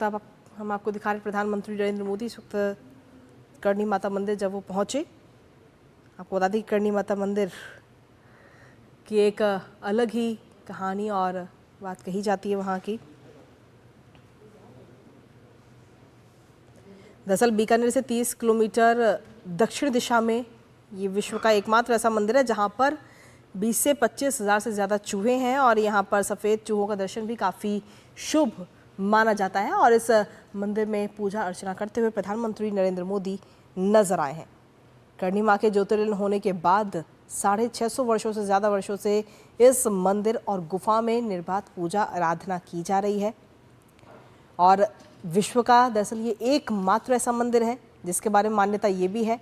तब हम आपको दिखा रहे प्रधानमंत्री नरेंद्र मोदी इस वक्त करणी माता मंदिर जब वो पहुंचे। आपको बता दें करणी माता मंदिर की एक अलग ही कहानी और बात कही जाती है वहाँ की। दरअसल बीकानेर से 30 किलोमीटर दक्षिण दिशा में ये विश्व का एकमात्र ऐसा मंदिर है जहाँ पर 20 से 25 हज़ार से ज़्यादा चूहे हैं और यहाँ पर सफ़ेद चूहों का दर्शन भी काफ़ी शुभ माना जाता है। और इस मंदिर में पूजा अर्चना करते हुए प्रधानमंत्री नरेंद्र मोदी नजर आए हैं। करणी माँ के ज्योतिर्लिंग होने के बाद 650 वर्षों से ज़्यादा वर्षों से इस मंदिर और गुफा में निर्बाध पूजा आराधना की जा रही है। और विश्व का दरअसल ये एकमात्र ऐसा मंदिर है जिसके बारे में मान्यता ये भी है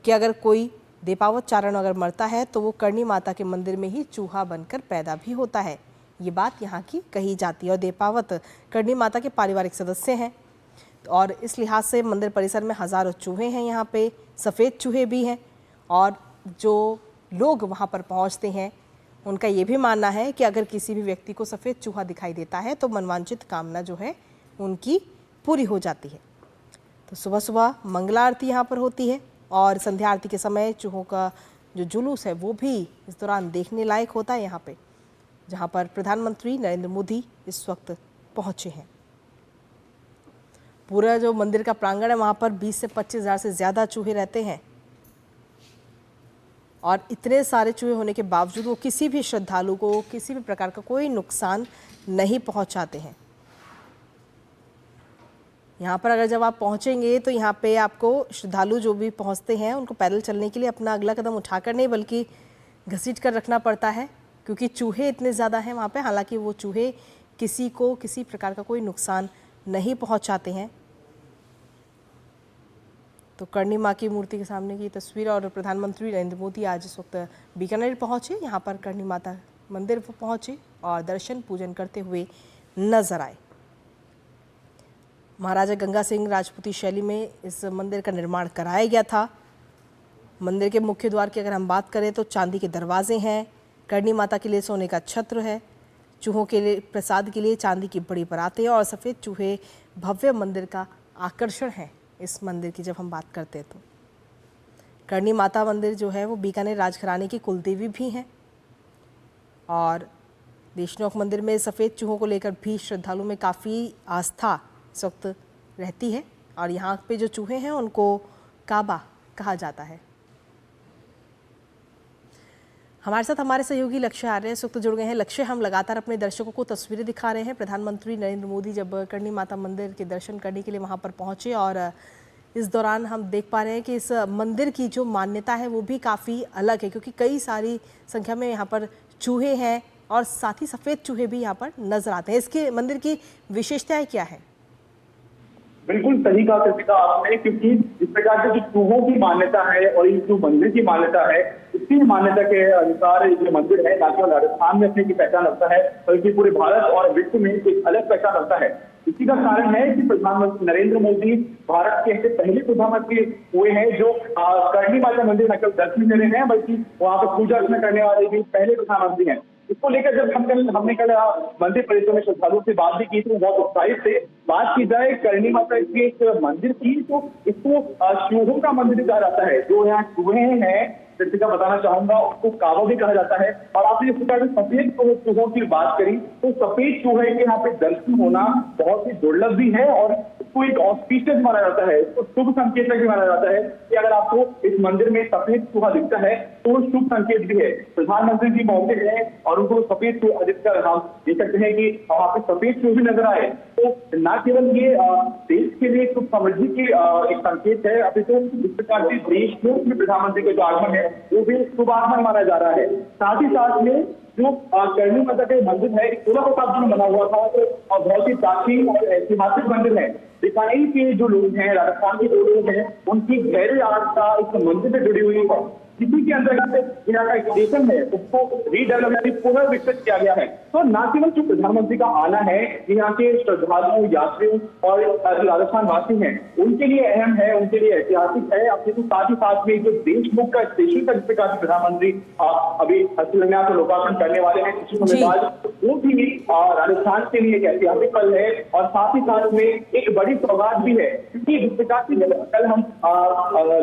कि अगर कोई देपावत चारण अगर मरता है तो वो करणी माता के मंदिर में ही चूहा बनकर पैदा भी होता है। ये बात यहाँ की कही जाती है। और देपावत करणी माता के पारिवारिक सदस्य हैं और इस लिहाज से मंदिर परिसर में हज़ारों चूहे हैं। यहाँ पे सफ़ेद चूहे भी हैं और जो लोग वहाँ पर पहुँचते हैं उनका ये भी मानना है कि अगर किसी भी व्यक्ति को सफ़ेद चूहा दिखाई देता है तो मनवांछित कामना जो है उनकी पूरी हो जाती है। तो सुबह सुबह मंगला आरती यहाँ पर होती है और संध्या आरती के समय चूहों का जो जुलूस है वो भी इस दौरान देखने लायक होता है यहाँ पे, जहाँ पर प्रधानमंत्री नरेंद्र मोदी इस वक्त पहुँचे हैं। पूरा जो मंदिर का प्रांगण है वहाँ पर 20 से 25 हज़ार से ज़्यादा चूहे रहते हैं और इतने सारे चूहे होने के बावजूद वो किसी भी श्रद्धालु को किसी भी प्रकार का कोई नुकसान नहीं पहुँचाते हैं। यहाँ पर अगर जब आप पहुँचेंगे तो यहाँ पे आपको श्रद्धालु जो भी पहुँचते हैं उनको पैदल चलने के लिए अपना अगला कदम उठाकर नहीं बल्कि घसीट कर रखना पड़ता है क्योंकि चूहे इतने ज़्यादा हैं वहाँ पे। हालांकि वो चूहे किसी को किसी प्रकार का कोई नुकसान नहीं पहुँचाते हैं। तो करणी माँ की मूर्ति के सामने की तस्वीर और प्रधानमंत्री नरेंद्र मोदी आज इस वक्त बीकानेर पहुँचे, यहाँ पर करणी माता मंदिर पहुँचे और दर्शन पूजन करते हुए नजर आए। महाराजा गंगा सिंह राजपूती शैली में इस मंदिर का निर्माण कराया गया था। मंदिर के मुख्य द्वार की अगर हम बात करें तो चांदी के दरवाजे हैं, करणी माता के लिए सोने का छत्र है, चूहों के लिए प्रसाद के लिए चांदी की बड़ी परातें और सफ़ेद चूहे भव्य मंदिर का आकर्षण है। इस मंदिर की जब हम बात करते हैं तो करणी माता मंदिर जो है वो बीकानेर राजघराने की कुलदेवी भी हैं और देशनोक मंदिर में सफ़ेद चूहों को लेकर भी श्रद्धालु में काफ़ी आस्था इस वक्त रहती है और यहाँ पे जो चूहे हैं उनको काबा कहा जाता है। हमारे साथ हमारे सहयोगी लक्ष्य आ रहे हैं, इस वक्त जुड़ गए हैं। लक्ष्य, हम लगातार अपने दर्शकों को तस्वीरें दिखा रहे हैं। प्रधानमंत्री नरेंद्र मोदी जब करणी माता मंदिर के दर्शन करने के लिए वहाँ पर पहुँचे और इस दौरान हम देख पा रहे हैं कि इस मंदिर की जो मान्यता है वो भी काफ़ी अलग है क्योंकि कई सारी संख्या में यहाँ पर चूहे हैं और साथ ही सफ़ेद चूहे भी यहाँ पर नजर आते हैं। इसके मंदिर की विशेषताएं क्या है? बिल्कुल सही कहा कृतिका आपने, क्योंकि इस प्रकार से जो चूहों की मान्यता है और इस जो मंदिर की मान्यता है, इसी मान्यता के अनुसार ये मंदिर है ना केवल राजस्थान में अपनी की पहचान रखता है बल्कि पूरे भारत और विश्व में एक अलग पहचान रखता है। इसी का कारण है कि प्रधानमंत्री नरेंद्र मोदी भारत के ऐसे पहले प्रधानमंत्री हुए हैं जो करणी माता मंदिर न केवल दर्शन कर रहे हैं बल्कि वहां पर पूजा अर्चना करने वाले भी पहले प्रधानमंत्री हैं। इसको लेकर जब हमने कल मंदिर परिसर में श्रद्धालुओं से बात भी की तो बहुत उत्साहित थे। बात की जाए करणी माता के एक मंदिर की तो इसको चूहों का मंदिर कहा जाता है। जो यहाँ चूहे हैं जैसे का बताना चाहूंगा उसको काबा भी कहा जाता है। और आपने इस प्रकार सफेद चूहों की बात करी तो सफेद चूहे के यहाँ पे दर्शन होना बहुत ही दुर्लभ भी है और इसको एक ऑस्पिशियस माना जाता है, इसको शुभ संकेत भी माना जाता है कि अगर आपको इस मंदिर में सफेद चूहा दिखता है तो वो शुभ संकेत भी है। प्रधानमंत्री जी मौके हैं और उनको सफेद चूहा दिखकर हम देख सकते हैं कि वहां पे सफेद चूहे नजर आए तो न केवल ये देश के लिए सुख समृद्धि की एक संकेत है, अभी तो इस प्रकार से देश में प्रधानमंत्री का जो आगमन है वो भी शुभ आगमन माना जा रहा है। साथ ही साथ में जो करणी माता के मंदिर है 16 शताब्दी में बना हुआ था तो बहुत ही प्राचीन और ऐतिहासिक मंदिर है। बीकानेर के जो लोग हैं, राजस्थान के जो लोग हैं, उनकी गहरी आस्था इस मंदिर से जुड़ी हुई है। इसी के अंतर्गत यहाँ का स्टेशन है उसको रीडेवलपमेंट पुनर्विकसित किया गया है। तो न केवल जो प्रधानमंत्री का आना है यहाँ के श्रद्धालुओं, यात्रियों और जो राजस्थान वासी हैं उनके लिए अहम है, उनके लिए ऐतिहासिक है। अपने तो साथ ही साथ में जो देशमुख का स्टेशन का जिस प्रकार से प्रधानमंत्री अभी शिलान्यास और लोकार्पण करने वाले हैं कुछ समय बाद, वो भी राजस्थान के लिए एक ऐतिहासिक पल है। और साथ ही साथ में एक बड़ी सौगात भी है, क्योंकि जिस प्रकार से कल हम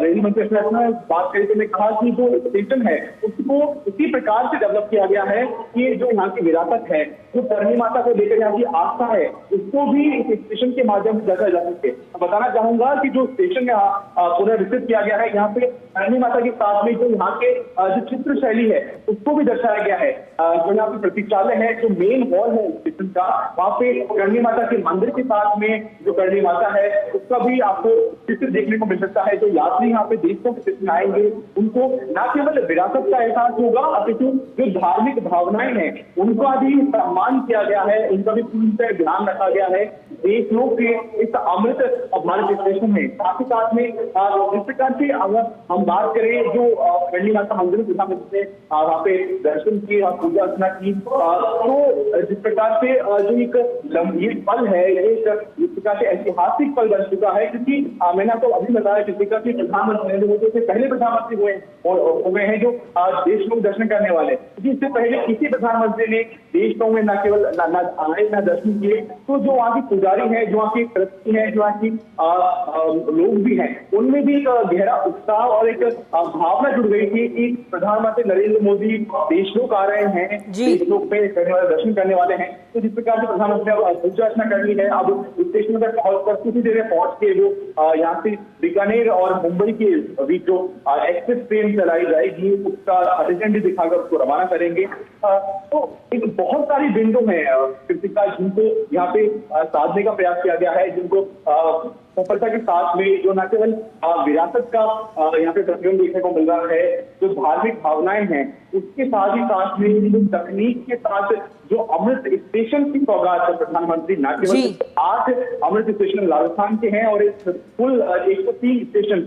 रेल मंत्री में बात करते हुए कहा कि जो स्टेशन है उसको इसी प्रकार से डेवलप किया गया है कि जो यहाँ की विरासत है, जो करणी माता को लेकर यहाँ की आस्था है, उसको भी इस स्टेशन के माध्यम से दर्शाया जा सके। बताना चाहूंगा कि जो स्टेशन यहाँ पुनर्विकसित किया गया है, यहाँ पे करणी माता के साथ में जो यहाँ के जो चित्र शैली है उसको भी दर्शाया गया है। जो यहाँ पे प्रतीक्षालय है, जो मेन हॉल है स्टेशन का, वहाँ पे करणी माता के मंदिर के साथ में जो करणी माता है उसका भी आपको चित्र देखने को मिल सकता है। जो यात्री यहाँ पे देशों के स्टेशन आएंगे उनको न केवल विरासत का एहसास होगा अपितु जो धार्मिक भावनाएं हैं उनका भी सम्मान किया गया है, उनका भी पूरी तरह ध्यान रखा गया है। देशलोक के इस अमृत भारत स्टेशन में साथ ही साथ में इस प्रकार से अगर हम बात करें जो करणी माता मंदिर प्रधानमंत्री ने वहाँ पे दर्शन किए और पूजा अर्चना की, तो जिस प्रकार से जो एक ये पल है, एक जिस प्रकार से ऐतिहासिक पल बन चुका है, क्योंकि मैंने आपको अभी बताया जिस प्रकार से प्रधानमंत्री नरेंद्र मोदी से पहले प्रधानमंत्री हो गए हैं जो देशलोक दर्शन करने वाले, क्योंकि इससे पहले किसी प्रधानमंत्री ने देशलोक में न केवल न दर्शन किए, तो जो वहाँ की पुजारी है, जो वहाँ की ट्रस्टी है, जो वहाँ की लोग भी हैं, उनमें भी एक गहरा उत्साह और एक भावना जुड़ गई थी कि प्रधानमंत्री नरेंद्र मोदी देशलोक आ रहे हैं, देशलोक में करने वाले दर्शन करने वाले हैं। तो जिस प्रकार से प्रधानमंत्री अब पूजा अर्चना कर ली है, अब स्टेशन तक पहुंचकर कुछ ही देर में पहुंच के वो यहाँ से बीकानेर और मुंबई के बीच जो एक्सप्रेस ट्रेन चलाई जाएगी उसका हरी झंडी दिखाकर उसको रवाना करेंगे। तो एक बहुत सारी बिंदु है कृतिका जिनको यहाँ पे साधने का प्रयास किया गया है, जिनको सफलता के साथ में जो न केवल विरासत का यहाँ पे प्रतिबिंब देखने को मिल रहा है, जो धार्मिक भावनाएं हैं, उसके साथ ही साथ में जो तकनीक के साथ जो अमृत स्टेशन की सौगात है प्रधानमंत्री, न केवल 8 अमृत स्टेशन राजस्थान के हैं और एक कुल 103 स्टेशन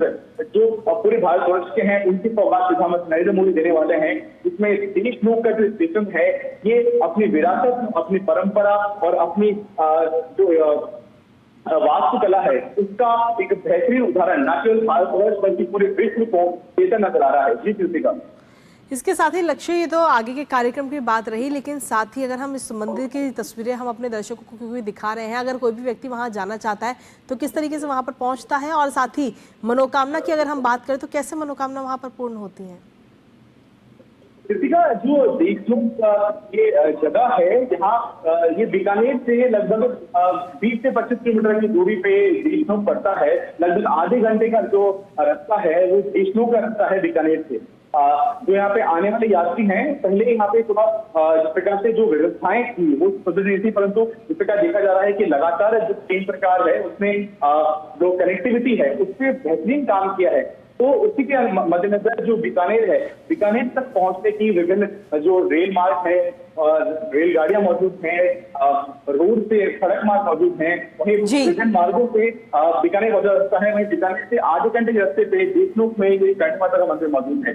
जो पूरे भारतवर्ष के हैं उनकी सौगात प्रधानमंत्री नरेंद्र मोदी देने वाले हैं। इसमें देशलोक का जो स्टेशन है ये अपनी विरासत, अपनी परंपरा और अपनी जो वास्तुकला है उसका एक बेहतरीन उदाहरण न केवल भारतवर्ष बल्कि पूरे विश्व को देता नजर आ रहा है। जी कृतिका, इसके साथ ही लक्ष्य ये तो आगे के कार्यक्रम की बात रही, लेकिन साथ ही अगर हम इस मंदिर की तस्वीरें हम अपने दर्शकों को क्योंकि दिखा रहे हैं, अगर कोई भी व्यक्ति वहां जाना चाहता है तो किस तरीके से वहां पर पहुंचता है, और साथ ही मनोकामना की अगर हम बात करें तो कैसे मनोकामना वहां पर पूर्ण होती है? कृतिका, जो देशलोक ये जगह है जहाँ ये बीकानेर से लगभग 20 से 25 किलोमीटर की दूरी पे देशलोक पड़ता है। लगभग आधे घंटे का जो रास्ता है वो देशलोक का रास्ता है बीकानेर से। जो यहाँ पे आने वाले यात्री हैं, पहले यहाँ पे थोड़ा जिस प्रकार से जो व्यवस्थाएं थी वो सुदृढ़ नहीं थी, परंतु जिस प्रकार देखा जा रहा है कि लगातार जो ट्रेन सरकार है उसने जो कनेक्टिविटी है उस पर बेहतरीन काम किया है। तो उसी के मद्देनजर जो बीकानेर है, बीकानेर तक पहुंचने की विभिन्न जो रेल मार्ग है, रेलगाड़ियां मौजूद हैं, रोड से सड़क मार्ग मौजूद हैं, वहीं विभिन्न मार्गों से बीकानेर मौजूद रास्ता है। वहीं बीकानेर से आधे घंटे के रास्ते पे देशलोक में करणी माता का मंदिर मौजूद है।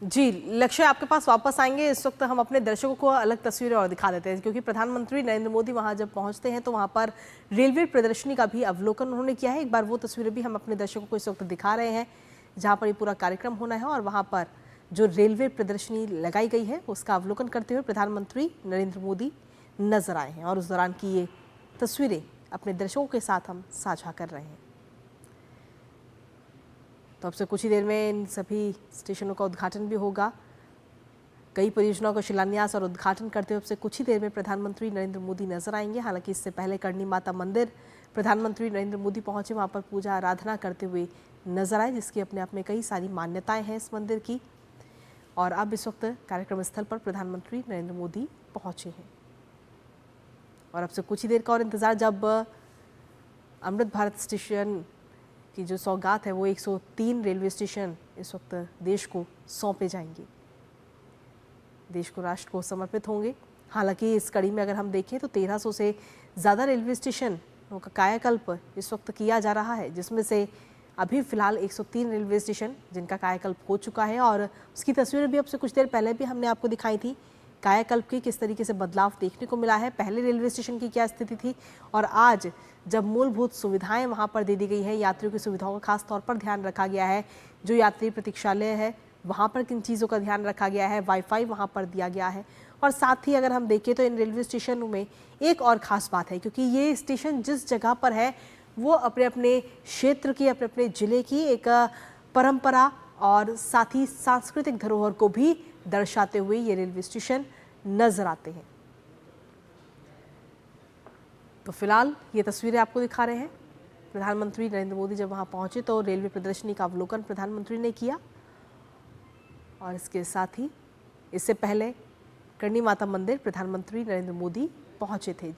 जी लक्ष्य, आपके पास वापस आएंगे। इस वक्त हम अपने दर्शकों को अलग तस्वीरें और दिखा देते हैं, क्योंकि प्रधानमंत्री नरेंद्र मोदी वहां जब पहुंचते हैं तो वहां पर रेलवे प्रदर्शनी का भी अवलोकन उन्होंने किया है। एक बार वो तस्वीरें भी हम अपने दर्शकों को इस वक्त दिखा रहे हैं जहां पर ये पूरा कार्यक्रम होना है, और वहां पर जो रेलवे प्रदर्शनी लगाई गई है उसका अवलोकन करते हुए प्रधानमंत्री नरेंद्र मोदी नजर आए हैं, और उस दौरान की ये तस्वीरें अपने दर्शकों के साथ हम साझा कर रहे हैं। तो अब से कुछ ही देर में इन सभी स्टेशनों का उद्घाटन भी होगा। कई परियोजनाओं का शिलान्यास और उद्घाटन करते हुए अब से कुछ ही देर में प्रधानमंत्री नरेंद्र मोदी नजर आएंगे। हालांकि इससे पहले करणी माता मंदिर प्रधानमंत्री नरेंद्र मोदी पहुंचे, वहां पर पूजा आराधना करते हुए नजर आए, जिसकी अपने आप में कई सारी मान्यताएं हैं इस मंदिर की। और अब इस वक्त कार्यक्रम स्थल पर प्रधानमंत्री नरेंद्र मोदी पहुंचे हैं, और अब से कुछ ही देर का और इंतजार, जब अमृत भारत स्टेशन की जो सौगात है वो 103 रेलवे स्टेशन इस वक्त देश को सौंपे जाएंगे, देश को, राष्ट्र को समर्पित होंगे। हालांकि इस कड़ी में अगर हम देखें तो 1300 से ज़्यादा रेलवे स्टेशन का कायाकल्प इस वक्त किया जा रहा है, जिसमें से अभी फिलहाल 103 रेलवे स्टेशन जिनका कायाकल्प हो चुका है और उसकी तस्वीरें भी अब से कुछ देर पहले भी हमने आपको दिखाई थी। कायाकल्प की किस तरीके से बदलाव देखने को मिला है, पहले रेलवे स्टेशन की क्या स्थिति थी और आज जब मूलभूत सुविधाएं वहां पर दे दी गई है, यात्रियों की सुविधाओं का खास तौर पर ध्यान रखा गया है। जो यात्री प्रतीक्षालय है वहां पर किन चीज़ों का ध्यान रखा गया है, वाईफाई वहां पर दिया गया है। और साथ ही अगर हम देखें तो इन रेलवे स्टेशनों में एक और ख़ास बात है, क्योंकि ये स्टेशन जिस जगह पर है वो अपने अपने क्षेत्र की, अपने अपने ज़िले की एक परंपरा और साथ ही सांस्कृतिक धरोहर को भी दर्शाते हुए ये रेलवे स्टेशन नजर आते हैं। तो फिलहाल ये तस्वीरें आपको दिखा रहे हैं। प्रधानमंत्री नरेंद्र मोदी जब वहां पहुंचे तो रेलवे प्रदर्शनी का अवलोकन प्रधानमंत्री ने किया और इसके साथ ही इससे पहले करणी माता मंदिर प्रधानमंत्री नरेंद्र मोदी पहुंचे थे।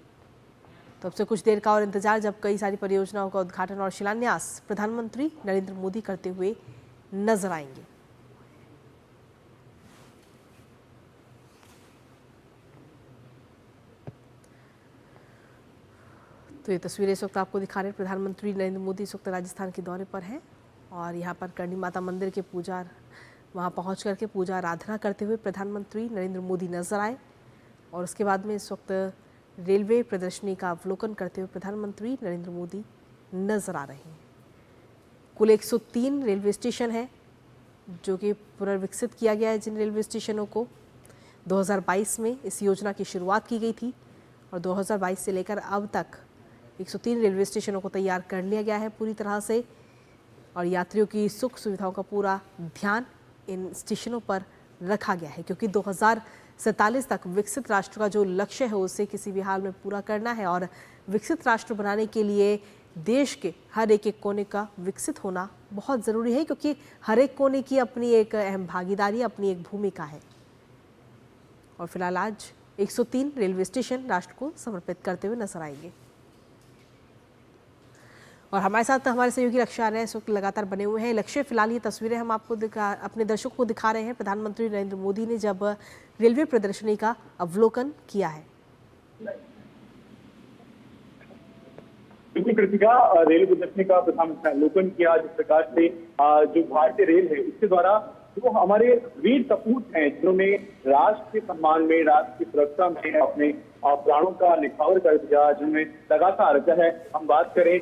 तो अब से कुछ देर का और इंतजार, जब कई सारी परियोजनाओं का उद्घाटन और शिलान्यास प्रधानमंत्री नरेंद्र मोदी करते हुए नजर आएंगे। तो ये तस्वीरें इस वक्त आपको दिखा रहे हैं। प्रधानमंत्री नरेंद्र मोदी इस वक्त राजस्थान के दौरे पर हैं और यहाँ पर करणी माता मंदिर के पूजा वहाँ पहुँच करके पूजा आराधना करते हुए प्रधानमंत्री नरेंद्र मोदी नजर आए और उसके बाद में इस वक्त रेलवे प्रदर्शनी का अवलोकन करते हुए प्रधानमंत्री नरेंद्र मोदी नजर आ रहे हैं। कुल 103 रेलवे स्टेशन है जो कि पुनर्विकसित किया गया है। जिन रेलवे स्टेशनों को 2022 में इस योजना की शुरुआत की गई थी और 2022 से लेकर अब तक 103 रेलवे स्टेशनों को तैयार कर लिया गया है पूरी तरह से और यात्रियों की सुख सुविधाओं का पूरा ध्यान इन स्टेशनों पर रखा गया है, क्योंकि 2047 तक विकसित राष्ट्र का जो लक्ष्य है उसे किसी भी हाल में पूरा करना है और विकसित राष्ट्र बनाने के लिए देश के हर एक कोने का विकसित होना बहुत ज़रूरी है, क्योंकि हर एक कोने की अपनी एक अहम भागीदारी, अपनी एक भूमिका है। और फिलहाल आज 103 रेलवे स्टेशन राष्ट्र को समर्पित करते हुए नजर आएंगे। और हमारे साथ हमारे सहयोगी लक्ष्य आ रहे हैं, इस वक्त लगातार बने हुए हैं। लक्ष्य, फिलहाल ये तस्वीरें हम आपको अपने दर्शकों को दिखा रहे हैं। प्रधानमंत्री नरेंद्र मोदी ने जब रेलवे प्रदर्शनी का अवलोकन किया है। बिल्कुल कृतिका, रेल प्रदर्शनी का प्रधानमंत्री ने अवलोकन किया। जिस प्रकार से जो भारतीय रेल है उसके द्वारा जो हमारे वीर सपूत हैं जिन्होंने राष्ट्र के सम्मान में, राष्ट्र की सुरक्षा में अपने प्राणों का निछावर कर दिया, जिनमें लगातार चाहे हम बात करें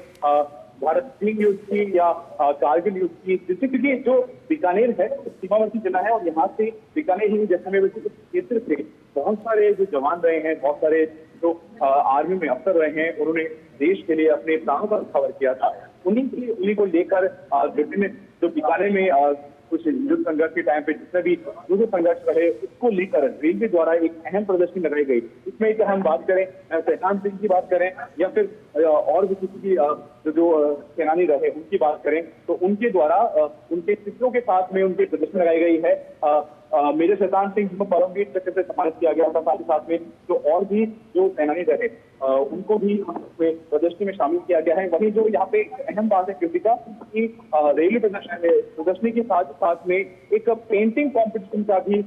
भारत चीन युद्ध की या कारगिल युद्ध की, जिससे क्योंकि जो बीकानेर है सीमावर्ती जिला है और यहाँ से बीकानेर ही जैसे में क्षेत्र से बहुत सारे जो जवान रहे हैं, बहुत सारे जो आर्मी में अफसर रहे हैं, उन्होंने देश के लिए अपने प्राणों का निछावर किया था। उन्हीं को लेकर विभिन्न जो बीकानेर में कुछ युद्ध संघर्ष के टाइम पे जितने भी युद्ध संघर्ष रहे उसको लेकर रेलवे द्वारा एक अहम प्रदर्शनी लगाई गई। इसमें एक हम बात करें शहजाद सिंह की बात करें या फिर और भी किसी की जो सेनानी रहे उनकी बात करें तो उनके द्वारा उनके चित्रों के साथ में उनकी प्रदर्शनी लगाई गई है। मेजर शहजाद सिंह को परमवीर चक्र से सम्मानित किया गया था। साथ ही साथ में जो और भी जो सेनानी रहे उनको भी प्रदर्शनी में शामिल किया गया है। वहीं जो यहाँ पे अहम बात है कृतिका कि रेलवे प्रदर्शनी के साथ में एक पेंटिंग कॉम्पिटिशन का भी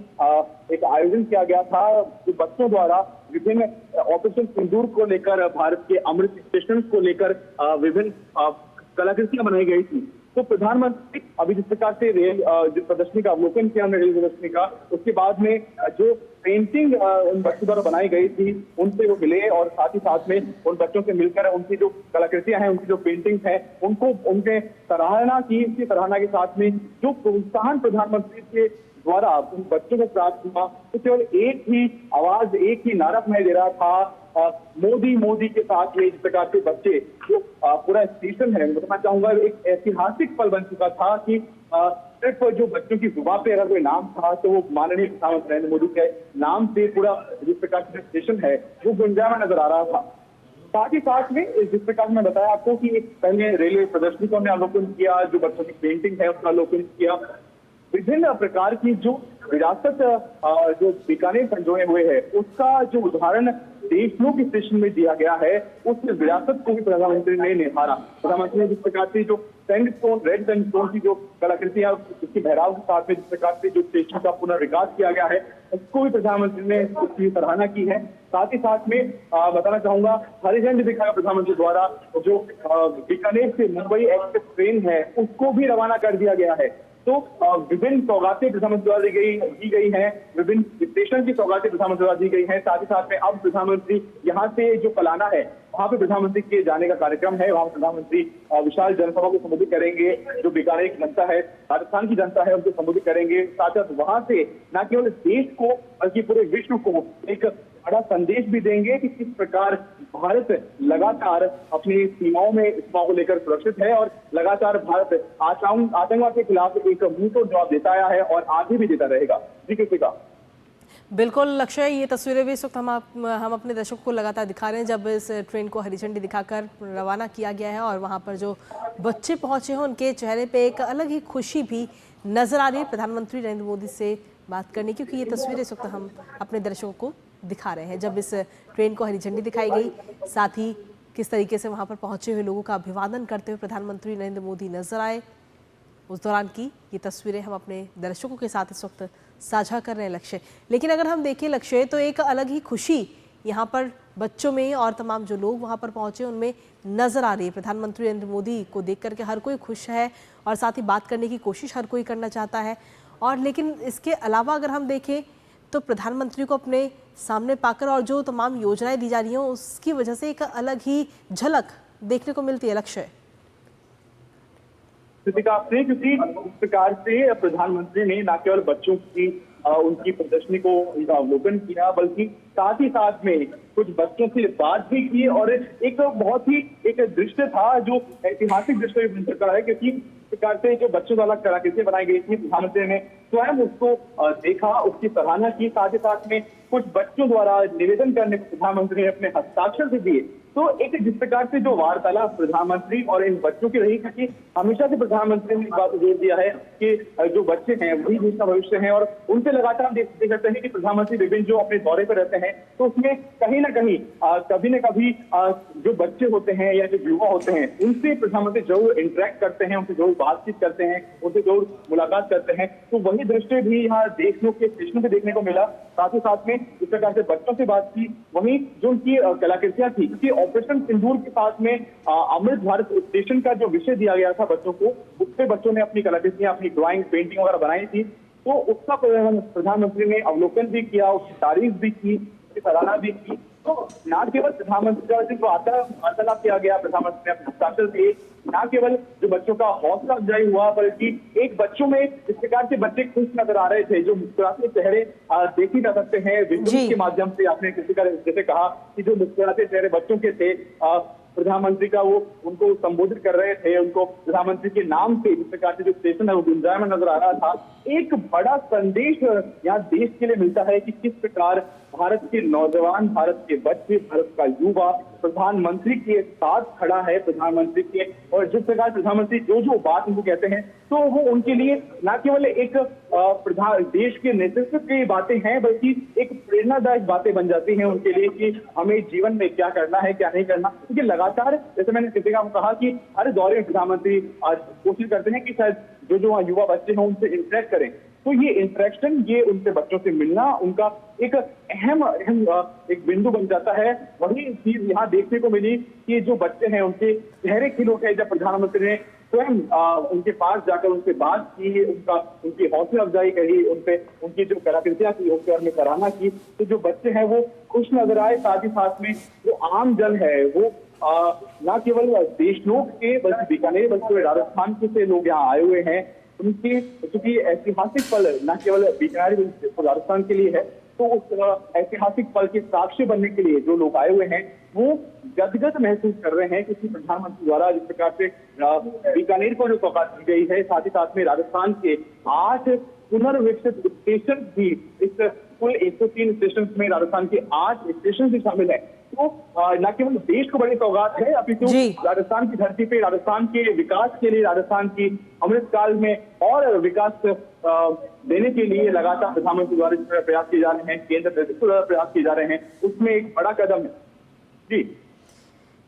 एक आयोजन किया गया था, जो बच्चों द्वारा विभिन्न ऑपरेशन सिंदूर को लेकर, भारत के अमृत स्टेशन को लेकर विभिन्न कलाकृतियां बनाई गई थी। तो प्रधानमंत्री अभी जिस प्रकार से रेल जो प्रदर्शनी का अवलोकन किया हमने रेल प्रदर्शनी का, उसके बाद में जो पेंटिंग उन बच्चों द्वारा बनाई गई थी उनसे वो मिले और साथ ही साथ में उन बच्चों से मिलकर उनकी जो कलाकृतियां हैं, उनकी जो पेंटिंग है, उनको उनके सराहना की। इसकी सराहना के साथ में जो प्रोत्साहन प्रधानमंत्री के द्वारा उन बच्चों को प्राप्त हुआ, तो केवल एक ही आवाज, एक ही नारा सुनाई दे रहा था, मोदी मोदी के साथ में। जिस प्रकार से बच्चे जो पूरा स्टेशन है, बताना चाहूंगा एक ऐतिहासिक पल बन चुका था कि सिर्फ जो बच्चों की जुबान पे अगर कोई नाम था तो वो माननीय प्रधानमंत्री नरेंद्र मोदी के नाम से पूरा जिस प्रकार से स्टेशन है वो गुंजायमान नजर आ रहा था। साथ ही साथ में जिस प्रकार मैं बताया आपको कि पहले रेलवे प्रदर्शनी को हमने अवलोकन किया, जो बच्चों की पेंटिंग है उसका अवलोकन किया, विभिन्न प्रकार की जो विरासत जो बीकानेर संजोए हुए है, उसका जो उदाहरण देशनोक स्टेशन में दिया गया है, उस विरासत को भी प्रधानमंत्री ने निहारा। प्रधानमंत्री ने जिस प्रकार से जो सैंडस्टोन, रेड सैंडस्टोन की जो कलाकृतियां, उसकी बहराव के साथ में जिस प्रकार से जो स्टेशन का पुनर्विकास किया गया है, उसको भी प्रधानमंत्री ने उसकी सराहना की है। साथ ही साथ में बताना चाहूंगा, हरी झंडी दिखाया प्रधानमंत्री द्वारा जो बीकानेर से मुंबई एक्सप्रेस ट्रेन है, उसको भी रवाना कर दिया गया है। तो विभिन्न सौगातें प्रधानमंत्री द्वारा दी गई हैं, विभिन्न स्टेशन की सौगातें प्रधानमंत्री द्वारा दी गई हैं। साथ ही साथ में अब प्रधानमंत्री यहाँ से जो कलाना है, वहां पे प्रधानमंत्री के जाने का कार्यक्रम है। वहां प्रधानमंत्री विशाल जनसभा को संबोधित करेंगे। जो बीकानेर की जनता है, राजस्थान की जनता है, उनको संबोधित करेंगे। साथ साथ वहां से न केवल देश को बल्कि पूरे विश्व को एक बड़ा संदेश भी देंगे कि किस प्रकार भारत लगातार अपनी सीमाओं को लेकर सुरक्षित है और लगातार भारत आतंकवाद के खिलाफ एक मुंहतोड़ जवाब देता आया है और आगे भी देता रहेगा। जी कृतिका। बिल्कुल लक्ष्य, ये तस्वीरें भी इस वक्त हम अपने दर्शकों को लगातार दिखा रहे हैं जब इस ट्रेन को हरी झंडी दिखाकर रवाना किया गया है और वहाँ पर जो बच्चे पहुँचे हैं उनके चेहरे पे एक अलग ही खुशी भी नजर आ रही है प्रधानमंत्री नरेंद्र मोदी से बात करने, क्योंकि ये तस्वीरें इस वक्त हम अपने दर्शकों को दिखा रहे हैं जब इस ट्रेन को हरी झंडी दिखाई गई। साथ ही किस तरीके से वहाँ पर पहुँचे हुए लोगों का अभिवादन करते हुए प्रधानमंत्री नरेंद्र मोदी नजर आए, उस दौरान की ये तस्वीरें हम अपने दर्शकों के साथ इस वक्त साझा कर रहे हैं लक्ष्य। लेकिन अगर हम देखें लक्ष्य, तो एक अलग ही खुशी यहाँ पर बच्चों में और तमाम जो लोग वहाँ पर पहुँचे उनमें नजर आ रही है। प्रधानमंत्री नरेंद्र मोदी को देख करके हर कोई खुश है और साथ ही बात करने की कोशिश हर कोई करना चाहता है। और लेकिन इसके अलावा अगर हम देखें तो प्रधानमंत्री को अपने सामने पाकर और जो तमाम योजनाएं दी जा रही हैं उसकी वजह से एक अलग ही झलक देखने को मिलती है लक्ष्य। क्योंकि इस प्रकार से प्रधानमंत्री ने न केवल बच्चों की उनकी प्रदर्शनी को अवलोकन किया, बल्कि साथ ही साथ में कुछ बच्चों से बात भी की और एक बहुत ही एक दृश्य था जो ऐतिहासिक दृश्य बन चुका है, क्योंकि इस प्रकार से जो बच्चों द्वारा कलाकृतियां बनाई गई थी, प्रधानमंत्री ने स्वयं उसको देखा, उसकी सराहना की। साथ ही साथ में कुछ बच्चों द्वारा निवेदन करने को प्रधानमंत्री ने अपने हस्ताक्षर से दिए। तो एक जिस प्रकार से जो वार्तालाप प्रधानमंत्री और इन बच्चों की रही, क्योंकि हमेशा से प्रधानमंत्री ने इस बात को जोर दिया है कि जो बच्चे हैं वही देश का भविष्य है और उनसे लगातार हम देख सकते हैं कि प्रधानमंत्री विभिन्न जो अपने दौरे पर रहते हैं तो उसमें कहीं ना कहीं कभी न कभी जो बच्चे होते हैं या जो युवा होते हैं उनसे प्रधानमंत्री जरूर इंटरेक्ट करते हैं, उनसे जरूर बातचीत करते हैं, उनसे जरूर मुलाकात करते हैं। तो वही दृश्य भी यहाँ देशनोक के स्टेशन पे देखने को मिला। साथ ही साथ में इस प्रकार से बच्चों से बात की, वहीं जो उनकी कलाकृतियां थी, क्योंकि ऑपरेशन सिंदूर के साथ में अमृत भारत स्टेशन का जो विषय दिया गया था बच्चों को, उससे बच्चों ने अपनी कलाकृतियां, अपनी ड्राइंग, पेंटिंग वगैरह बनाई थी। तो उसका प्रधानमंत्री ने अवलोकन भी किया, उसकी तारीफ भी की, उसकी सराहना भी की। तो न केवल प्रधानमंत्री द्वारा जो वार्तालाप किया गया, प्रधानमंत्री ने अपने हस्ताक्षर दिए, न केवल जो बच्चों का हौसला अफजाई हुआ, बल्कि एक बच्चों में इस प्रकार से बच्चे खुश नजर आ रहे थे, जो मुस्कुराते चेहरे देखे जा सकते हैं विजुअल्स के माध्यम से। आपने किसी का जैसे कहा कि जो मुस्कुराते चेहरे बच्चों के थे, प्रधानमंत्री का वो उनको संबोधित कर रहे थे, उनको प्रधानमंत्री के नाम से जिस प्रकार से जो स्टेशन है वो गुंजायमान नजर आ रहा था। एक बड़ा संदेश यहाँ देश के लिए मिलता है कि किस प्रकार भारत के नौजवान, भारत के बच्चे, भारत का युवा प्रधानमंत्री के साथ खड़ा है, प्रधानमंत्री के, और जिस प्रकार प्रधानमंत्री जो बात उनको कहते हैं तो वो उनके लिए न केवल एक देश के नेतृत्व की बातें हैं, बल्कि एक प्रेरणादायक बातें बन जाती हैं उनके लिए कि हमें जीवन में क्या करना है, क्या नहीं करना। क्योंकि लगातार जैसे मैंने कृतिका को कहा कि हर दौरे में प्रधानमंत्री आज कोशिश करते हैं कि शायद जो युवा बच्चे हैं उनसे इंटरेक्ट करें। तो ये इंटरेक्शन, ये उनसे बच्चों से मिलना उनका एक अहम एक बिंदु बन जाता है। वही चीज यहाँ देखने को मिली कि जो बच्चे हैं उनके चेहरे खिल उठे जब प्रधानमंत्री ने स्वयं उनके पास जाकर उनसे बात की, उनकी हौसला अफजाई करी, उनकी जो कलाकृतियां की उसके में सराहना की। तो जो बच्चे हैं वो खुश नजर आए। साथ ही साथ में जो आम जन है वो न केवल देशनोक के बल्कि बीकानेर बल्कि राजस्थान के से लोग यहाँ आए हुए हैं। उनके चूंकि ऐतिहासिक पल न केवल बीकानेर राजस्थान के लिए है, तो उस ऐतिहासिक पल के साक्षी बनने के लिए जो लोग आए हुए हैं वो गदगद महसूस कर रहे हैं, क्योंकि प्रधानमंत्री द्वारा जिस प्रकार से बीकानेर को जो सौगात दी गई है, साथ ही साथ में राजस्थान के 8 पुनर्विकसित स्टेशन भी, इस कुल 103 स्टेशन में राजस्थान के 8 स्टेशन भी शामिल है। तो न केवल देश को बड़ी सौगात है, अपितु राजस्थान की धरती पे राजस्थान के विकास के लिए, राजस्थान की अमृतकाल में और विकास देने के लिए लगातार प्रधानमंत्री द्वारा प्रयास किए जा रहे हैं, केंद्र द्वारा प्रयास किए जा रहे हैं, उसमें एक बड़ा कदम है जी।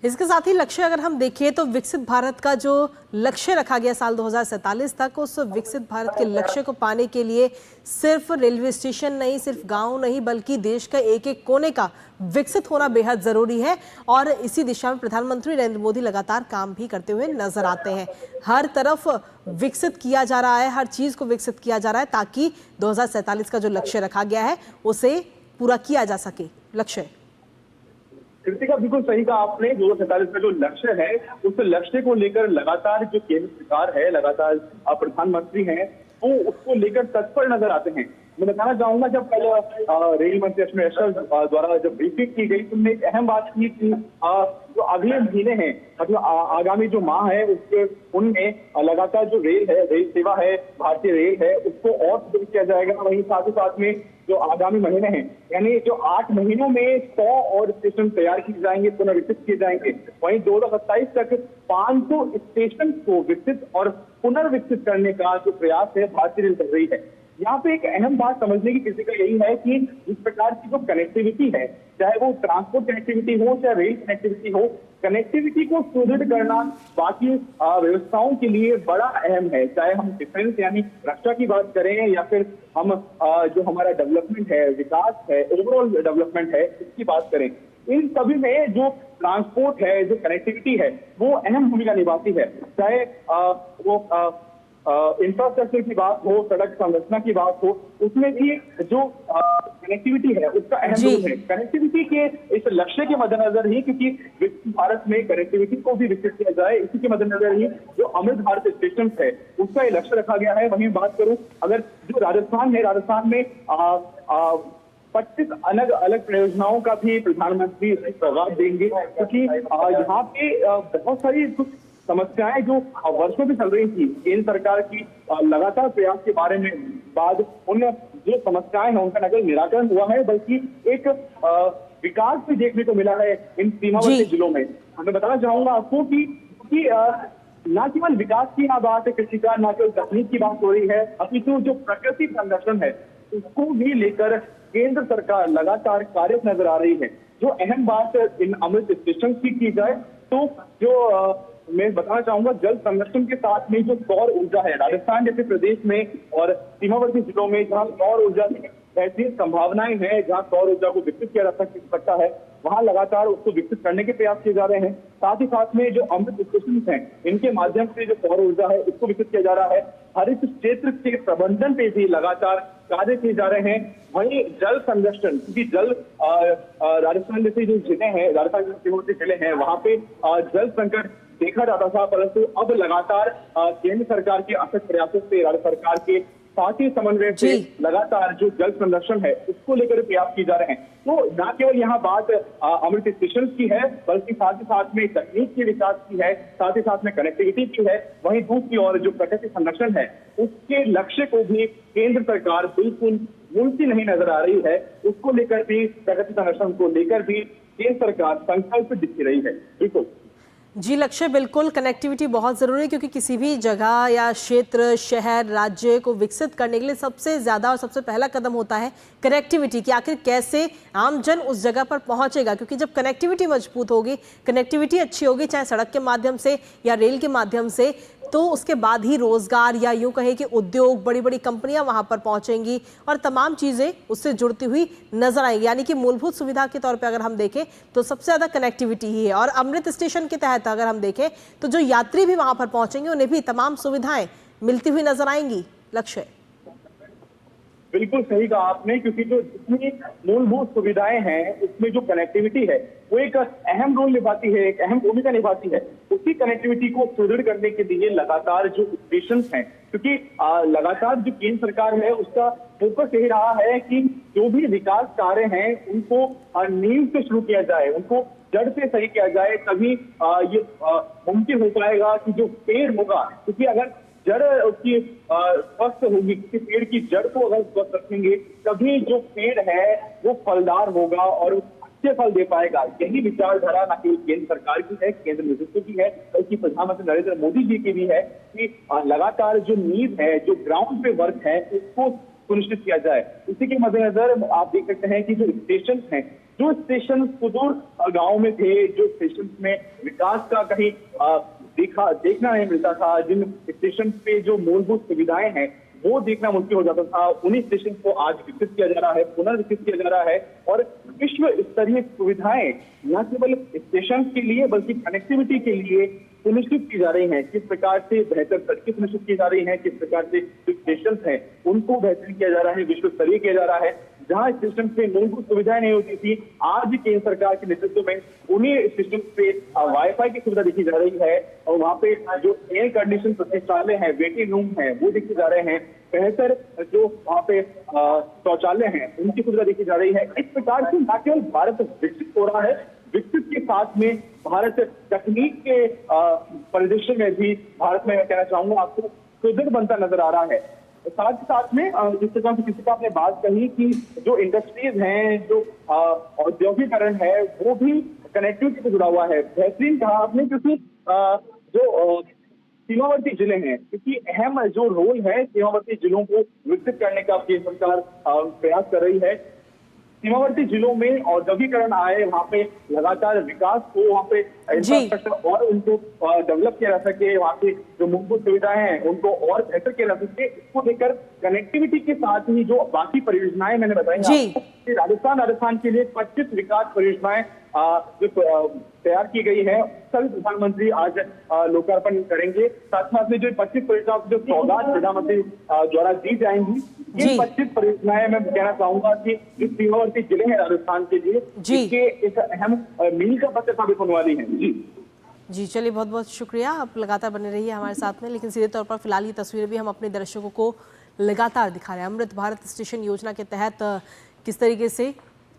इसके साथ ही लक्ष्य अगर हम देखें तो विकसित भारत का जो लक्ष्य रखा गया साल 2047 तक, उस विकसित भारत के लक्ष्य को पाने के लिए सिर्फ रेलवे स्टेशन नहीं, सिर्फ गांव नहीं, बल्कि देश का एक एक कोने का विकसित होना बेहद जरूरी है। और इसी दिशा में प्रधानमंत्री नरेंद्र मोदी लगातार काम भी करते हुए नजर आते हैं। हर तरफ विकसित किया जा रहा है, हर चीज को विकसित किया जा रहा है ताकि 2047 का जो लक्ष्य रखा गया है उसे पूरा किया जा सके। लक्ष्य कृतिका बिल्कुल सही कहा आपने, 2047 का जो लक्ष्य है उस लक्ष्य को लेकर लगातार जो केंद्र सरकार है, लगातार प्रधानमंत्री हैं, वो उसको लेकर तत्पर नजर आते हैं। मैं बताना चाहूंगा, जब कल रेल मंत्री अश्विनी वैष्णव द्वारा जब ब्रीफिंग की गई तो उन्होंने एक अहम बात की कि जो अगले महीने हैं, मतलब आगामी जो माह है उसके उनमें लगातार जो रेल है, रेल सेवा है, भारतीय रेल है, उसको और सुदृढ़ किया जाएगा। वहीं साथ ही साथ में जो आगामी महीने हैं, यानी जो 8 महीनों में 100 और स्टेशन तैयार किए जाएंगे, पुनर्विकसित किए जाएंगे। वहीं 2027 तक 500 स्टेशन को विकसित और पुनर्विकसित करने का जो प्रयास है भारतीय रेल कर रही है। यहाँ पे एक अहम बात समझने की किसी का यही है कि इस प्रकार की जो कनेक्टिविटी है, चाहे वो ट्रांसपोर्ट कनेक्टिविटी हो चाहे रेल कनेक्टिविटी हो, कनेक्टिविटी को सुदृढ़ करना बाकी व्यवस्थाओं के लिए बड़ा अहम है। चाहे हम डिफेंस यानी रक्षा की बात करें या फिर हम जो हमारा डेवलपमेंट है, विकास है, ओवरऑल डेवलपमेंट है, इसकी बात करें, इन सभी में जो ट्रांसपोर्ट है, जो कनेक्टिविटी है, वो अहम भूमिका निभाती है। चाहे वो इंफ्रास्ट्रक्चर की बात हो, सड़क संरचना की बात हो, उसमें भी जो कनेक्टिविटी है उसका अहम रोल है। कनेक्टिविटी के इस लक्ष्य के मद्देनजर ही, क्योंकि विकसित भारत में कनेक्टिविटी को भी विकसित किया जाए, इसी के मद्देनजर ही जो अमृत भारत स्टेशन है उसका ये लक्ष्य रखा गया है। वहीं बात करूं अगर जो राजस्थान है, राजस्थान में 25 अलग अलग परियोजनाओं का भी प्रधानमंत्री सौगात देंगे, क्योंकि यहाँ पे बहुत सारी कुछ समस्याएं जो वर्षों से चल रही थी, केंद्र सरकार की लगातार प्रयास के बारे में बाद उन जो समस्याएं हैं उनका न केवल निराकरण हुआ है, बल्कि एक विकास भी देखने को मिला है इन सीमावर्ती जिलों में। मैं बताना चाहूंगा आपको कि न केवल विकास की यहाँ बात है, कृषि का न केवल तकनीक की बात हो रही है, अपितु जो प्रकृति संरक्षण है उसको भी लेकर केंद्र सरकार लगातार कार्यरत नजर आ रही है। जो अहम बात इन अमृत स्टेशन की जाए तो जो मैं बताना चाहूंगा, जल संरक्षण के साथ में जो सौर ऊर्जा है, राजस्थान जैसे प्रदेश में और सीमावर्ती जिलों में जहां सौर ऊर्जा की ऐसी संभावनाएं हैं, जहां सौर ऊर्जा को विकसित किया जा सकता है, वहां लगातार उसको विकसित करने के प्रयास किए जा रहे हैं। साथ ही साथ में जो अमृत स्टेशन हैं, इनके माध्यम से जो सौर ऊर्जा है उसको विकसित किया जा रहा है। हरित क्षेत्र के प्रबंधन पे भी लगातार कार्य किए जा रहे हैं। वहीं जल संरक्षण, क्योंकि जल राजस्थान जैसे जो जिले हैं, राजस्थान के सीमावर्ती जिले हैं, वहां पे जल संकट देखा जाता था, परंतु अब लगातार केंद्र सरकार के अथक प्रयासों से, राज्य सरकार के साथ ही समन्वय से लगातार जो जल संरक्षण है उसको लेकर प्रयास किए जा रहे हैं। तो न केवल यहाँ बात अमृत स्टेशन की है, बल्कि साथ ही साथ में तकनीक के विकास की है, साथ ही साथ में कनेक्टिविटी की है। वहीं दूसरी ओर जो प्रकृति संरक्षण है उसके लक्ष्य को भी केंद्र सरकार बिल्कुल मुनती नहीं नजर आ रही है। उसको लेकर भी, प्रकृति संरक्षण को लेकर भी केंद्र सरकार संकल्प दिख रही है। बिल्कुल जी लक्ष्य, बिल्कुल कनेक्टिविटी बहुत ज़रूरी है, क्योंकि किसी भी जगह या क्षेत्र, शहर, राज्य को विकसित करने के लिए सबसे ज़्यादा और सबसे पहला कदम होता है कनेक्टिविटी कि आखिर कैसे आमजन उस जगह पर पहुंचेगा। क्योंकि जब कनेक्टिविटी मजबूत होगी, कनेक्टिविटी अच्छी होगी, चाहे सड़क के माध्यम से या रेल के माध्यम से, तो उसके बाद ही रोजगार या यूं कहें कि उद्योग, बड़ी बड़ी कंपनियां वहां पर पहुंचेंगी और तमाम चीजें उससे जुड़ती हुई नजर आएंगी। यानी कि मूलभूत सुविधा के तौर पे अगर हम देखें तो सबसे ज्यादा कनेक्टिविटी ही है। और अमृत स्टेशन के तहत अगर हम देखें तो जो यात्री भी वहां पर पहुंचेंगे उन्हें भी तमाम सुविधाएं मिलती हुई नजर आएंगी। लक्ष्य बिल्कुल सही कहा आपने, क्योंकि जो जितनी मूलभूत सुविधाएं हैं उसमें जो कनेक्टिविटी है वो एक अहम रोल निभाती है, एक अहम भूमिका निभाती है। उसी कनेक्टिविटी को सुदृढ़ करने के लिए लगातार जो स्टेशन हैं, क्योंकि लगातार जो केंद्र सरकार है उसका फोकस यही रहा है कि जो भी विकास कार्य हैं उनको नींव से शुरू किया जाए, उनको जड़ से सही किया जाए, तभी ये मुमकिन हो पाएगा कि जो पेड़ होगा, क्योंकि अगर जड़ उसकी स्वस्थ होगी, किसी पेड़ की जड़ को अगर स्वस्थ रखेंगे तभी जो पेड़ है वो फलदार होगा और अच्छे फल दे पाएगा। यही विचारधारा न केवल केंद्र सरकार की है, केंद्र नेतृत्व की है, बल्कि प्रधानमंत्री नरेंद्र मोदी जी की भी है कि लगातार जो नीड है, जो ग्राउंड पे वर्क है, उसको सुनिश्चित किया जाए। इसी के मद्देनजर आप देख सकते हैं कि जो स्टेशन हैं, जो स्टेशन सुदूर गांव में थे, जो स्टेशन में विकास का कहीं देखना नहीं मिलता था, जिन स्टेशन पे जो मूलभूत सुविधाएं हैं वो देखना मुश्किल हो जाता था, उन्हीं स्टेशन को आज विकसित किया जा रहा है, पुनर्विकसित किया जा रहा है। और विश्व स्तरीय सुविधाएं न केवल स्टेशन के लिए बल्कि कनेक्टिविटी के लिए सुनिश्चित की जा रही हैं। किस प्रकार से बेहतर सड़कें सुनिश्चित की जा रही हैं, किस प्रकार से जो स्टेशन हैं उनको बेहतर किया जा रहा है, विश्व स्तरीय किया जा रहा है। जहां स्टेशन पे मूलभूत सुविधाएं नहीं होती थी, आज केंद्र सरकार के नेतृत्व में उन्हीं स्टेशन पे वाईफाई की सुविधा देखी जा रही है, और वहां पे जो एयर कंडीशन प्रतीक्षालय है, वेटिंग रूम है, वो देखे जा रहे हैं। बेहतर जो वहां पे शौचालय हैं उनकी सुविधा देखी जा रही है। इस प्रकार से न केवल भारत विकसित हो रहा है, विकसित के साथ में भारत तकनीक के परिदृश्य में भी भारत में मैं कहना चाहूंगा आपको सुदृढ़ बनता नजर आ रहा है। साथ ही साथ में जिस तरह से किसी का आपने बात कही कि जो इंडस्ट्रीज हैं, जो औद्योगिकरण है, वो भी कनेक्टिविटी से जुड़ा हुआ है। बेहतरीन कहा आपने, क्योंकि जो सीमावर्ती जिले हैं, क्योंकि अहम जो रोल है सीमावर्ती जिलों को विकसित करने का केंद्र सरकार प्रयास कर रही है। सीमावर्ती जिलों में औद्योगिकरण आए, वहाँ पे लगातार विकास हो, वहाँ पे इंफ्रास्ट्रक्चर और उनको डेवलप किया जा सके, वहाँ की जो मूलभूत सुविधाएं हैं उनको और बेहतर किया जा सके। इसको लेकर कनेक्टिविटी के साथ ही जो बाकी परियोजनाएं मैंने बताई आपको, राजस्थान के लिए 25 विकास परियोजनाएं जो तैयार की गई है, सभी प्रधानमंत्री आज लोकार्पण करेंगे। साथ में जो 25 परियोजनाओं की जो सौगात प्रधानमंत्री द्वारा दी जाएंगी, ये 25 परियोजनाएं मैं कहना चाहूंगा कि जो सीमावर्ती जिले हैं राजस्थान के लिए, इसके एक अहम मील का पत्थर साबित होने वाली है। जी चलिए, बहुत बहुत शुक्रिया। आप लगातार बने रहिए हमारे साथ में। लेकिन सीधे तौर पर फिलहाल ये तस्वीरें भी हम अपने दर्शकों को लगातार दिखा रहे हैं। अमृत भारत स्टेशन योजना के तहत किस तरीके से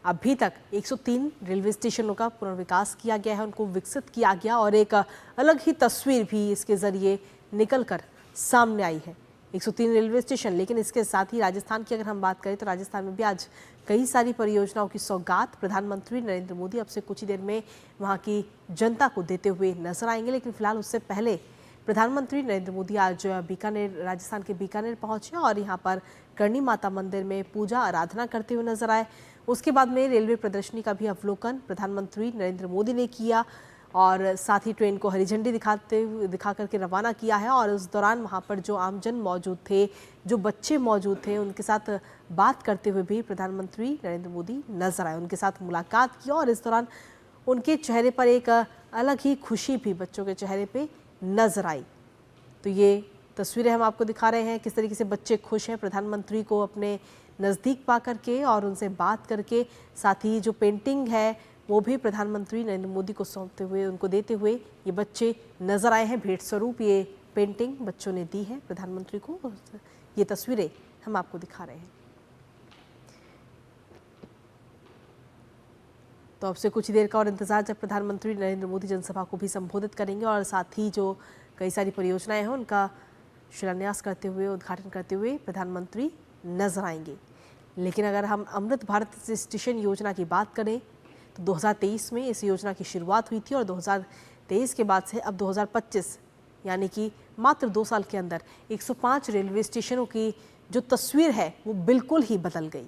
अभी तक 103 रेलवे स्टेशनों का पुनर्विकास किया गया है, उनको विकसित किया गया, और एक अलग ही तस्वीर भी इसके जरिए निकल कर सामने आई है। 103 रेलवे स्टेशन, लेकिन इसके साथ ही राजस्थान की अगर हम बात करें तो राजस्थान में भी आज कई सारी परियोजनाओं की सौगात प्रधानमंत्री नरेंद्र मोदी अब से कुछ ही देर में वहां की जनता को देते हुए नजर आएंगे। लेकिन फिलहाल उससे पहले प्रधानमंत्री नरेंद्र मोदी आज बीकानेर, राजस्थान के बीकानेर पहुंचे और यहां पर करणी माता मंदिर में पूजा आराधना करते हुए नजर आए। उसके बाद में रेलवे प्रदर्शनी का भी अवलोकन प्रधानमंत्री नरेंद्र मोदी ने किया और साथ ही ट्रेन को हरी झंडी दिखा करके रवाना किया है। और उस दौरान वहाँ पर जो आमजन मौजूद थे, जो बच्चे मौजूद थे, उनके साथ बात करते हुए भी प्रधानमंत्री नरेंद्र मोदी नजर आए, उनके साथ मुलाकात की और इस दौरान उनके चेहरे पर एक अलग ही खुशी भी बच्चों के चेहरे पे नजर आई। तो ये तस्वीरें हम आपको दिखा रहे हैं, किस तरीके से बच्चे खुश हैं प्रधानमंत्री को अपने नज़दीक पा करके और उनसे बात करके। साथ ही जो पेंटिंग है वो भी प्रधानमंत्री नरेंद्र मोदी को सौंपते हुए, उनको देते हुए ये बच्चे नजर आए हैं। भेंट स्वरूप ये पेंटिंग बच्चों ने दी है प्रधानमंत्री को। ये तस्वीरें हम आपको दिखा रहे हैं। तो अब से कुछ देर का और इंतजार, जब प्रधानमंत्री नरेंद्र मोदी जनसभा को भी संबोधित करेंगे और साथ ही जो कई सारी परियोजनाएं हैं उनका शिलान्यास करते हुए, उद्घाटन करते हुए प्रधानमंत्री नजर आएंगे। लेकिन अगर हम अमृत भारत स्टेशन योजना की बात करें तो 2023 में इस योजना की शुरुआत हुई थी और 2023 के बाद से अब 2025 यानी कि मात्र 2 साल के अंदर 105 रेलवे स्टेशनों की जो तस्वीर है वो बिल्कुल ही बदल गई।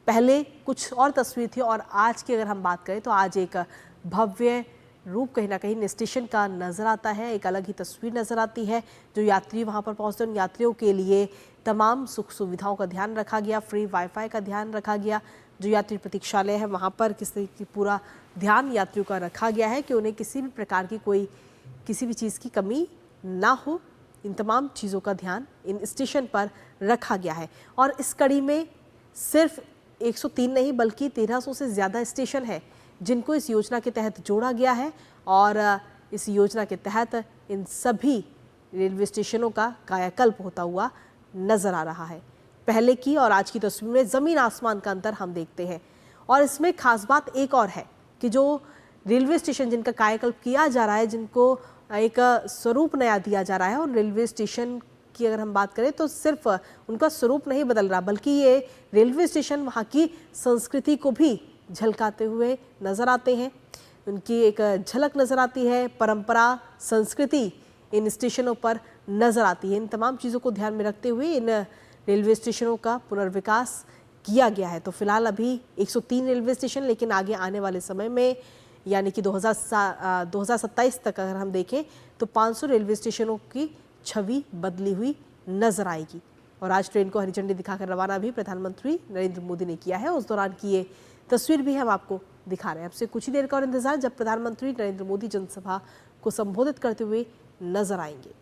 पहले कुछ और तस्वीर थी और आज की अगर हम बात करें तो आज एक भव्य रूप कहीं ना कहीं स्टेशन का नज़र आता है, एक अलग ही तस्वीर नज़र आती है। जो यात्री वहाँ पर पहुँचते हैं उन यात्रियों के लिए तमाम सुख सुविधाओं का ध्यान रखा गया, फ्री वाईफाई का ध्यान रखा गया। जो यात्री प्रतीक्षालय है वहाँ पर किस तरीके की पूरा ध्यान यात्रियों का रखा गया है कि उन्हें किसी भी प्रकार की किसी भी चीज़ की कमी ना हो। इन तमाम चीज़ों का ध्यान इन स्टेशन पर रखा गया है। और इस कड़ी में सिर्फ 103 नहीं बल्कि 1300 से ज़्यादा स्टेशन है जिनको इस योजना के तहत जोड़ा गया है। और इस योजना के तहत इन सभी रेलवे स्टेशनों का कायाकल्प होता हुआ नज़र आ रहा है। पहले की और आज की तस्वीर में ज़मीन आसमान का अंतर हम देखते हैं। और इसमें खास बात एक और है कि जो रेलवे स्टेशन जिनका कायाकल्प किया जा रहा है, जिनको एक स्वरूप नया दिया जा रहा है, और रेलवे स्टेशन की अगर हम बात करें तो सिर्फ उनका स्वरूप नहीं बदल रहा बल्कि ये रेलवे स्टेशन वहाँ की संस्कृति को भी झलकाते हुए नजर आते हैं। उनकी एक झलक नजर आती है, परंपरा, संस्कृति इन स्टेशनों पर नजर आती है। इन तमाम चीज़ों को ध्यान में रखते हुए इन रेलवे स्टेशनों का पुनर्विकास किया गया है। तो फिलहाल अभी 103 रेलवे स्टेशन, लेकिन आगे आने वाले समय में यानी कि 2027 तक अगर हम देखें तो 500 रेलवे स्टेशनों की छवि बदली हुई नजर आएगी। और आज ट्रेन को हरी झंडी दिखाकर रवाना भी प्रधानमंत्री नरेंद्र मोदी ने किया है। उस दौरान की ये तस्वीर भी हम आपको दिखा रहे हैं। आपसे कुछ ही देर का और इंतजार, जब प्रधानमंत्री नरेंद्र मोदी जनसभा को संबोधित करते हुए नजर आएंगे।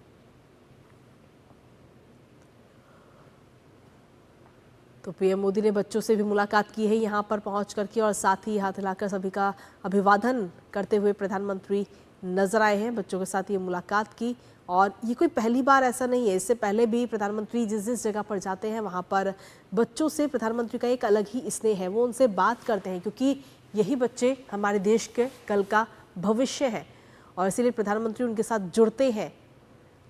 तो पीएम मोदी ने बच्चों से भी मुलाकात की है यहाँ पर पहुँच करके, और साथ ही हाथ हिलाकर सभी का अभिवादन करते हुए प्रधानमंत्री नजर आए हैं। बच्चों के साथ ये मुलाकात की, और ये कोई पहली बार ऐसा नहीं है। इससे पहले भी प्रधानमंत्री जिस जिस जगह पर जाते हैं वहाँ पर बच्चों से प्रधानमंत्री का एक अलग ही स्नेह है। वो उनसे बात करते हैं, क्योंकि यही बच्चे हमारे देश के कल का भविष्य है, और इसीलिए प्रधानमंत्री उनके साथ जुड़ते हैं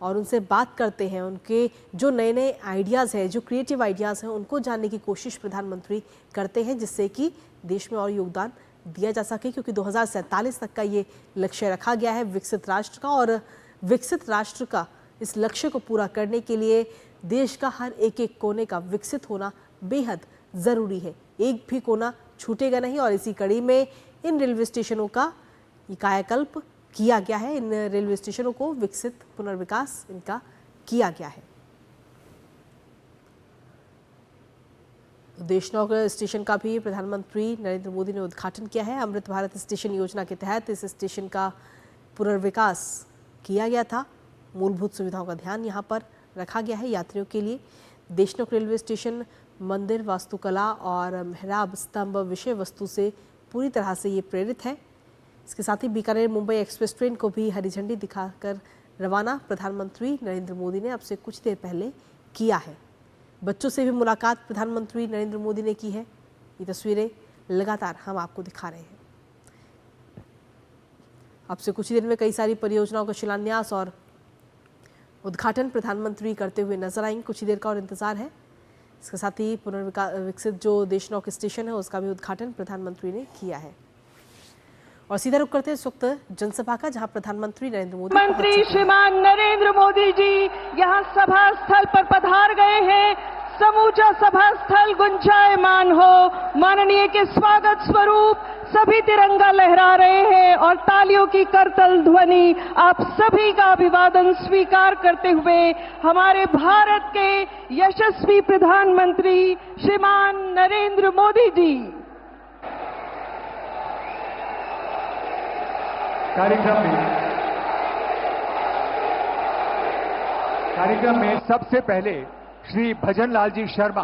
और उनसे बात करते हैं। उनके जो नए नए आइडियाज़ हैं, जो क्रिएटिव आइडियाज़ हैं, उनको जानने की कोशिश प्रधानमंत्री करते हैं, जिससे कि देश में और योगदान दिया जा सके। क्योंकि 2047 तक का ये लक्ष्य रखा गया है विकसित राष्ट्र का, और विकसित राष्ट्र का इस लक्ष्य को पूरा करने के लिए देश का हर एक एक कोने का विकसित होना बेहद ज़रूरी है। एक भी कोना छूटेगा नहीं, और इसी कड़ी में इन रेलवे स्टेशनों का कायाकल्प किया गया है। इन रेलवे स्टेशनों को विकसित, पुनर्विकास इनका किया गया है। देशनौक स्टेशन का भी प्रधानमंत्री नरेंद्र मोदी ने उद्घाटन किया है। अमृत भारत स्टेशन योजना के तहत इस स्टेशन का पुनर्विकास किया गया था। मूलभूत सुविधाओं का ध्यान यहाँ पर रखा गया है यात्रियों के लिए। देशनौक रेलवे स्टेशन मंदिर, वास्तुकला और मेहराब स्तंभ विषय वस्तु से पूरी तरह से ये प्रेरित है। इसके साथ ही बीकानेर मुंबई एक्सप्रेस ट्रेन को भी हरी झंडी दिखाकर रवाना प्रधानमंत्री नरेंद्र मोदी ने अब से कुछ देर पहले किया है। बच्चों से भी मुलाकात प्रधानमंत्री नरेंद्र मोदी ने की है। ये तस्वीरें लगातार हम आपको दिखा रहे हैं। अब से कुछ ही दिन में कई सारी परियोजनाओं का शिलान्यास और उद्घाटन प्रधानमंत्री करते हुए नजर आएंगे। कुछ ही देर का और इंतजार है। इसके साथ ही विकसित जो देशनौक स्टेशन है उसका भी उद्घाटन प्रधानमंत्री ने किया है। और सीधा रुख करते हैं इस वक्त जनसभा का, जहां प्रधानमंत्री नरेंद्र मोदी मंत्री श्रीमान नरेंद्र मोदी जी यहां सभा स्थल पर पधार गए हैं। समूचा सभा स्थल गुंजायमान हो। माननीय के स्वागत स्वरूप सभी तिरंगा लहरा रहे हैं और तालियों की करतल ध्वनि आप सभी का अभिवादन स्वीकार करते हुए हमारे भारत के यशस्वी प्रधानमंत्री श्रीमान नरेंद्र मोदी जी कार्यक्रम में सबसे पहले श्री भजन लाल जी शर्मा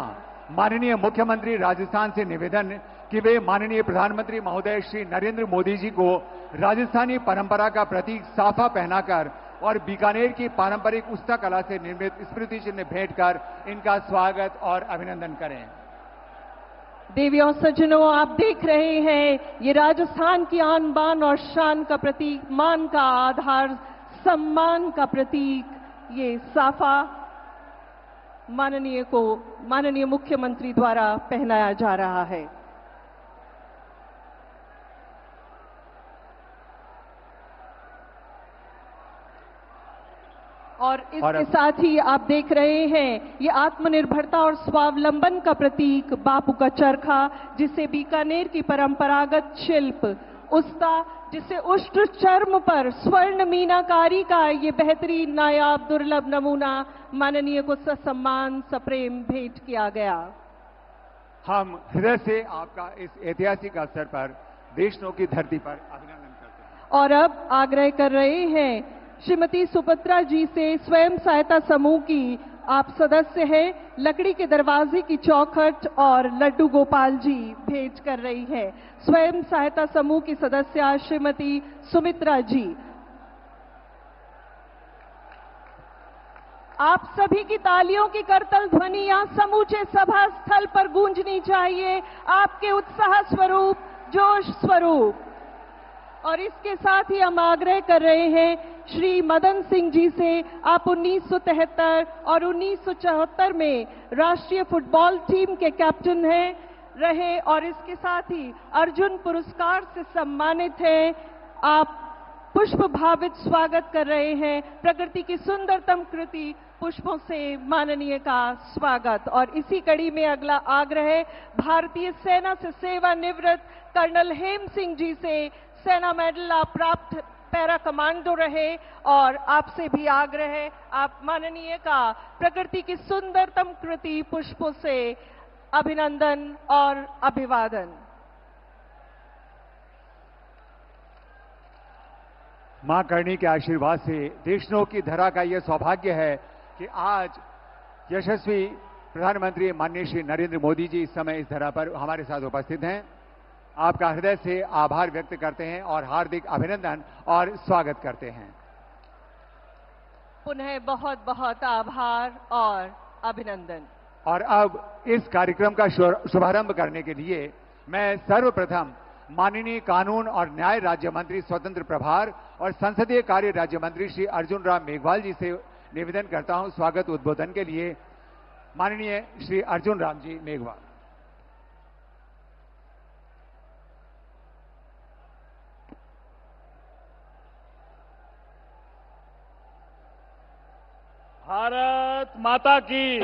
माननीय मुख्यमंत्री राजस्थान से निवेदन कि वे माननीय प्रधानमंत्री महोदय श्री नरेंद्र मोदी जी को राजस्थानी परंपरा का प्रतीक साफा पहनाकर और बीकानेर की पारंपरिक उस्ता कला से निर्मित स्मृति चिन्ह भेंट कर इनका स्वागत और अभिनंदन करें। देवी और सज्जनों, आप देख रहे हैं ये राजस्थान की आन बान और शान का प्रतीक, मान का आधार, सम्मान का प्रतीक, ये साफा माननीय मुख्यमंत्री द्वारा पहनाया जा रहा है। और इसके साथ ही आप देख रहे हैं ये आत्मनिर्भरता और स्वावलंबन का प्रतीक बापू का चरखा, जिसे बीकानेर की परंपरागत शिल्प उस्ता, जिसे उष्ट चर्म पर स्वर्ण मीनाकारी का ये बेहतरीन नायाब दुर्लभ नमूना माननीय को ससम्मान सप्रेम भेंट किया गया। हम हृदय से आपका इस ऐतिहासिक अवसर पर देशनौक की धरती पर अभिनंदन करते हैं। और अब आग्रह कर रहे हैं श्रीमती सुभद्रा जी से, स्वयं सहायता समूह की आप सदस्य हैं, लकड़ी के दरवाजे की चौखट और लड्डू गोपाल जी भेंट कर रही है। स्वयं सहायता समूह की सदस्य श्रीमती सुमित्रा जी, आप सभी की तालियों की करतल ध्वनि यहां समूचे सभा स्थल पर गूंजनी चाहिए, आपके उत्साह स्वरूप, जोश स्वरूप। और इसके साथ ही हम आग्रह कर रहे हैं श्री मदन सिंह जी से, आप 1973 और 1974 में राष्ट्रीय फुटबॉल टीम के कैप्टन हैं। रहे और इसके साथ ही अर्जुन पुरस्कार से सम्मानित हैं। आप पुष्प भावित स्वागत कर रहे हैं। प्रकृति की सुंदरतम कृति पुष्पों से माननीय का स्वागत। और इसी कड़ी में अगला आग्रह है भारतीय सेना से सेवानिवृत्त कर्नल हेम सिंह जी से। सेना मेडल आप प्राप्त पैरा कमांडो रहे और आपसे भी आग्रह है आप माननीय का प्रकृति की सुंदरतम कृति पुष्पों से अभिनंदन और अभिवादन। मां करणी के आशीर्वाद से देशनों की धरा का यह सौभाग्य है कि आज यशस्वी प्रधानमंत्री माननीय श्री नरेंद्र मोदी जी इस समय इस धरा पर हमारे साथ उपस्थित हैं। आपका हृदय से आभार व्यक्त करते हैं और हार्दिक अभिनंदन और स्वागत करते हैं। पुनः बहुत बहुत आभार और अभिनंदन। और अब इस कार्यक्रम का शुभारंभ करने के लिए मैं सर्वप्रथम माननीय कानून और न्याय राज्य मंत्री स्वतंत्र प्रभार और संसदीय कार्य राज्य मंत्री श्री अर्जुन राम मेघवाल जी से निवेदन करता हूं स्वागत उद्बोधन के लिए। माननीय श्री अर्जुन राम जी मेघवाल। भारत माता की,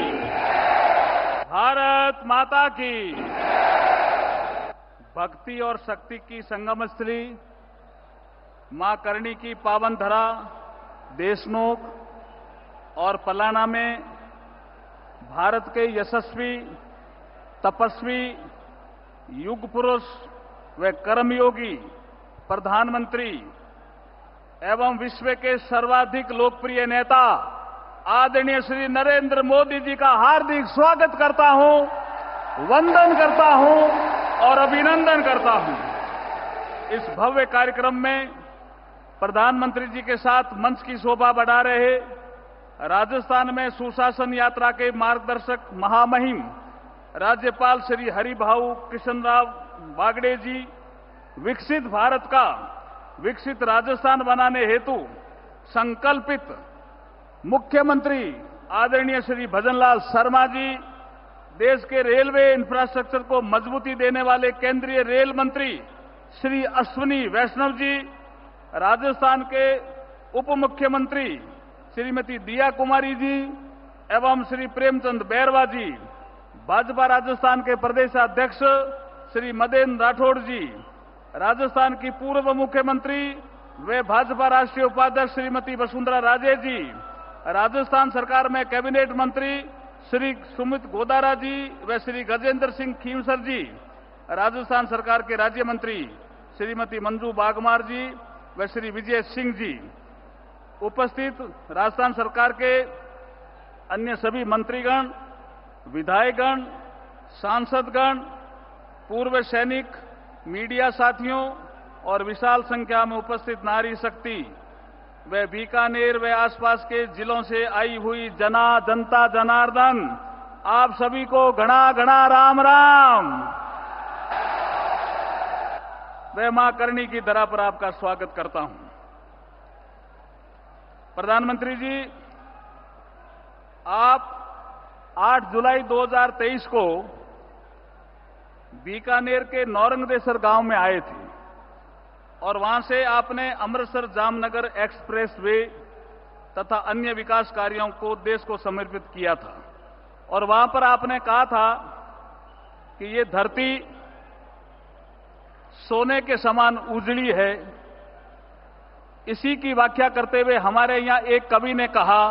भारत माता की। भक्ति और शक्ति की संगम स्थली मां करणी की पावन धरा देशनोक और पलाना में भारत के यशस्वी तपस्वी युग पुरुष व कर्मयोगी प्रधानमंत्री एवं विश्व के सर्वाधिक लोकप्रिय नेता आदरणीय श्री नरेंद्र मोदी जी का हार्दिक स्वागत करता हूं, वंदन करता हूं और अभिनंदन करता हूं। इस भव्य कार्यक्रम में प्रधानमंत्री जी के साथ मंच की शोभा बढ़ा रहे राजस्थान में सुशासन यात्रा के मार्गदर्शक महामहिम राज्यपाल श्री हरिभाऊ कृष्णराव बागड़े जी, विकसित भारत का विकसित राजस्थान बनाने हेतु संकल्पित मुख्यमंत्री आदरणीय श्री भजनलाल शर्मा जी, देश के रेलवे इंफ्रास्ट्रक्चर को मजबूती देने वाले केंद्रीय रेल मंत्री श्री अश्विनी वैष्णव जी, राजस्थान के उप मुख्यमंत्री श्रीमती दिया कुमारी जी एवं श्री प्रेमचंद बैरवा जी, भाजपा राजस्थान के प्रदेशाध्यक्ष श्री मदेन राठौड़ जी, राजस्थान की पूर्व मुख्यमंत्री व भाजपा राष्ट्रीय उपाध्यक्ष श्रीमती वसुंधरा राजे जी, राजस्थान सरकार में कैबिनेट मंत्री श्री सुमित गोदारा जी व श्री गजेंद्र सिंह खींवसर जी, राजस्थान सरकार के राज्य मंत्री श्रीमती मंजू बागमार जी व श्री विजय सिंह जी, उपस्थित राजस्थान सरकार के अन्य सभी मंत्रीगण, विधायकगण, सांसदगण, पूर्व सैनिक, मीडिया साथियों और विशाल संख्या में उपस्थित नारी शक्ति व बीकानेर व आसपास के जिलों से आई हुई जनता जनार्दन, आप सभी को घना घना राम राम। वह मां करणी की धरा पर आपका स्वागत करता हूं। प्रधानमंत्री जी, आप 8 जुलाई 2023 को बीकानेर के नौरंगदेसर गांव में आए थे और वहां से आपने अमृतसर जामनगर एक्सप्रेस वे तथा अन्य विकास कार्यों को देश को समर्पित किया था और वहां पर आपने कहा था कि ये धरती सोने के समान उजड़ी है। इसी की व्याख्या करते हुए हमारे यहां एक कवि ने कहा,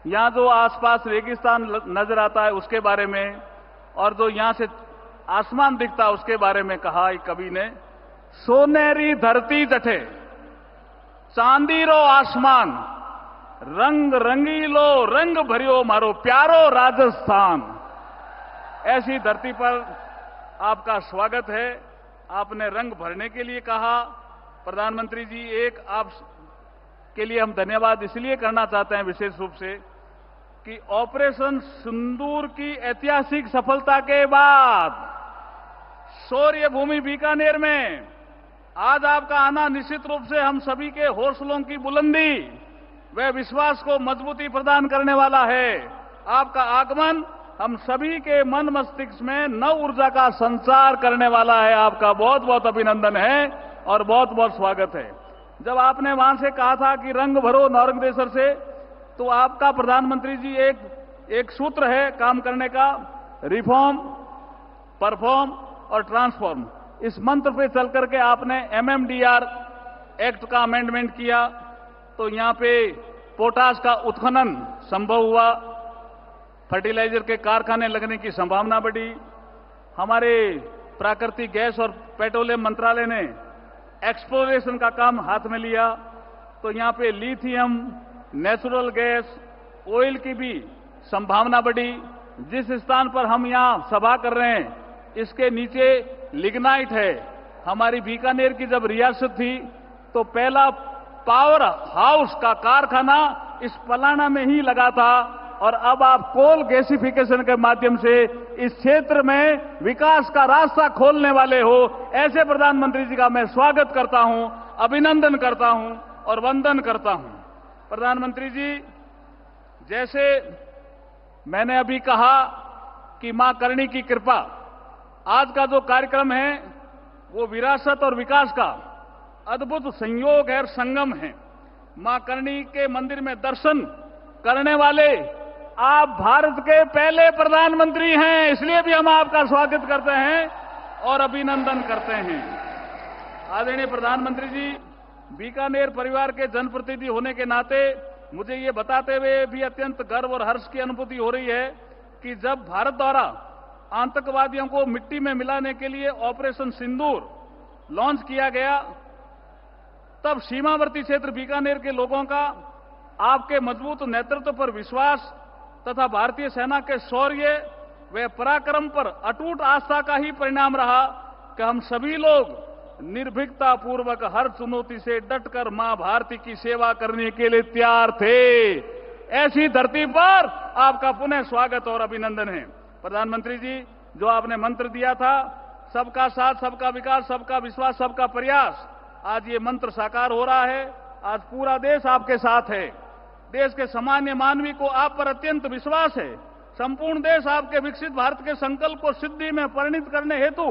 यहां जो आसपास रेगिस्तान नजर आता है उसके बारे में और जो यहां से आसमान दिखता है उसके बारे में कहा एक कवि ने, सोनेरी धरती जठे चांदीरो आसमान, रंग रंगीलो रंग भरियो मारो प्यारो राजस्थान। ऐसी धरती पर आपका स्वागत है। आपने रंग भरने के लिए कहा। प्रधानमंत्री जी, एक आप के लिए हम धन्यवाद इसलिए करना चाहते हैं विशेष रूप से कि ऑपरेशन सिंदूर की ऐतिहासिक सफलता के बाद शौर्य भूमि बीकानेर में आज आपका आना निश्चित रूप से हम सभी के हौसलों की बुलंदी व विश्वास को मजबूती प्रदान करने वाला है। आपका आगमन हम सभी के मन मस्तिष्क में नव ऊर्जा का संचार करने वाला है। आपका बहुत बहुत अभिनंदन है और बहुत बहुत स्वागत है। जब आपने वहां से कहा था कि रंग भरो नौरंगदेसर से, तो आपका प्रधानमंत्री जी एक सूत्र है काम करने का, रिफॉर्म, परफॉर्म और ट्रांसफॉर्म। इस मंत्र पे चल करके आपने MMDR एक्ट का अमेंडमेंट किया, तो यहां पे पोटाश का उत्खनन संभव हुआ, फर्टिलाइजर के कारखाने लगने की संभावना बढ़ी। हमारे प्राकृतिक गैस और पेट्रोलियम मंत्रालय ने एक्सप्लोरेशन का काम हाथ में लिया, तो यहां पे लिथियम, नेचुरल गैस, ऑयल की भी संभावना बढ़ी। जिस स्थान पर हम यहां सभा कर रहे हैं, इसके नीचे लिग्नाइट है। हमारी बीकानेर की जब रियासत थी, तो पहला पावर हाउस का कारखाना इस पलाना में ही लगा था, और अब आप कोल गैसिफिकेशन के माध्यम से इस क्षेत्र में विकास का रास्ता खोलने वाले हो। ऐसे प्रधानमंत्री जी का मैं स्वागत करता हूं, अभिनंदन करता हूं और वंदन करता हूं। प्रधानमंत्री जी, जैसे मैंने अभी कहा कि मां करणी की कृपा, आज का जो कार्यक्रम है वो विरासत और विकास का अद्भुत संयोग है और संगम है। मां करणी के मंदिर में दर्शन करने वाले आप भारत के पहले प्रधानमंत्री हैं, इसलिए भी हम आपका स्वागत करते हैं और अभिनंदन करते हैं। आदरणीय प्रधानमंत्री जी, बीकानेर परिवार के जनप्रतिनिधि होने के नाते मुझे ये बताते हुए भी अत्यंत गर्व और हर्ष की अनुभूति हो रही है कि जब भारत द्वारा आतंकवादियों को मिट्टी में मिलाने के लिए ऑपरेशन सिंदूर लॉन्च किया गया, तब सीमावर्ती क्षेत्र बीकानेर के लोगों का आपके मजबूत नेतृत्व पर विश्वास तथा भारतीय सेना के शौर्य व पराक्रम पर अटूट आस्था का ही परिणाम रहा कि हम सभी लोग निर्भीकता पूर्वक हर चुनौती से डटकर मां भारती की सेवा करने के लिए तैयार थे। ऐसी धरती पर आपका पुनः स्वागत और अभिनंदन है। प्रधानमंत्री जी, जो आपने मंत्र दिया था, सबका साथ, सबका विकास, सबका विश्वास, सबका प्रयास, आज ये मंत्र साकार हो रहा है। आज पूरा देश आपके साथ है। देश के सामान्य मानवी को आप पर अत्यंत विश्वास है। संपूर्ण देश आपके विकसित भारत के संकल्प को सिद्धि में परिणत करने हेतु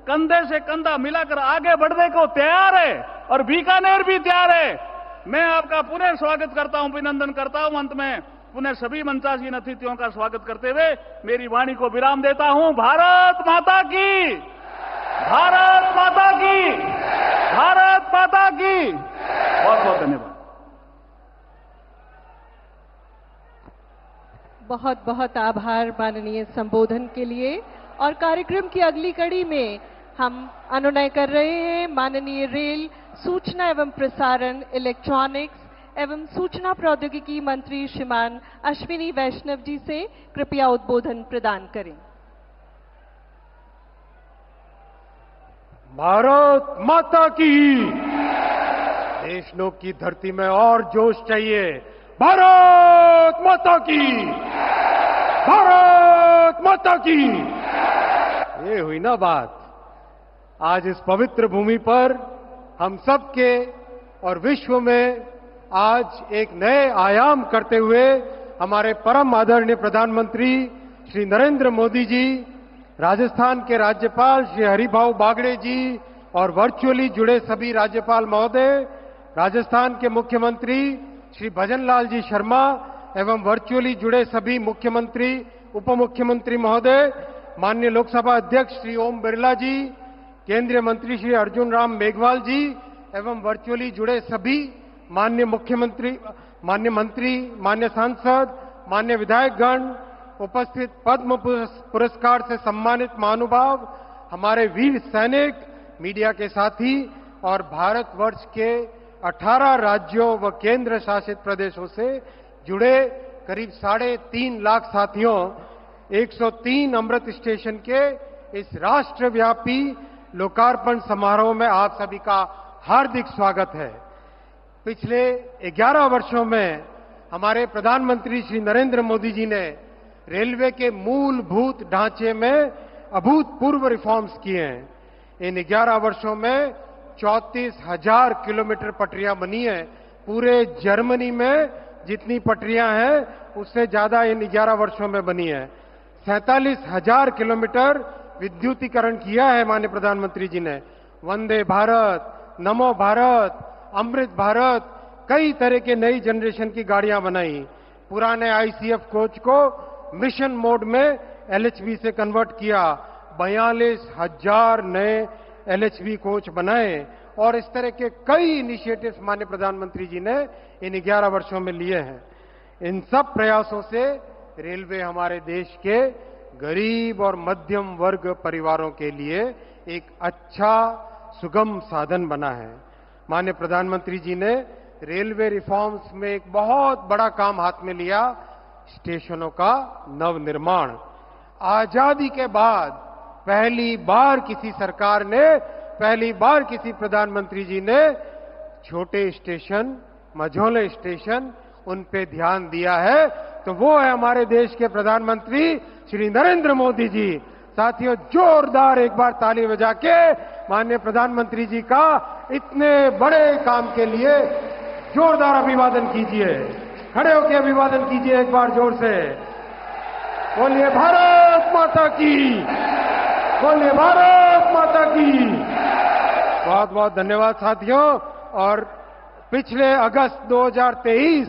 कंधे से कंधा मिलाकर आगे बढ़ने को तैयार है और बीकानेर भी तैयार है। मैं आपका पुनः स्वागत करता हूं, अभिनंदन करता हूं। अंत में पुनः सभी मंचासीन अतिथियों का स्वागत करते हुए मेरी वाणी को विराम देता हूं। भारत माता की, भारत माता की, भारत माता की। बहुत बहुत धन्यवाद। बहुत बहुत आभार माननीय संबोधन के लिए। और कार्यक्रम की अगली कड़ी में हम अनुनय कर रहे हैं माननीय रेल, सूचना एवं प्रसारण, इलेक्ट्रॉनिक्स एवं सूचना प्रौद्योगिकी मंत्री श्रीमान अश्विनी वैष्णव जी से। कृपया उद्बोधन प्रदान करें। भारत माता की। देशनोक की धरती में और जोश चाहिए। भारत माता की, भारत माता की। ये हुई ना बात। आज इस पवित्र भूमि पर हम सब के और विश्व में आज एक नए आयाम करते हुए हमारे परम आदरणीय प्रधानमंत्री श्री नरेंद्र मोदी जी, राजस्थान के राज्यपाल श्री हरिभाऊ बागड़े जी और वर्चुअली जुड़े सभी राज्यपाल महोदय, राजस्थान के मुख्यमंत्री श्री भजनलाल जी शर्मा एवं वर्चुअली जुड़े सभी मुख्यमंत्री, उप मुख्यमंत्री महोदय, माननीय लोकसभा अध्यक्ष श्री ओम बिरला जी, केंद्रीय मंत्री श्री अर्जुन राम मेघवाल जी एवं वर्चुअली जुड़े सभी माननीय मुख्यमंत्री, माननीय मंत्री, माननीय सांसद, माननीय विधायकगण, उपस्थित पद्म पुरस्कार से सम्मानित महानुभाव, हमारे वीर सैनिक, मीडिया के साथी और भारतवर्ष के 18 राज्यों व केंद्र शासित प्रदेशों से जुड़े करीब 3.5 लाख साथियों, 103 अमृत स्टेशन के इस राष्ट्रव्यापी लोकार्पण समारोह में आप सभी का हार्दिक स्वागत है। पिछले 11 वर्षों में हमारे प्रधानमंत्री श्री नरेंद्र मोदी जी ने रेलवे के मूलभूत ढांचे में अभूतपूर्व रिफॉर्म्स किए हैं। इन 11 वर्षों में 34,000 किलोमीटर पटरियां बनी हैं। पूरे जर्मनी में जितनी पटरियां हैं उससे ज्यादा इन 11 वर्षों में बनी है। 47,000 किलोमीटर विद्युतीकरण किया है माननीय प्रधानमंत्री जी ने। वंदे भारत, नमो भारत, अमृत भारत, कई तरह के नई जनरेशन की गाड़ियां बनाई। पुराने आईसीएफ कोच को मिशन मोड में एलएचबी से कन्वर्ट किया। 42,000 नए एलएचबी कोच बनाए और इस तरह के कई इनिशिएटिव्स माननीय प्रधानमंत्री जी ने इन 11 वर्षों में लिए हैं। इन सब प्रयासों से रेलवे हमारे देश के गरीब और मध्यम वर्ग परिवारों के लिए एक अच्छा सुगम साधन बना है। माननीय प्रधानमंत्री जी ने रेलवे रिफॉर्म्स में एक बहुत बड़ा काम हाथ में लिया, स्टेशनों का नवनिर्माण। आजादी के बाद पहली बार किसी सरकार ने, पहली बार किसी प्रधानमंत्री जी ने छोटे स्टेशन, मझोले स्टेशन, उन पे ध्यान दिया है, तो वो है हमारे देश के प्रधानमंत्री श्री नरेंद्र मोदी जी। साथियों, जोरदार एक बार ताली बजा के माननीय प्रधानमंत्री जी का इतने बड़े काम के लिए जोरदार अभिवादन कीजिए। खड़े होकर अभिवादन कीजिए एक बार जोर से। बोलिए भारत माता की, बोलिए भारत माता की। बहुत बहुत धन्यवाद साथियों। और पिछले अगस्त 2023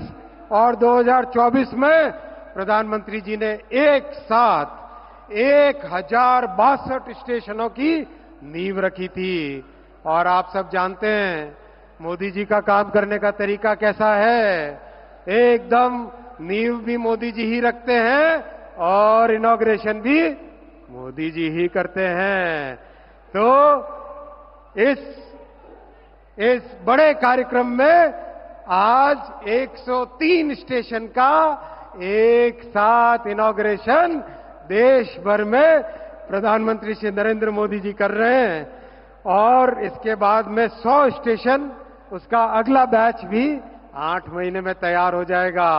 और 2024 में प्रधानमंत्री जी ने एक साथ 1062 स्टेशनों की नींव रखी थी। और आप सब जानते हैं मोदी जी का काम करने का तरीका कैसा है। एकदम नींव भी मोदी जी ही रखते हैं और इनॉग्रेशन भी मोदी जी ही करते हैं। तो इस बड़े कार्यक्रम में आज 103 स्टेशन का एक साथ इनॉग्रेशन देश भर में प्रधानमंत्री श्री नरेंद्र मोदी जी कर रहे हैं। और इसके बाद में 100 स्टेशन, उसका अगला बैच भी 8 महीने में तैयार हो जाएगा।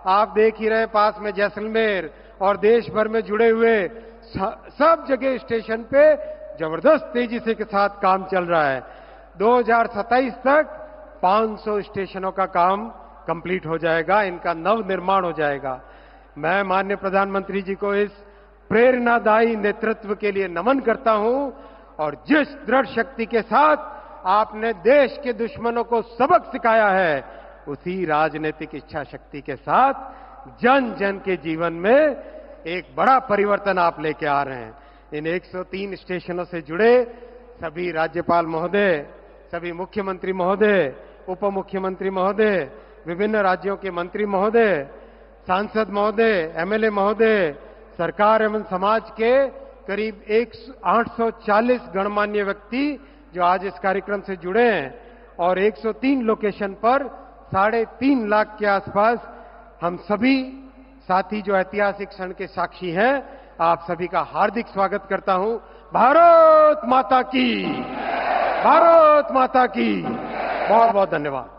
आप देख ही रहे पास में जैसलमेर और देश भर में जुड़े हुए सब जगह स्टेशन पे जबरदस्त तेजी से के साथ काम चल रहा है। 2027 तक 500 स्टेशनों का काम कंप्लीट हो जाएगा, इनका नव निर्माण हो जाएगा। मैं माननीय प्रधानमंत्री जी को इस प्रेरणादायी नेतृत्व के लिए नमन करता हूं और जिस दृढ़ शक्ति के साथ आपने देश के दुश्मनों को सबक सिखाया है, उसी राजनीतिक इच्छा शक्ति के साथ जन जन के जीवन में एक बड़ा परिवर्तन आप लेके आ रहे हैं। इन 103 स्टेशनों से जुड़े सभी राज्यपाल महोदय, सभी मुख्यमंत्री महोदय, उप मुख्यमंत्री महोदय, विभिन्न राज्यों के मंत्री महोदय, सांसद महोदय, एमएलए महोदय, सरकार एवं समाज के करीब 840 गणमान्य व्यक्ति जो आज इस कार्यक्रम से जुड़े हैं और 103 लोकेशन पर 3.5 लाख के आसपास हम सभी साथी जो ऐतिहासिक क्षण के साक्षी हैं, आप सभी का हार्दिक स्वागत करता हूं। भारत माता की, भारत माता की। बहुत बहुत धन्यवाद।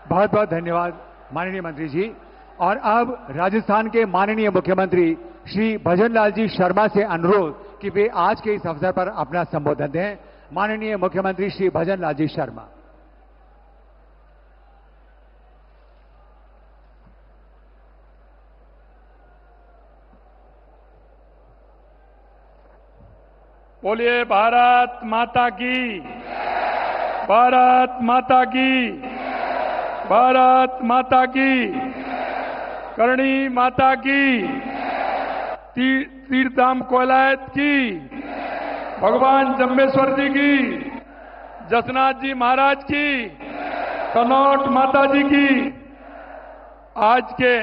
बहुत बहुत धन्यवाद माननीय मंत्री जी। और अब राजस्थान के माननीय मुख्यमंत्री श्री भजनलाल जी शर्मा से अनुरोध कि वे आज के इस अवसर पर अपना संबोधन दें। माननीय मुख्यमंत्री श्री भजनलाल जी शर्मा। बोलिए भारत माता की, भारत माता की, भारत माता की, करणी माता की, तीर्थधाम कोलायत की, भगवान जम्बेश्वर जी की, जसनाथ जी महाराज की, कनौट माता जी की। आज के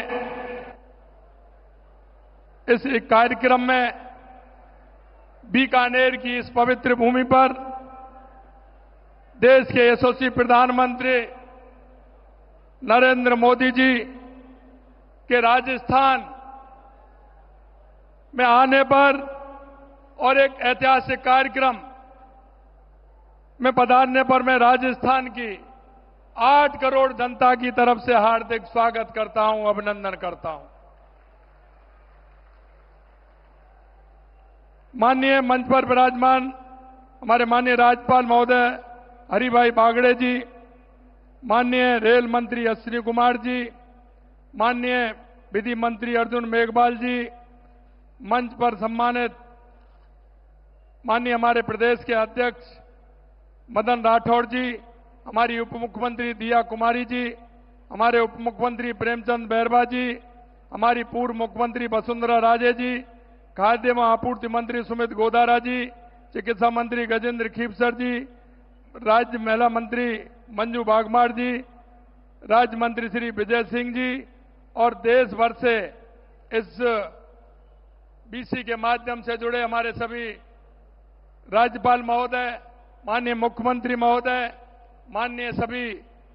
इस कार्यक्रम में बीकानेर की इस पवित्र भूमि पर देश के यशस्वी प्रधानमंत्री नरेंद्र मोदी जी के राजस्थान में आने पर और एक ऐतिहासिक कार्यक्रम में पधारने पर मैं राजस्थान की 8 करोड़ जनता की तरफ से हार्दिक स्वागत करता हूं, अभिनंदन करता हूं। माननीय मंच पर विराजमान हमारे माननीय राज्यपाल महोदय हरिभाई बागड़े जी, माननीय रेल मंत्री अश्विनी कुमार जी, माननीय विधि मंत्री अर्जुन मेघवाल जी, मंच पर सम्मानित माननीय हमारे प्रदेश के अध्यक्ष मदन राठौड़ जी, हमारी उप मुख्यमंत्री दिया कुमारी जी, हमारे उप मुख्यमंत्री प्रेमचंद बैरवा जी, हमारी पूर्व मुख्यमंत्री वसुंधरा राजे जी, खाद्य एवं आपूर्ति मंत्री सुमित गोदारा जी, चिकित्सा मंत्री गजेंद्र खीपसर जी, राज्य महिला मंत्री मंजू बागमार जी, राज्य मंत्री श्री विजय सिंह जी और देश भर से इस बीसी के माध्यम से जुड़े हमारे सभी राज्यपाल महोदय, माननीय मुख्यमंत्री महोदय, माननीय सभी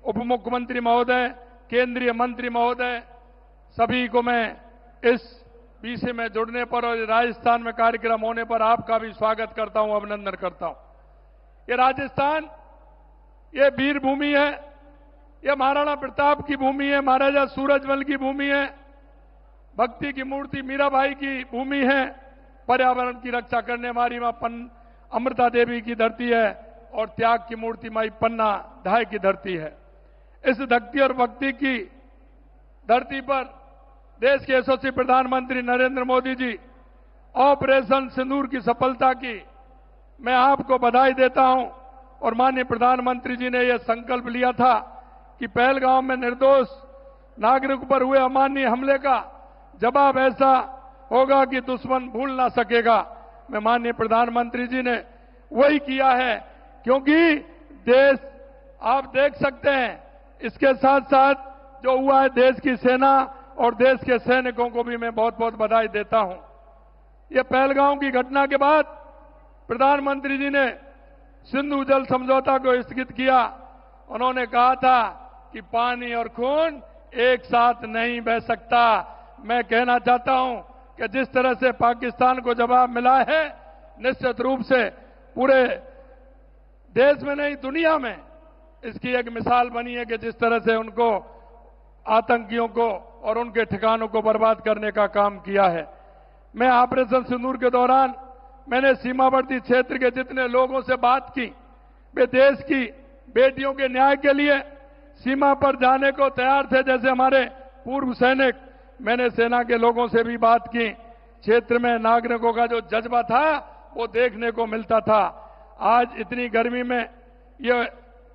उप मुख्यमंत्री महोदय, केंद्रीय मंत्री महोदय, सभी को मैं इस बीसी में जुड़ने पर और राजस्थान में कार्यक्रम होने पर आपका भी स्वागत करता हूं, अभिनंदन करता हूं। ये राजस्थान, ये वीर भूमि है, ये महाराणा प्रताप की भूमि है, महाराजा सूरजमल की भूमि है, भक्ति की मूर्ति मीराबाई की भूमि है, पर्यावरण की रक्षा करने वाली मां अमृता देवी की धरती है और त्याग की मूर्ति माई पन्ना धाय की धरती है। इस भक्ति और भक्ति की धरती पर देश के यशस्वी प्रधानमंत्री नरेंद्र मोदी जी ऑपरेशन सिंदूर की सफलता की मैं आपको बधाई देता हूं। और माननीय प्रधानमंत्री जी ने यह संकल्प लिया था कि पहलगांव में निर्दोष नागरिक पर हुए अमानवीय हमले का जवाब ऐसा होगा कि दुश्मन भूल ना सकेगा। मैं माननीय प्रधानमंत्री जी ने वही किया है, क्योंकि देश आप देख सकते हैं, इसके साथ साथ जो हुआ है देश की सेना और देश के सैनिकों को भी मैं बहुत बहुत बधाई देता हूं। ये पहलगांव की घटना के बाद प्रधानमंत्री जी ने सिंधु जल समझौता को स्थगित किया। उन्होंने कहा था कि पानी और खून एक साथ नहीं बह सकता। मैं कहना चाहता हूं कि जिस तरह से पाकिस्तान को जवाब मिला है, निश्चित रूप से पूरे देश में नहीं दुनिया में इसकी एक मिसाल बनी है कि जिस तरह से उनको आतंकियों को और उनके ठिकानों को बर्बाद करने का काम किया है। मैं ऑपरेशन सिंदूर के दौरान मैंने सीमावर्ती क्षेत्र के जितने लोगों से बात की, वे देश की बेटियों के न्याय के लिए सीमा पर जाने को तैयार थे। जैसे हमारे पूर्व सैनिक, मैंने सेना के लोगों से भी बात की। क्षेत्र में नागरिकों का जो जज्बा था वो देखने को मिलता था। आज इतनी गर्मी में ये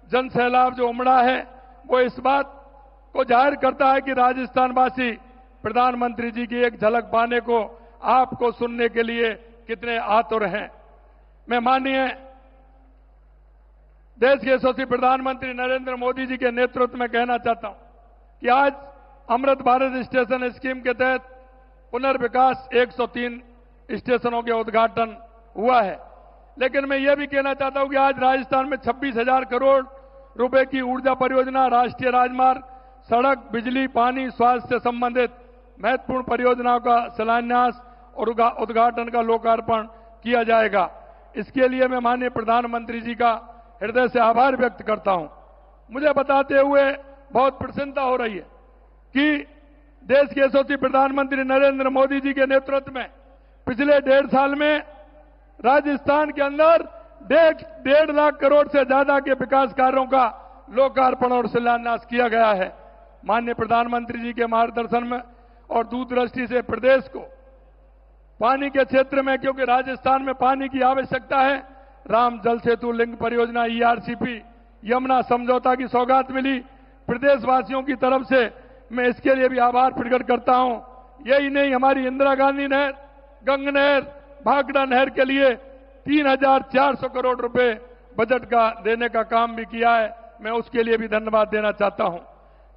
जन सैलाब जो उमड़ा है वो इस बात को जाहिर करता है कि राजस्थानवासी प्रधानमंत्री जी की एक झलक पाने को, आपको सुनने के लिए कितने आतुर हैं। मैं माननीय देश के यशस्वी प्रधानमंत्री नरेंद्र मोदी जी के नेतृत्व में कहना चाहता हूं कि आज अमृत भारत स्टेशन स्कीम के तहत पुनर्विकास 103 स्टेशनों के उद्घाटन हुआ है। लेकिन मैं यह भी कहना चाहता हूं कि आज राजस्थान में 26,000 करोड़ रुपए की ऊर्जा परियोजना, राष्ट्रीय राजमार्ग, सड़क, बिजली, पानी, स्वास्थ्य से संबंधित महत्वपूर्ण परियोजनाओं का शिलान्यास और उद्घाटन का लोकार्पण किया जाएगा। इसके लिए मैं माननीय प्रधानमंत्री जी का हृदय से आभार व्यक्त करता हूं। मुझे बताते हुए बहुत प्रसन्नता हो रही है कि देश के यशस्वी प्रधानमंत्री नरेंद्र मोदी जी के नेतृत्व में पिछले 1.5 साल में राजस्थान के अंदर 1.5 लाख करोड़ से ज्यादा के विकास कार्यों का लोकार्पण और शिलान्यास किया गया है। माननीय प्रधानमंत्री जी के मार्गदर्शन में और दूरदृष्टि से प्रदेश को पानी के क्षेत्र में, क्योंकि राजस्थान में पानी की आवश्यकता है, राम जल सेतु लिंक परियोजना, ERCP, यमुना समझौता की सौगात मिली। प्रदेशवासियों की तरफ से मैं इसके लिए भी आभार प्रकट करता हूं। यही नहीं, हमारी इंदिरा गांधी नहर, गंग नहर, भाखड़ा नहर के लिए 3,400 करोड़ रुपए बजट का देने का काम भी किया है। मैं उसके लिए भी धन्यवाद देना चाहता हूं।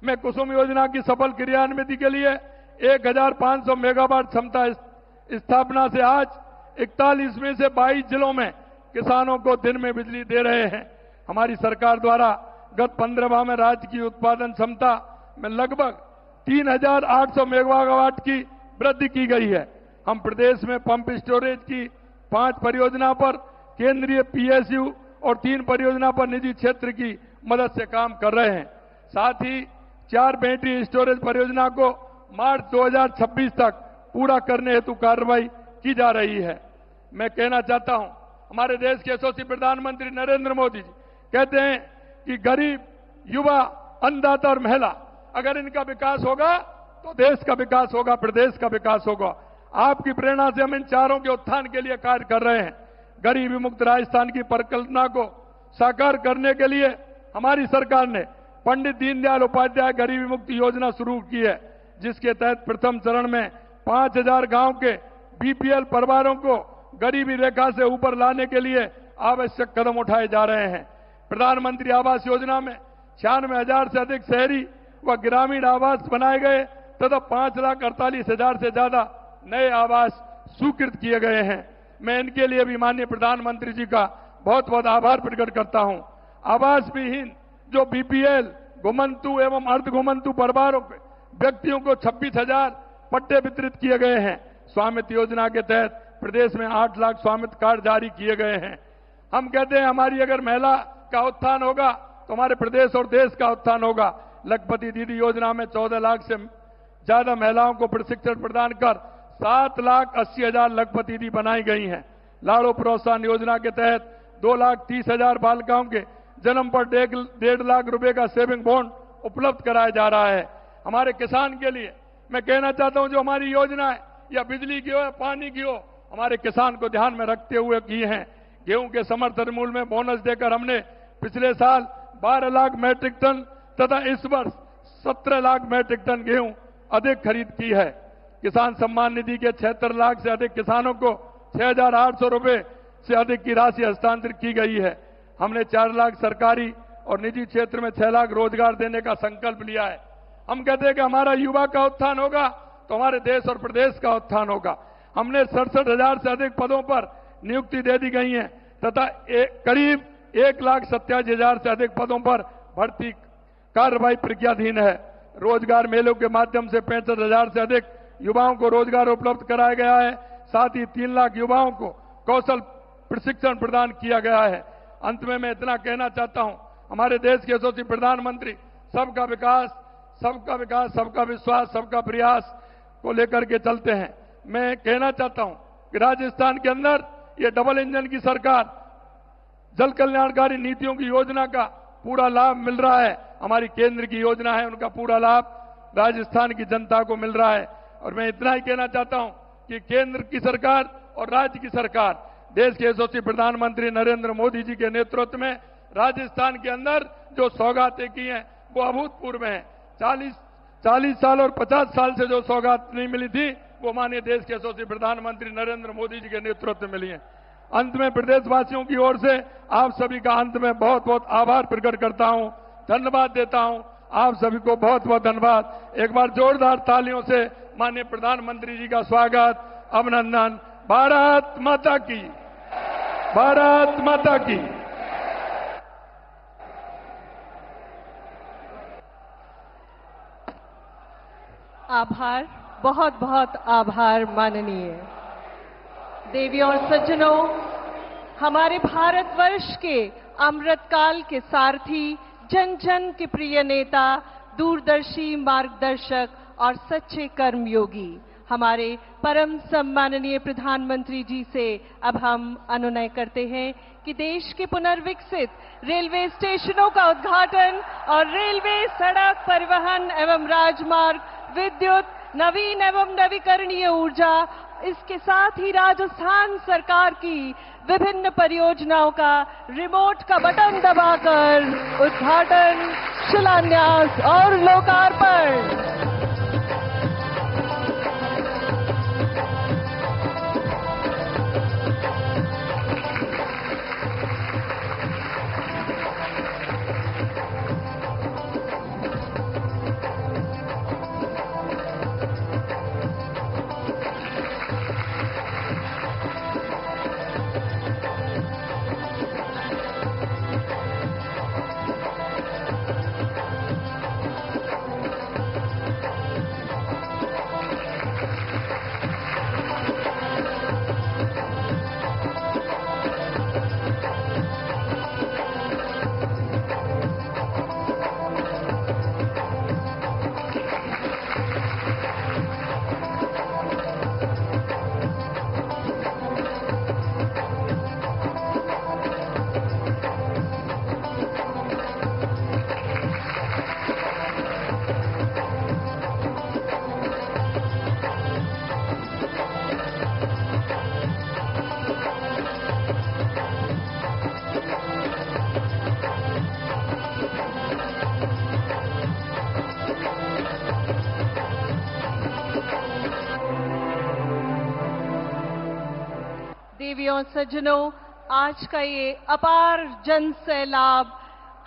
मैं कुसुम योजना की सफल क्रियान्विति के लिए 1,500 मेगावाट क्षमता स्थापना से आज 41 में से 22 जिलों में किसानों को दिन में बिजली दे रहे हैं। हमारी सरकार द्वारा गत 15 माह में राज्य की उत्पादन क्षमता में लगभग 3,800 मेगावाट की वृद्धि की गई है। हम प्रदेश में पंप स्टोरेज की 5 परियोजना पर केंद्रीय PSU और 3 परियोजना पर निजी क्षेत्र की मदद से काम कर रहे हैं। साथ ही 4 बैटरी स्टोरेज परियोजना को मार्च 2026 तक पूरा करने हेतु कार्रवाई की जा रही है। मैं कहना चाहता हूं, हमारे देश के यशस्वी प्रधानमंत्री नरेंद्र मोदी जी कहते हैं कि गरीब, युवा अन्नदाता और महिला, अगर इनका विकास होगा तो देश का विकास होगा, प्रदेश का विकास होगा। आपकी प्रेरणा से हम इन चारों के उत्थान के लिए कार्य कर रहे हैं। गरीबी मुक्त राजस्थान की परिकल्पना को साकार करने के लिए हमारी सरकार ने पंडित दीनदयाल उपाध्याय गरीबी मुक्त योजना शुरू की है, जिसके तहत प्रथम चरण में 5000 गांव के बीपीएल परिवारों को गरीबी रेखा से ऊपर लाने के लिए आवश्यक कदम उठाए जा रहे हैं। प्रधानमंत्री आवास योजना में 96,000 से अधिक शहरी व ग्रामीण आवास बनाए गए तथा 5,48,000 से ज्यादा नए आवास स्वीकृत किए गए हैं। मैं इनके लिए भी माननीय प्रधानमंत्री जी का बहुत बहुत आभार प्रकट करता हूं। आवास विहीन जो बीपीएल घुमंतु एवं अर्ध घुमंतु परिवारों के व्यक्तियों को 26,000 पट्टे वितरित किए गए हैं। स्वामित्व योजना के तहत प्रदेश में 8 लाख स्वामित्व कार्ड जारी किए गए हैं। हम कहते हैं हमारी अगर महिला का उत्थान होगा तो हमारे प्रदेश और देश का उत्थान होगा। लखपति दीदी योजना में 14 लाख से ज्यादा महिलाओं को प्रशिक्षण प्रदान कर 7,80,000 लखपति दीदी बनाई गई हैं। लाड़ो प्रोत्साहन योजना के तहत 2,30,000 बालिकाओं के जन्म पर 1.5 लाख रुपए का सेविंग बॉन्ड उपलब्ध कराया जा रहा है। हमारे किसान के लिए मैं कहना चाहता हूं, जो हमारी योजना है या बिजली की हो या पानी की हो, हमारे किसान को ध्यान में रखते हुए की हैं। गेहूं के समर्थन मूल्य में बोनस देकर हमने पिछले साल 12 लाख मैट्रिक टन तथा इस वर्ष 17 लाख मैट्रिक टन गेहूं अधिक खरीद की है। किसान सम्मान निधि के 76 लाख से अधिक किसानों को 6,800 रुपए से अधिक की राशि हस्तांतरित की गई है। हमने 4 लाख सरकारी और निजी क्षेत्र में 6 लाख रोजगार देने का संकल्प लिया है। हम कहते हैं कि हमारा युवा का उत्थान होगा तो हमारे देश और प्रदेश का उत्थान होगा। हमने 67,000 से अधिक पदों पर नियुक्ति दे दी गई है तथा करीब 1,87,000 से अधिक पदों पर भर्ती कार्रवाई प्रक्रियाधीन है। रोजगार मेलों के माध्यम से 65,000 से अधिक युवाओं को रोजगार उपलब्ध कराया गया है। साथ ही 3 लाख युवाओं को कौशल प्रशिक्षण प्रदान किया गया है। अंत में मैं इतना कहना चाहता हूं, हमारे देश के यशस्वी प्रधानमंत्री सबका विकास, सबका विकास, सबका विश्वास, सबका प्रयास को लेकर के चलते हैं। मैं कहना चाहता हूं कि राजस्थान के अंदर ये डबल इंजन की सरकार जल कल्याणकारी नीतियों की योजना का पूरा लाभ मिल रहा है। हमारी केंद्र की योजना है, उनका पूरा लाभ राजस्थान की जनता को मिल रहा है। और मैं इतना ही कहना चाहता हूं कि केंद्र की सरकार और राज्य की सरकार, देश के यशस्वी प्रधानमंत्री नरेंद्र मोदी जी के नेतृत्व में राजस्थान के अंदर जो सौगातें की हैं वो अभूतपूर्व हैं। 40 साल और 50 साल से जो सौगात नहीं मिली थी वो माननीय देश के यशस्वी प्रधानमंत्री नरेंद्र मोदी जी के नेतृत्व में मिली है। अंत में प्रदेशवासियों की ओर से आप सभी का अंत में बहुत बहुत आभार प्रकट करता हूं, धन्यवाद देता हूं। आप सभी को बहुत बहुत धन्यवाद। एक बार जोरदार तालियों से माननीय प्रधानमंत्री जी का स्वागत, अभिनंदन। भारत माता की, भारत माता की। आभार, बहुत बहुत आभार माननीय। देवी और सज्जनों, हमारे भारतवर्ष के अमृतकाल के सारथी, जन जन के प्रिय नेता, दूरदर्शी मार्गदर्शक और सच्चे कर्मयोगी हमारे परम सम्माननीय प्रधानमंत्री जी से अब हम अनुनय करते हैं कि देश के पुनर्विकसित रेलवे स्टेशनों का उद्घाटन और रेलवे, सड़क परिवहन एवं राजमार्ग, विद्युत, नवीन एवं नवीकरणीय ऊर्जा, इसके साथ ही राजस्थान सरकार की विभिन्न परियोजनाओं का रिमोट का बटन दबाकर उद्घाटन, शिलान्यास और लोकार्पण। और सज्जनों, आज का ये अपार जन सैलाब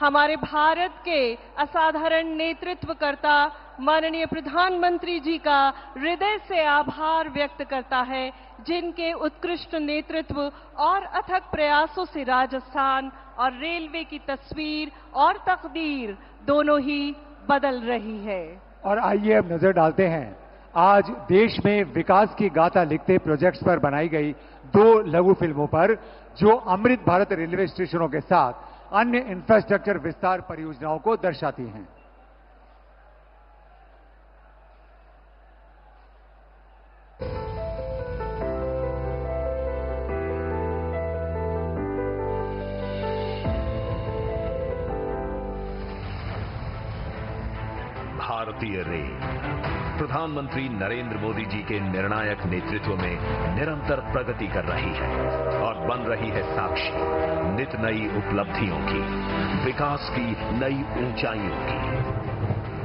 हमारे भारत के असाधारण नेतृत्वकर्ता माननीय प्रधानमंत्री जी का हृदय से आभार व्यक्त करता है, जिनके उत्कृष्ट नेतृत्व और अथक प्रयासों से राजस्थान और रेलवे की तस्वीर और तकदीर दोनों ही बदल रही है। और आइए अब नजर डालते हैं आज देश में विकास की गाथा लिखते प्रोजेक्ट्स पर बनाई गई 2 लघु फिल्मों पर, जो अमृत भारत रेलवे स्टेशनों के साथ अन्य इंफ्रास्ट्रक्चर विस्तार परियोजनाओं को दर्शाती हैं। भारतीय रेल प्रधानमंत्री नरेंद्र मोदी जी के निर्णायक नेतृत्व में निरंतर प्रगति कर रही है और बन रही है साक्षी नित नई उपलब्धियों की, विकास की नई ऊंचाइयों की।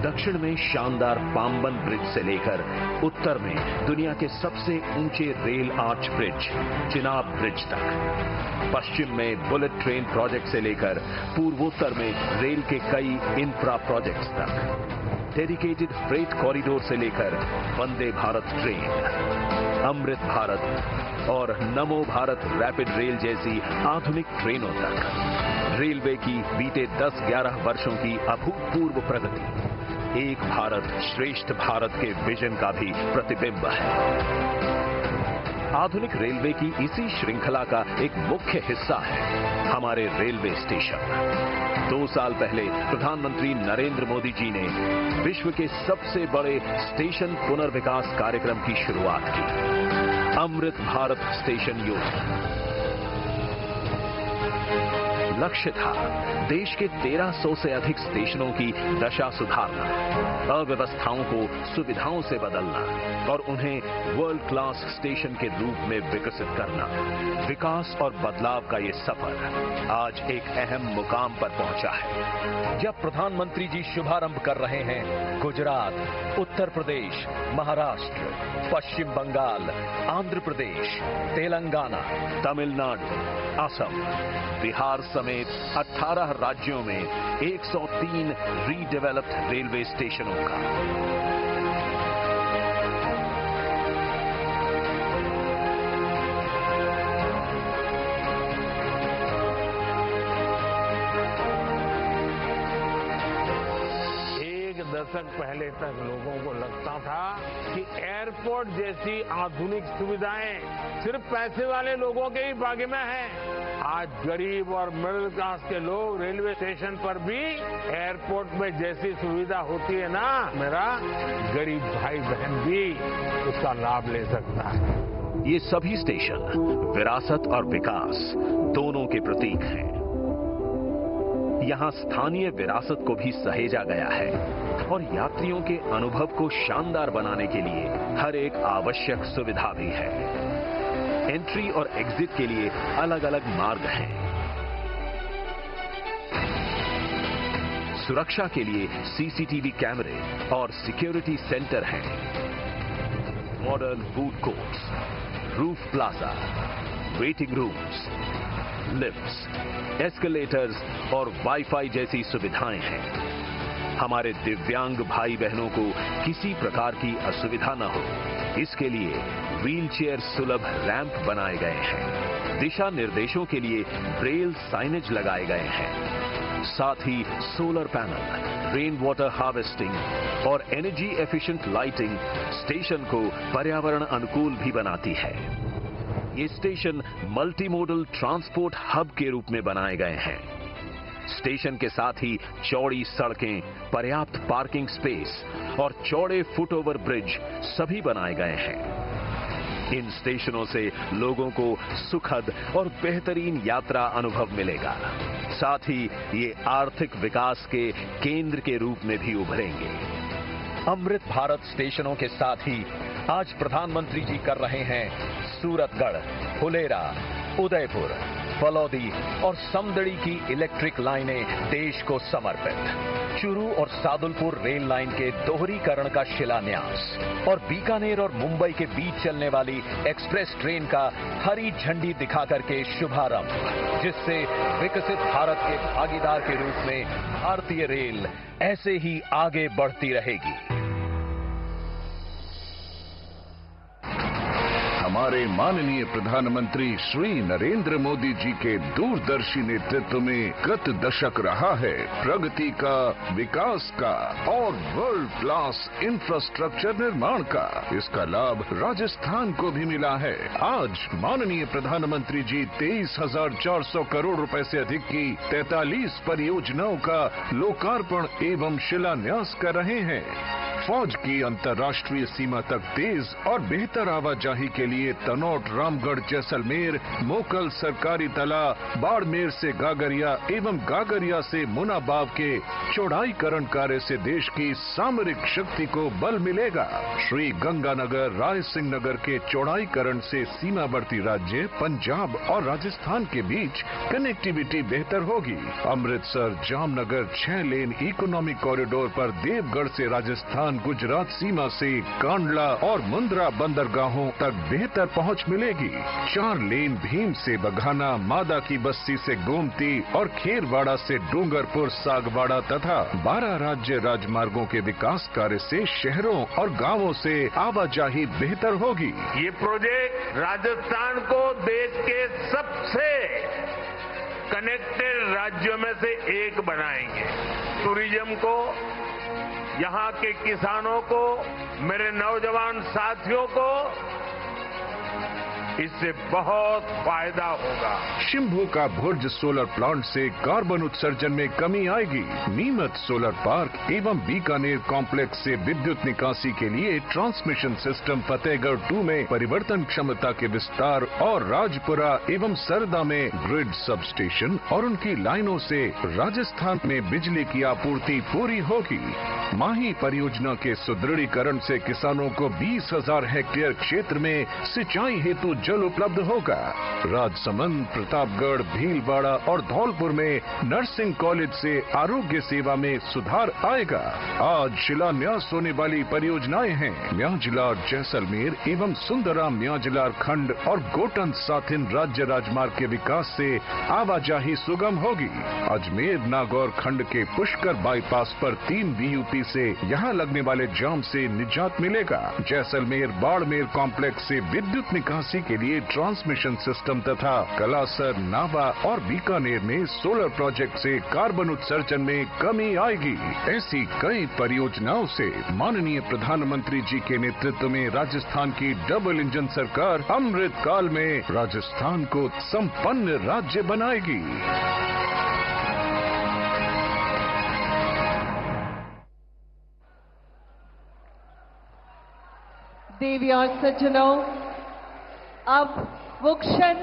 दक्षिण में शानदार पाम्बन ब्रिज से लेकर उत्तर में दुनिया के सबसे ऊंचे rail arch bridge Chenab bridge तक, पश्चिम में बुलेट ट्रेन प्रोजेक्ट से लेकर पूर्वोत्तर में रेल के कई इंफ्रा प्रोजेक्ट्स तक, डेडिकेटेड फ्रेट कॉरिडोर से लेकर वंदे भारत ट्रेन, अमृत भारत और नमो भारत रैपिड रेल जैसी आधुनिक ट्रेनों तक रेलवे की बीते 10-11 वर्षों की अभूतपूर्व प्रगति एक भारत श्रेष्ठ भारत के विजन का भी प्रतिबिंब है। आधुनिक रेलवे की इसी श्रृंखला का एक मुख्य हिस्सा है हमारे रेलवे स्टेशन। 2 साल पहले प्रधानमंत्री नरेंद्र मोदी जी ने विश्व के सबसे बड़े स्टेशन पुनर्विकास कार्यक्रम की शुरुआत की, अमृत भारत स्टेशन योजना। लक्ष्य था देश के 1300 से अधिक स्टेशनों की दशा सुधारना, अव्यवस्थाओं को सुविधाओं से बदलना और उन्हें वर्ल्ड क्लास स्टेशन के रूप में विकसित करना। विकास और बदलाव का ये सफर आज एक अहम मुकाम पर पहुंचा है, जब प्रधानमंत्री जी शुभारंभ कर रहे हैं गुजरात, उत्तर प्रदेश, महाराष्ट्र, पश्चिम बंगाल, आंध्र प्रदेश, तेलंगाना, तमिलनाडु, असम, बिहार समेत 18 राज्यों में 103 रीडेवलप्ड रेलवे स्टेशनों का। दशक पहले तक लोगों को लगता था कि एयरपोर्ट जैसी आधुनिक सुविधाएं सिर्फ पैसे वाले लोगों के ही भाग्य में हैं। आज गरीब और मिडिल क्लास के लोग रेलवे स्टेशन पर भी एयरपोर्ट में जैसी सुविधा होती है ना, मेरा गरीब भाई बहन भी उसका लाभ ले सकता है। ये सभी स्टेशन विरासत और विकास दोनों के प्रतीक हैं। यहां स्थानीय विरासत को भी सहेजा गया है और यात्रियों के अनुभव को शानदार बनाने के लिए हर एक आवश्यक सुविधा भी है। एंट्री और एग्जिट के लिए अलग अलग मार्ग हैं। सुरक्षा के लिए सीसीटीवी कैमरे और सिक्योरिटी सेंटर हैं। Modern food courts, roof plaza, waiting rooms, lifts, escalators और वाईफाई जैसी सुविधाएं हैं। हमारे दिव्यांग भाई बहनों को किसी प्रकार की असुविधा न हो, इसके लिए व्हीलचेयर सुलभ रैंप बनाए गए हैं। दिशा निर्देशों के लिए ब्रेल साइनेज लगाए गए हैं। साथ ही solar panel, rain water harvesting और एनर्जी एफिशिएंट लाइटिंग स्टेशन को पर्यावरण अनुकूल भी बनाती है। ये station multi modal transport hub के रूप में बनाए गए हैं। स्टेशन के साथ ही चौड़ी सड़कें, पर्याप्त पार्किंग स्पेस और चौड़े फुटओवर ब्रिज सभी बनाए गए हैं। इन स्टेशनों से लोगों को सुखद और बेहतरीन यात्रा अनुभव मिलेगा। साथ ही ये आर्थिक विकास के केंद्र के रूप में भी उभरेंगे। अमृत भारत स्टेशनों के साथ ही आज प्रधानमंत्री जी कर रहे हैं सूरतगढ़, फुलेरा, उदयपुर, फलौदी और समदड़ी की इलेक्ट्रिक लाइनें देश को समर्पित। चूरू और सादुलपुर रेल लाइन के दोहरीकरण का शिलान्यास और बीकानेर और मुंबई के बीच चलने वाली एक्सप्रेस ट्रेन का हरी झंडी दिखाकर के शुभारंभ, जिससे विकसित भारत के भागीदार के रूप में भारतीय रेल ऐसे ही आगे बढ़ती रहेगी। हमारे माननीय प्रधानमंत्री श्री नरेंद्र मोदी जी के दूरदर्शी नेतृत्व में गत दशक रहा है प्रगति का, विकास का और वर्ल्ड क्लास इंफ्रास्ट्रक्चर निर्माण का। इसका लाभ राजस्थान को भी मिला है। आज माननीय प्रधानमंत्री जी 23,400 करोड़ रुपए से अधिक की 43 परियोजनाओं का लोकार्पण एवं शिलान्यास कर रहे हैं। फौज की अंतर्राष्ट्रीय सीमा तक तेज और बेहतर आवाजाही के लिए तनोट, रामगढ़, जैसलमेर, मोकल सरकारी तला, बाड़मेर से गागरिया एवं गागरिया से मुनाबाव के चौड़ाईकरण कार्य से देश की सामरिक शक्ति को बल मिलेगा। श्री गंगानगर, राय सिंह नगर के चौड़ाईकरण से सीमावर्ती राज्य पंजाब और राजस्थान के बीच कनेक्टिविटी बेहतर होगी। अमृतसर जामनगर 6 लेन इकोनॉमिक कॉरिडोर पर देवगढ़ से राजस्थान गुजरात सीमा से कांडला और मुंद्रा बंदरगाहों तक बेहतर पहुंच मिलेगी। 4 लेन भीम से बघाना, मादा की बस्ती से गोमती और खेरवाड़ा से डूंगरपुर सागवाड़ा तथा 12 राज्य राजमार्गों के विकास कार्य से शहरों और गांवों से आवाजाही बेहतर होगी। ये प्रोजेक्ट राजस्थान को देश के सबसे कनेक्टेड राज्यों में से एक बनाएंगे। टूरिज्म को, यहां के किसानों को, मेरे नौजवान साथियों को इससे बहुत फायदा होगा। शिम्भू का भुर्ज सोलर प्लांट से कार्बन उत्सर्जन में कमी आएगी। नीमच सोलर पार्क एवं बीकानेर कॉम्प्लेक्स से विद्युत निकासी के लिए ट्रांसमिशन सिस्टम फतेहगढ़ 2 में परिवर्तन क्षमता के विस्तार और राजपुरा एवं सरदा में ग्रिड सब स्टेशन और उनकी लाइनों से राजस्थान में बिजली की आपूर्ति पूरी होगी। माही परियोजना के सुदृढ़ीकरण से किसानों को 20,000 हेक्टेयर क्षेत्र में सिंचाई हेतु जल उपलब्ध होगा। राजसमंद, प्रतापगढ़, भीलवाड़ा और धौलपुर में नर्सिंग कॉलेज से आरोग्य सेवा में सुधार आएगा। आज शिलान्यास होने वाली परियोजनाएं हैं म्याजलार जैसलमेर एवं सुंदराम म्याजलार खंड और गोटन साथिन राज्य राजमार्ग के विकास से आवाजाही सुगम होगी। अजमेर नागौर खंड के पुष्कर बाईपास पर 3 BUP से यहां लगने वाले जाम से निजात मिलेगा। जैसलमेर बाड़मेर कॉम्प्लेक्स से विद्युत निकासी के लिए ट्रांसमिशन सिस्टम तथा कलासर, नावा और बीकानेर में सोलर प्रोजेक्ट से कार्बन उत्सर्जन में कमी आएगी। ऐसी कई परियोजनाओं से माननीय प्रधानमंत्री जी के नेतृत्व में राजस्थान की डबल इंजन सरकार अमृत काल में राजस्थान को संपन्न राज्य बनाएगी। देवी और सज्जनों, अब वो क्षण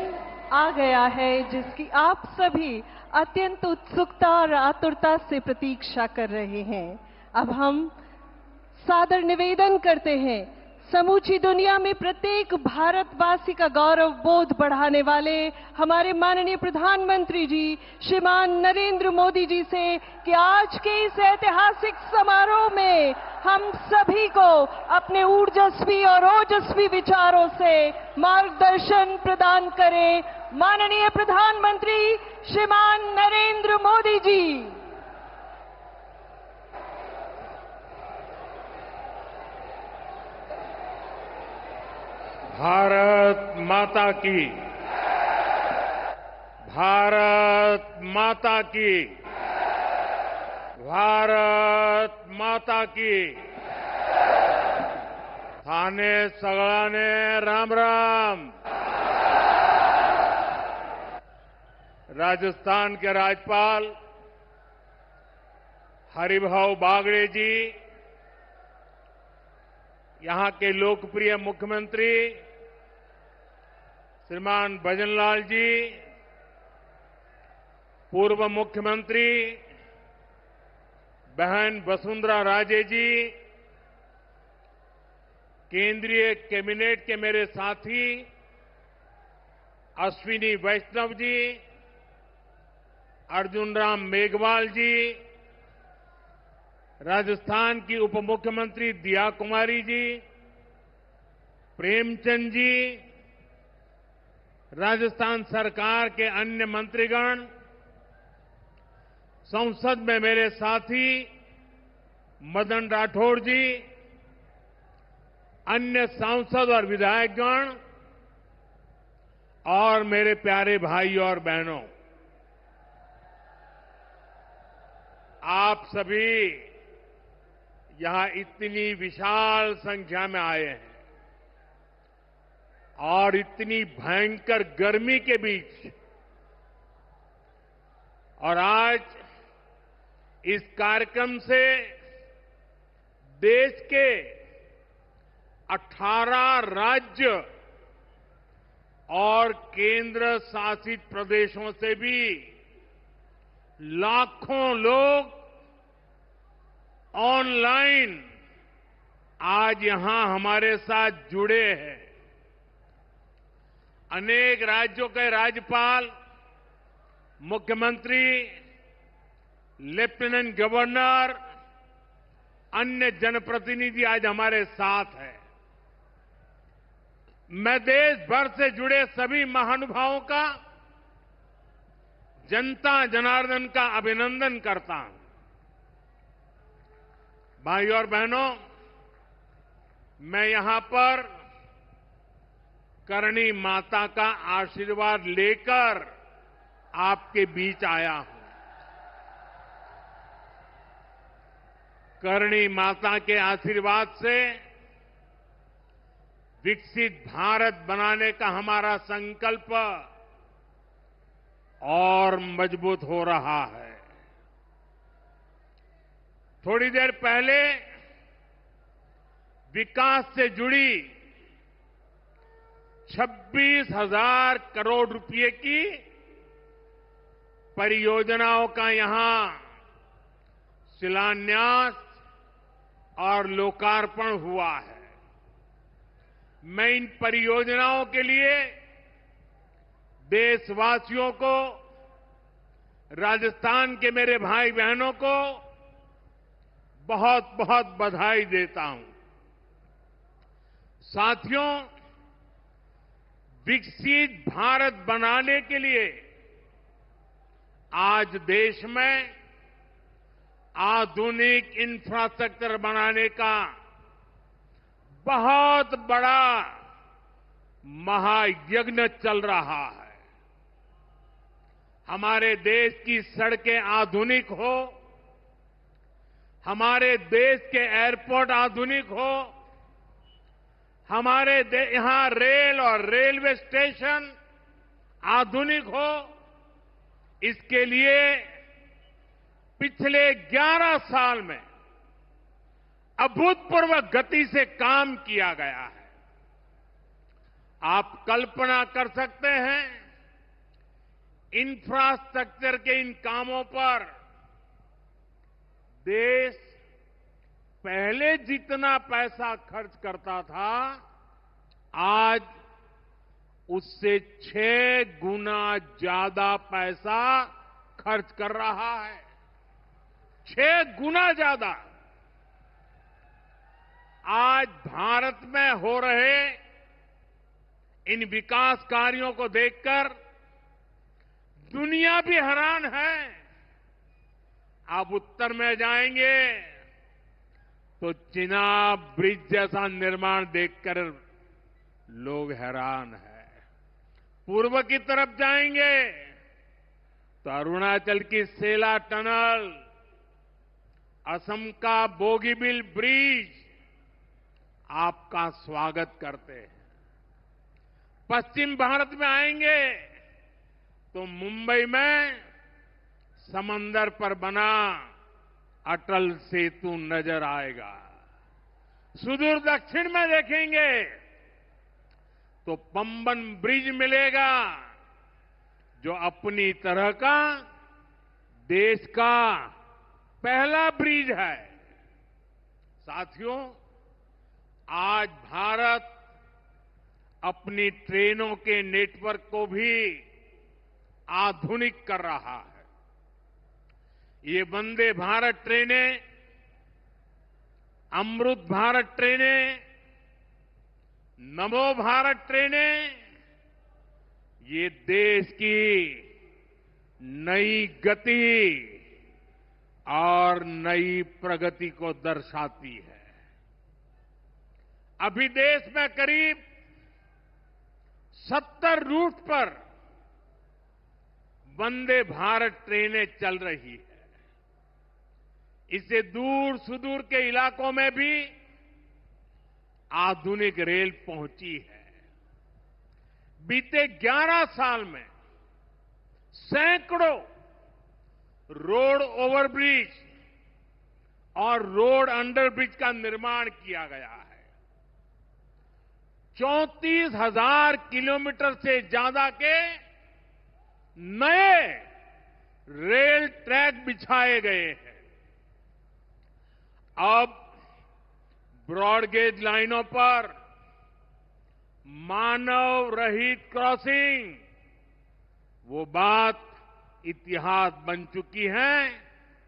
आ गया है जिसकी आप सभी अत्यंत उत्सुकता और आतुरता से प्रतीक्षा कर रहे हैं। अब हम सादर निवेदन करते हैं समूची दुनिया में प्रत्येक भारतवासी का गौरव बोध बढ़ाने वाले हमारे माननीय प्रधानमंत्री जी श्रीमान नरेंद्र मोदी जी से कि आज के इस ऐतिहासिक समारोह में हम सभी को अपने ऊर्जस्वी और ओजस्वी विचारों से मार्गदर्शन प्रदान करें। माननीय प्रधानमंत्री श्रीमान नरेंद्र मोदी जी। भारत माता की, भारत माता की, भारत माता की। थाने सगळाने राम राम। राजस्थान के राज्यपाल हरिभाऊ बागड़े जी, यहां के लोकप्रिय मुख्यमंत्री श्रीमान भजनलाल जी, पूर्व मुख्यमंत्री बहन वसुंधरा राजे जी, केंद्रीय कैबिनेट के मेरे साथी अश्विनी वैष्णव जी, अर्जुन राम मेघवाल जी, राजस्थान की उप मुख्यमंत्री दिया कुमारी जी, प्रेमचंद जी, राजस्थान सरकार के अन्य मंत्रीगण, संसद में मेरे साथी मदन राठौड़ जी, अन्य सांसद और विधायकगण और मेरे प्यारे भाई और बहनों, आप सभी यहां इतनी विशाल संख्या में आए हैं और इतनी भयंकर गर्मी के बीच, और आज इस कार्यक्रम से देश के 18 राज्य और केंद्र शासित प्रदेशों से भी लाखों लोग ऑनलाइन आज यहां हमारे साथ जुड़े हैं। अनेक राज्यों के राज्यपाल, मुख्यमंत्री, लेफ्टिनेंट गवर्नर, अन्य जनप्रतिनिधि आज हमारे साथ हैं। मैं देश भर से जुड़े सभी महानुभावों का, जनता जनार्दन का अभिनंदन करता हूं। भाई और बहनों, मैं यहां पर करणी माता का आशीर्वाद लेकर आपके बीच आया हूं। करणी माता के आशीर्वाद से विकसित भारत बनाने का हमारा संकल्प और मजबूत हो रहा है। थोड़ी देर पहले विकास से जुड़ी 26,000 करोड़ रुपए की परियोजनाओं का यहां शिलान्यास और लोकार्पण हुआ है। मैं इन परियोजनाओं के लिए देशवासियों को, राजस्थान के मेरे भाई बहनों को बहुत बहुत बधाई देता हूं। साथियों, विकसित भारत बनाने के लिए आज देश में आधुनिक इंफ्रास्ट्रक्चर बनाने का बहुत बड़ा महायज्ञ चल रहा है। हमारे देश की सड़कें आधुनिक हो, हमारे देश के एयरपोर्ट आधुनिक हो, हमारे यहां रेल और रेलवे स्टेशन आधुनिक हो, इसके लिए पिछले 11 साल में अभूतपूर्व गति से काम किया गया है। आप कल्पना कर सकते हैं, इंफ्रास्ट्रक्चर के इन कामों पर देश पहले जितना पैसा खर्च करता था, आज उससे 6 गुना ज्यादा पैसा खर्च कर रहा है। 6 गुना ज्यादा। आज भारत में हो रहे इन विकास कार्यों को देखकर दुनिया भी हैरान है। आप उत्तर में जाएंगे तो चिनाब ब्रिज जैसा निर्माण देखकर लोग हैरान हैं। पूर्व की तरफ जाएंगे तो अरुणाचल की सेला टनल, असम का बोगीबिल ब्रिज आपका स्वागत करते हैं। पश्चिम भारत में आएंगे तो मुंबई में समंदर पर बना अटल सेतु नजर आएगा। सुदूर दक्षिण में देखेंगे तो पंबन ब्रिज मिलेगा, जो अपनी तरह का देश का पहला ब्रिज है। साथियों, आज भारत अपनी ट्रेनों के नेटवर्क को भी आधुनिक कर रहा है। ये वंदे भारत ट्रेनें, अमृत भारत ट्रेनें, नमो भारत ट्रेनें, ये देश की नई गति और नई प्रगति को दर्शाती है। अभी देश में करीब 70 रूट पर वंदे भारत ट्रेनें चल रही है। इससे दूर सुदूर के इलाकों में भी आधुनिक रेल पहुंची है। बीते 11 साल में सैकड़ों रोड ओवरब्रिज और रोड अंडरब्रिज का निर्माण किया गया है। 34,000 किलोमीटर से ज्यादा के नए रेल ट्रैक बिछाए गए हैं। अब ब्रॉडगेज लाइनों पर मानव रहित क्रॉसिंग वो बात इतिहास बन चुकी है,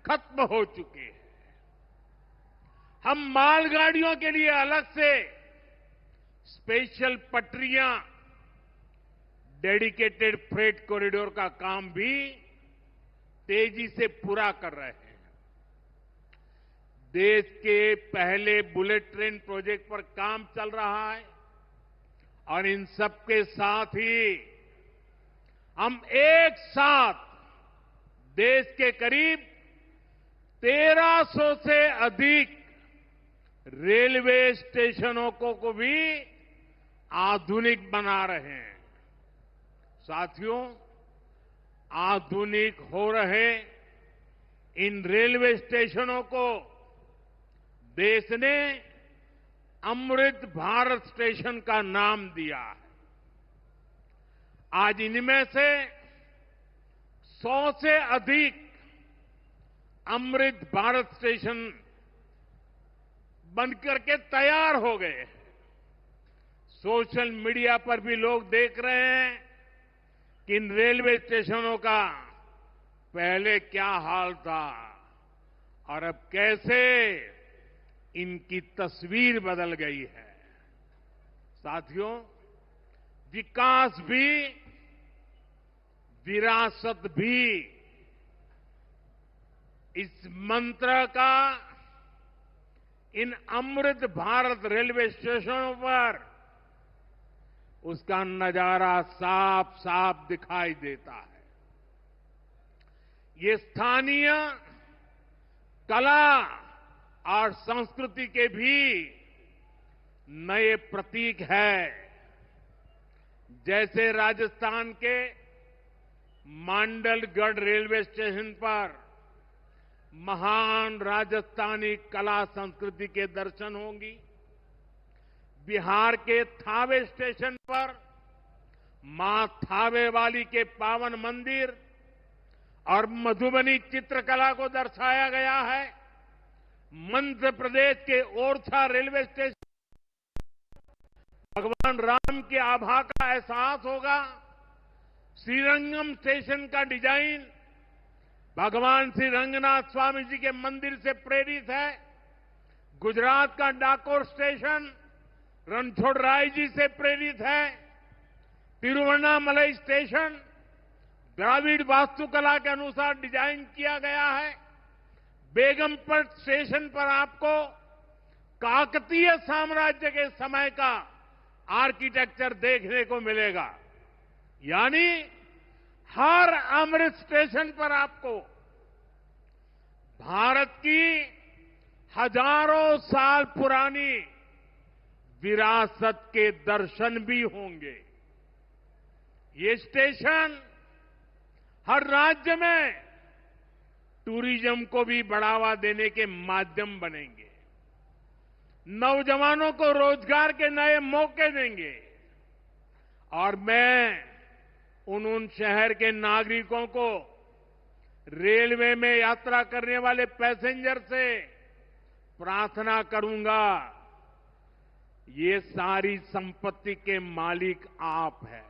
खत्म हो चुकी है। हम मालगाड़ियों के लिए अलग से स्पेशल पटरियां, डेडिकेटेड फ्रेट कॉरिडोर का काम भी तेजी से पूरा कर रहे हैं। देश के पहले बुलेट ट्रेन प्रोजेक्ट पर काम चल रहा है और इन सबके साथ ही हम एक साथ देश के करीब 1300 से अधिक रेलवे स्टेशनों को भी आधुनिक बना रहे हैं। साथियों, आधुनिक हो रहे इन रेलवे स्टेशनों को देश ने अमृत भारत स्टेशन का नाम दिया है। आज इनमें से 100 से अधिक अमृत भारत स्टेशन बनकर के तैयार हो गए हैं। सोशल मीडिया पर भी लोग देख रहे हैं कि इन रेलवे स्टेशनों का पहले क्या हाल था और अब कैसे इनकी तस्वीर बदल गई है। साथियों, विकास भी, विरासत भी, इस मंत्र का इन अमृत भारत रेलवे स्टेशनों पर उसका नजारा साफ साफ दिखाई देता है। ये स्थानीय कला और संस्कृति के भी नए प्रतीक है। जैसे राजस्थान के मांडलगढ़ रेलवे स्टेशन पर महान राजस्थानी कला संस्कृति के दर्शन होंगी। बिहार के थावे स्टेशन पर मां थावे वाली के पावन मंदिर और मधुबनी चित्रकला को दर्शाया गया है। मध्य प्रदेश के ओरछा रेलवे स्टेशन भगवान राम की आभा का एहसास होगा। श्रीरंगम स्टेशन का डिजाइन भगवान श्री रंगनाथ स्वामी जी के मंदिर से प्रेरित है। गुजरात का डाकोर स्टेशन रणछोड़राय जी से प्रेरित है। तिरुवन्नामलई स्टेशन द्राविड़ वास्तुकला के अनुसार डिजाइन किया गया है। बेगमपट स्टेशन पर आपको काकतीय साम्राज्य के समय का आर्किटेक्चर देखने को मिलेगा। यानी हर अमृत स्टेशन पर आपको भारत की हजारों साल पुरानी विरासत के दर्शन भी होंगे। ये स्टेशन हर राज्य में टूरिज्म को भी बढ़ावा देने के माध्यम बनेंगे। नौजवानों को रोजगार के नए मौके देंगे। और मैं उन शहर के नागरिकों को, रेलवे में यात्रा करने वाले पैसेंजर से प्रार्थना करूंगा ये सारी संपत्ति के मालिक आप हैं।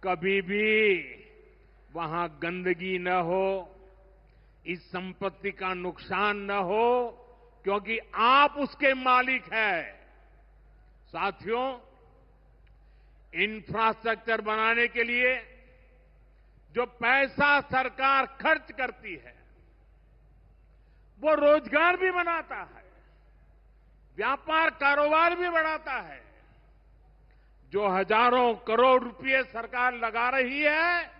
कभी भी वहां गंदगी न हो, इस संपत्ति का नुकसान न हो, क्योंकि आप उसके मालिक हैं। साथियों, इंफ्रास्ट्रक्चर बनाने के लिए जो पैसा सरकार खर्च करती है, वो रोजगार भी बनाता है, व्यापार कारोबार भी बढ़ाता है। जो हजारों करोड़ रुपए सरकार लगा रही है,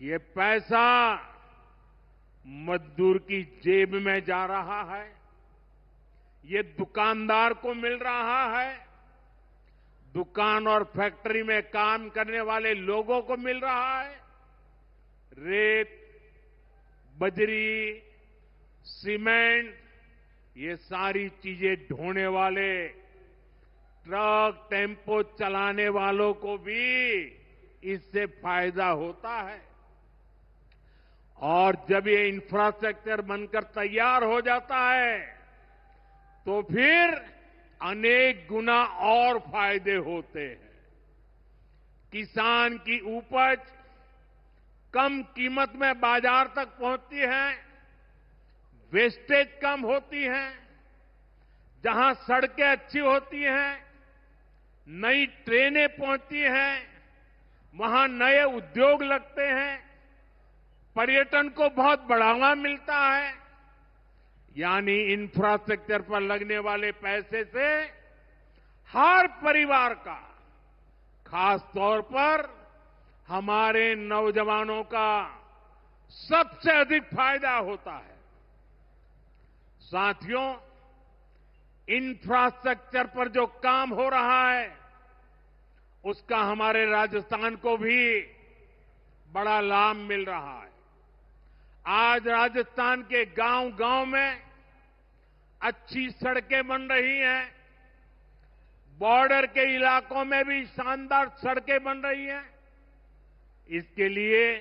ये पैसा मजदूर की जेब में जा रहा है, ये दुकानदार को मिल रहा है, दुकान और फैक्ट्री में काम करने वाले लोगों को मिल रहा है। रेत, बजरी, सीमेंट, ये सारी चीजें ढोने वाले ट्रक, टेम्पो चलाने वालों को भी इससे फायदा होता है। और जब ये इंफ्रास्ट्रक्चर बनकर तैयार हो जाता है, तो फिर अनेक गुना और फायदे होते हैं। किसान की उपज कम कीमत में बाजार तक पहुंचती है, वेस्टेज कम होती है, जहां सड़कें अच्छी होती हैं, नई ट्रेनें पहुंचती हैं, वहां नए उद्योग लगते हैं, पर्यटन को बहुत बढ़ावा मिलता है। यानी इंफ्रास्ट्रक्चर पर लगने वाले पैसे से हर परिवार का, खास तौर पर हमारे नौजवानों का सबसे अधिक फायदा होता है। साथियों, इंफ्रास्ट्रक्चर पर जो काम हो रहा है, उसका हमारे राजस्थान को भी बड़ा लाभ मिल रहा है। आज राजस्थान के गांव-गांव में अच्छी सड़कें बन रही हैं, बॉर्डर के इलाकों में भी शानदार सड़कें बन रही हैं। इसके लिए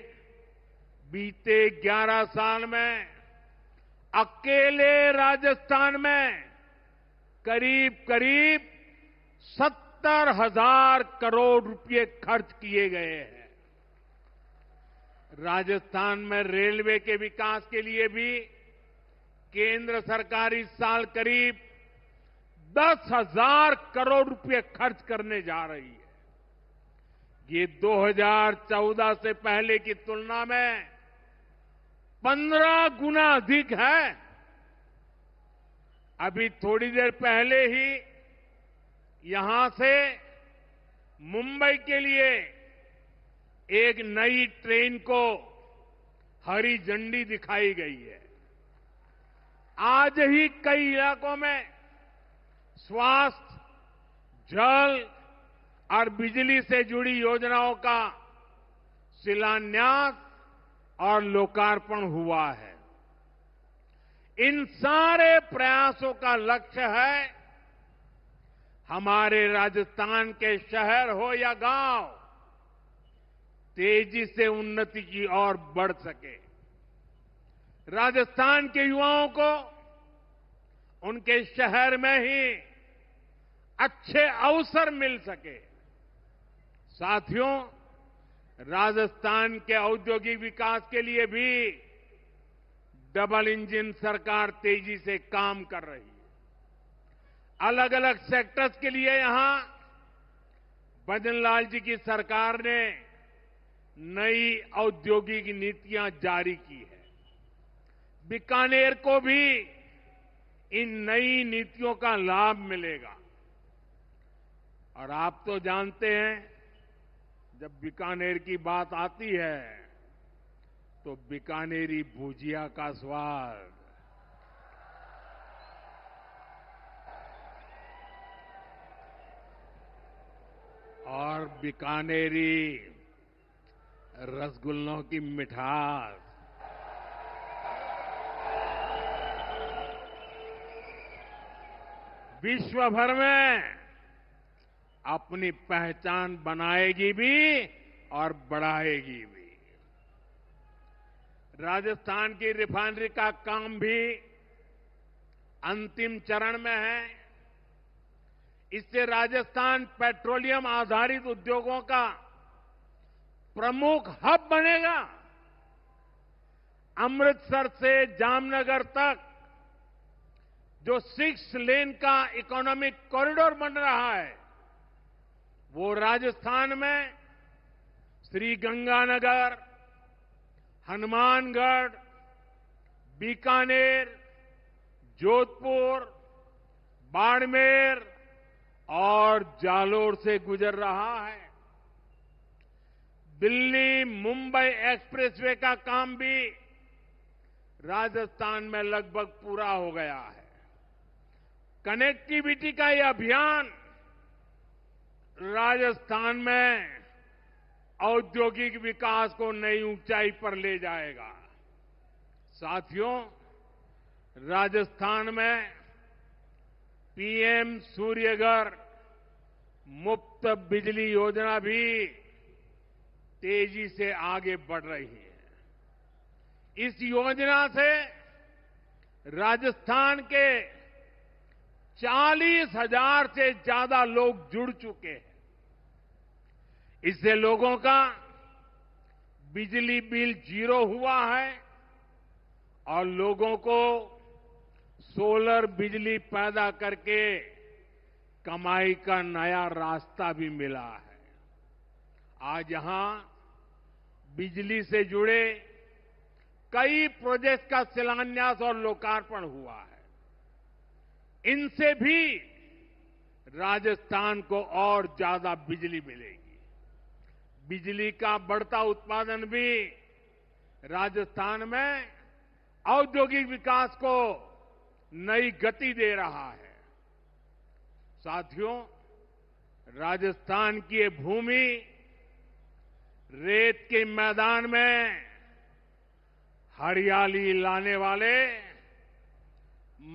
बीते 11 साल में अकेले राजस्थान में करीब 70,000 करोड़ रुपए खर्च किए गए हैं। राजस्थान में रेलवे के विकास के लिए भी केंद्र सरकार इस साल करीब 10,000 करोड़ रुपए खर्च करने जा रही है। ये 2014 से पहले की तुलना में 15 गुना अधिक है। अभी थोड़ी देर पहले ही यहां से मुंबई के लिए एक नई ट्रेन को हरी झंडी दिखाई गई है। आज ही कई इलाकों में स्वास्थ्य, जल और बिजली से जुड़ी योजनाओं का शिलान्यास और लोकार्पण हुआ है। इन सारे प्रयासों का लक्ष्य है हमारे राजस्थान के शहर हो या गांव तेजी से उन्नति की ओर बढ़ सके। राजस्थान के युवाओं को उनके शहर में ही अच्छे अवसर मिल सके। साथियों, राजस्थान के औद्योगिक विकास के लिए भी डबल इंजन सरकार तेजी से काम कर रही है। अलग अलग सेक्टर्स के लिए यहां भजनलाल जी की सरकार ने नई औद्योगिक नीतियां जारी की है। बीकानेर को भी इन नई नीतियों का लाभ मिलेगा। और आप तो जानते हैं, जब बीकानेर की बात आती है तो बीकानेरी भुजिया का स्वाद और बीकानेरी रसगुल्लों की मिठास विश्व भर में अपनी पहचान बनाएगी भी और बढ़ाएगी भी। राजस्थान की रिफाइनरी का काम भी अंतिम चरण में है। इससे राजस्थान पेट्रोलियम आधारित उद्योगों का प्रमुख हब बनेगा। अमृतसर से जामनगर तक जो 6 लेन का इकोनॉमिक कॉरिडोर बन रहा है, वो राजस्थान में श्रीगंगानगर, हनुमानगढ़, बीकानेर, जोधपुर, बाड़मेर और जालोर से गुजर रहा है। दिल्ली मुंबई एक्सप्रेसवे का काम भी राजस्थान में लगभग पूरा हो गया है। कनेक्टिविटी का यह अभियान राजस्थान में औद्योगिक विकास को नई ऊंचाई पर ले जाएगा। साथियों, राजस्थान में पीएम सूर्यघर मुफ्त बिजली योजना भी तेजी से आगे बढ़ रही है। इस योजना से राजस्थान के 40,000 से ज्यादा लोग जुड़ चुके हैं। इससे लोगों का बिजली बिल 0 हुआ है और लोगों को सोलर बिजली पैदा करके कमाई का नया रास्ता भी मिला है। आज यहां बिजली से जुड़े कई प्रोजेक्ट का शिलान्यास और लोकार्पण हुआ है। इनसे भी राजस्थान को और ज्यादा बिजली मिलेगी। बिजली का बढ़ता उत्पादन भी राजस्थान में औद्योगिक विकास को नई गति दे रहा है। साथियों, राजस्थान की ये भूमि रेत के मैदान में हरियाली लाने वाले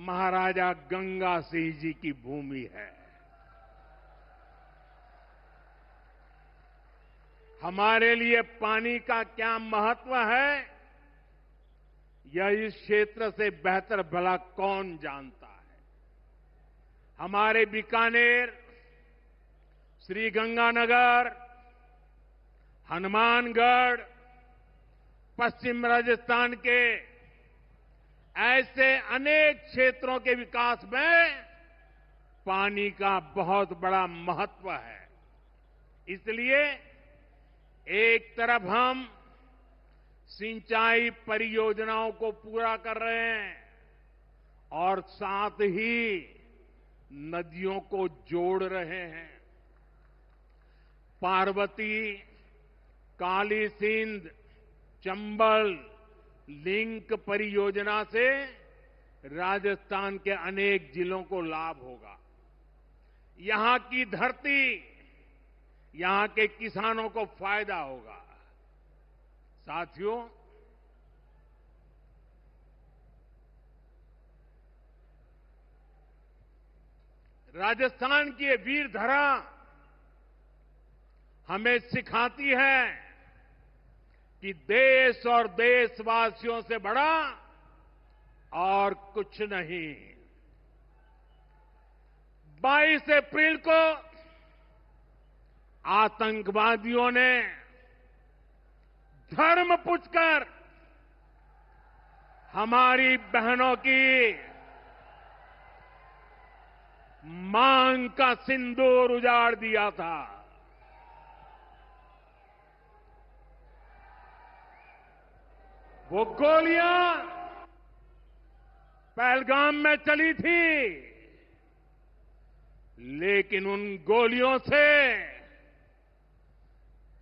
महाराजा गंगा सिंह जी की भूमि है। हमारे लिए पानी का क्या महत्व है, यह इस क्षेत्र से बेहतर भला कौन जानता है। हमारे बीकानेर, श्रीगंगानगर, हनुमानगढ़, पश्चिम राजस्थान के ऐसे अनेक क्षेत्रों के विकास में पानी का बहुत बड़ा महत्व है। इसलिए एक तरफ हम सिंचाई परियोजनाओं को पूरा कर रहे हैं और साथ ही नदियों को जोड़ रहे हैं। पार्वती, काली सिंध, चंबल लिंक परियोजना से राजस्थान के अनेक जिलों को लाभ होगा। यहां की धरती, यहां के किसानों को फायदा होगा। साथियों, राजस्थान की ये वीर धरा हमें सिखाती है कि देश और देशवासियों से बड़ा और कुछ नहीं। 22 अप्रैल को आतंकवादियों ने धर्म पूछकर हमारी बहनों की मांग का सिंदूर उजाड़ दिया था। वो गोलियां पहलगाम में चली थी, लेकिन उन गोलियों से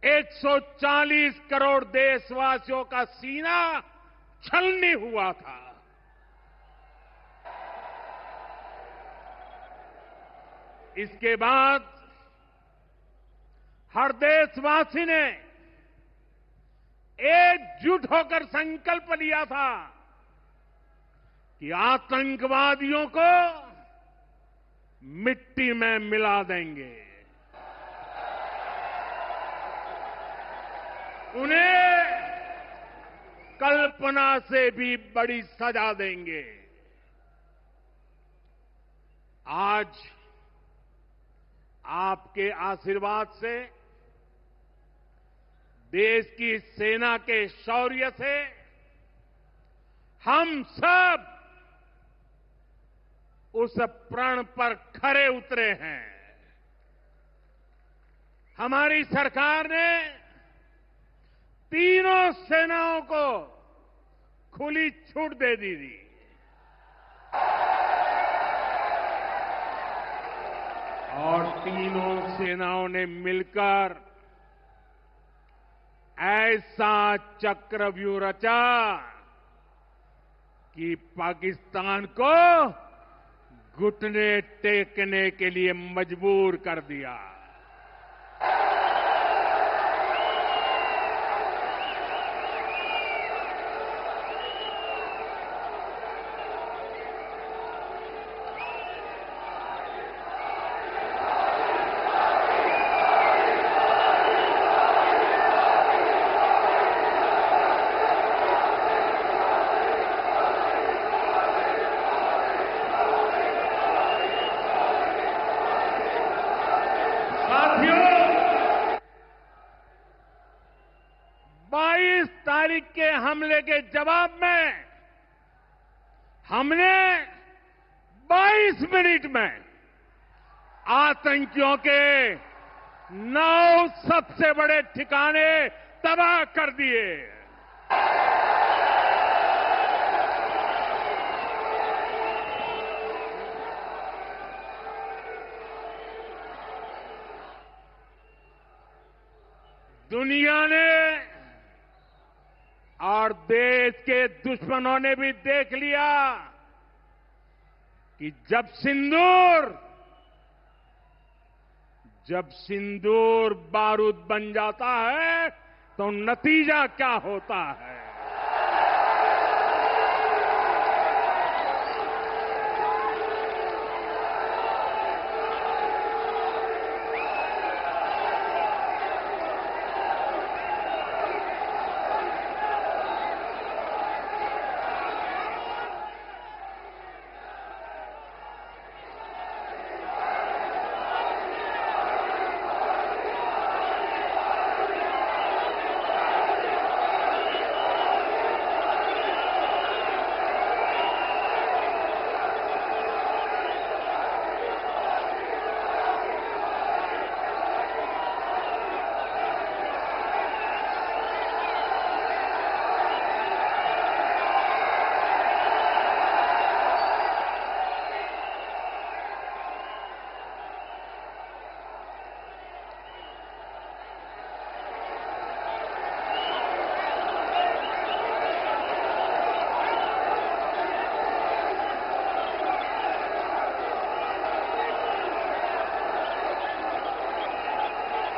140 करोड़ देशवासियों का सीना छलनी हुआ था। इसके बाद हर देशवासी ने एकजुट होकर संकल्प लिया था कि आतंकवादियों को मिट्टी में मिला देंगे, उन्हें कल्पना से भी बड़ी सजा देंगे। आज आपके आशीर्वाद से, देश की सेना के शौर्य से हम सब उस प्रण पर खरे उतरे हैं। हमारी सरकार ने तीनों सेनाओं को खुली छूट दे दी थी। और तीनों सेनाओं ने मिलकर ऐसा चक्रव्यूह रचा कि पाकिस्तान को घुटने टेकने के लिए मजबूर कर दिया। तारीख के हमले के जवाब में हमने 22 मिनट में आतंकियों के 9 सबसे बड़े ठिकाने तबाह कर दिए। दुनिया ने और देश के दुश्मनों ने भी देख लिया कि जब सिंदूर बारूद बन जाता है तो नतीजा क्या होता है।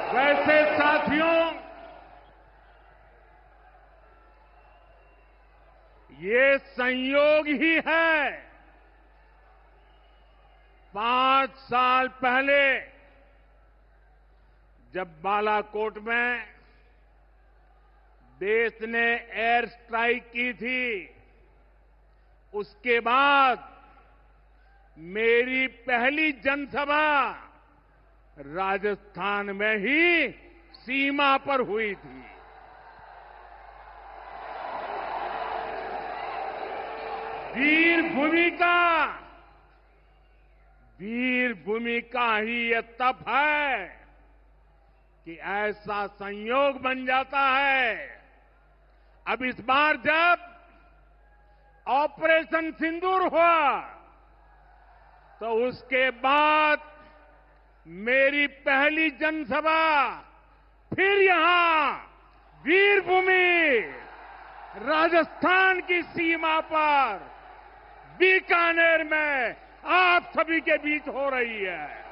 वैसे साथियों, ये संयोग ही है। 5 साल पहले जब बालाकोट में देश ने एयर स्ट्राइक की थी, उसके बाद मेरी पहली जनसभा राजस्थान में ही सीमा पर हुई थी। वीर भूमि का ही ये तप है कि ऐसा संयोग बन जाता है। अब इस बार जब ऑपरेशन सिंदूर हुआ तो उसके बाद मेरी पहली जनसभा फिर यहां वीरभूमि राजस्थान की सीमा पर बीकानेर में आप सभी के बीच हो रही है।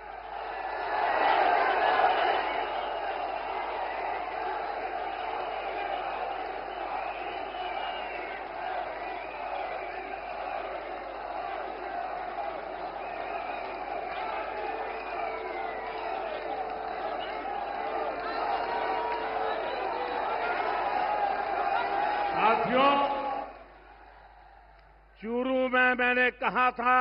साथियों, चूरू में मैंने कहा था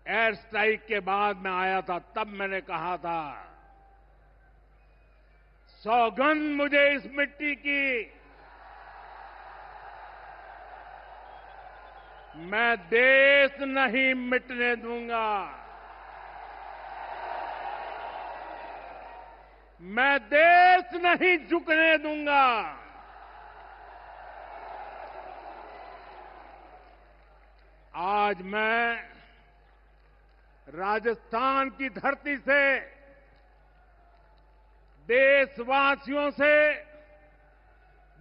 एयर स्ट्राइक के बाद मैं आया था, तब मैंने कहा था, सौगंध मुझे इस मिट्टी की, मैं देश नहीं मिटने दूंगा, मैं देश नहीं झुकने दूंगा। आज मैं राजस्थान की धरती से देशवासियों से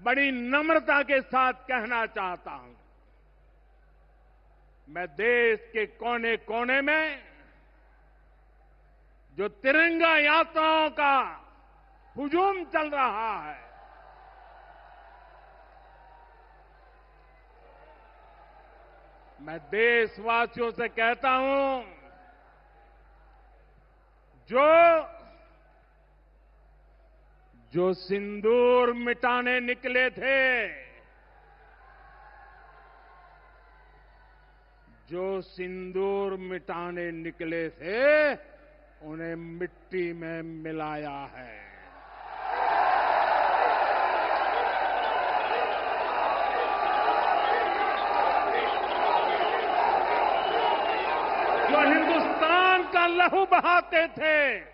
बड़ी नम्रता के साथ कहना चाहता हूं, मैं देश के कोने कोने में जो तिरंगा यात्राओं का हुजूम चल रहा है, मैं देशवासियों से कहता हूं, जो सिंदूर मिटाने निकले थे, जो सिंदूर मिटाने निकले थे, उन्हें मिट्टी में मिलाया है। जो हिंदुस्तान का लहू बहाते थे,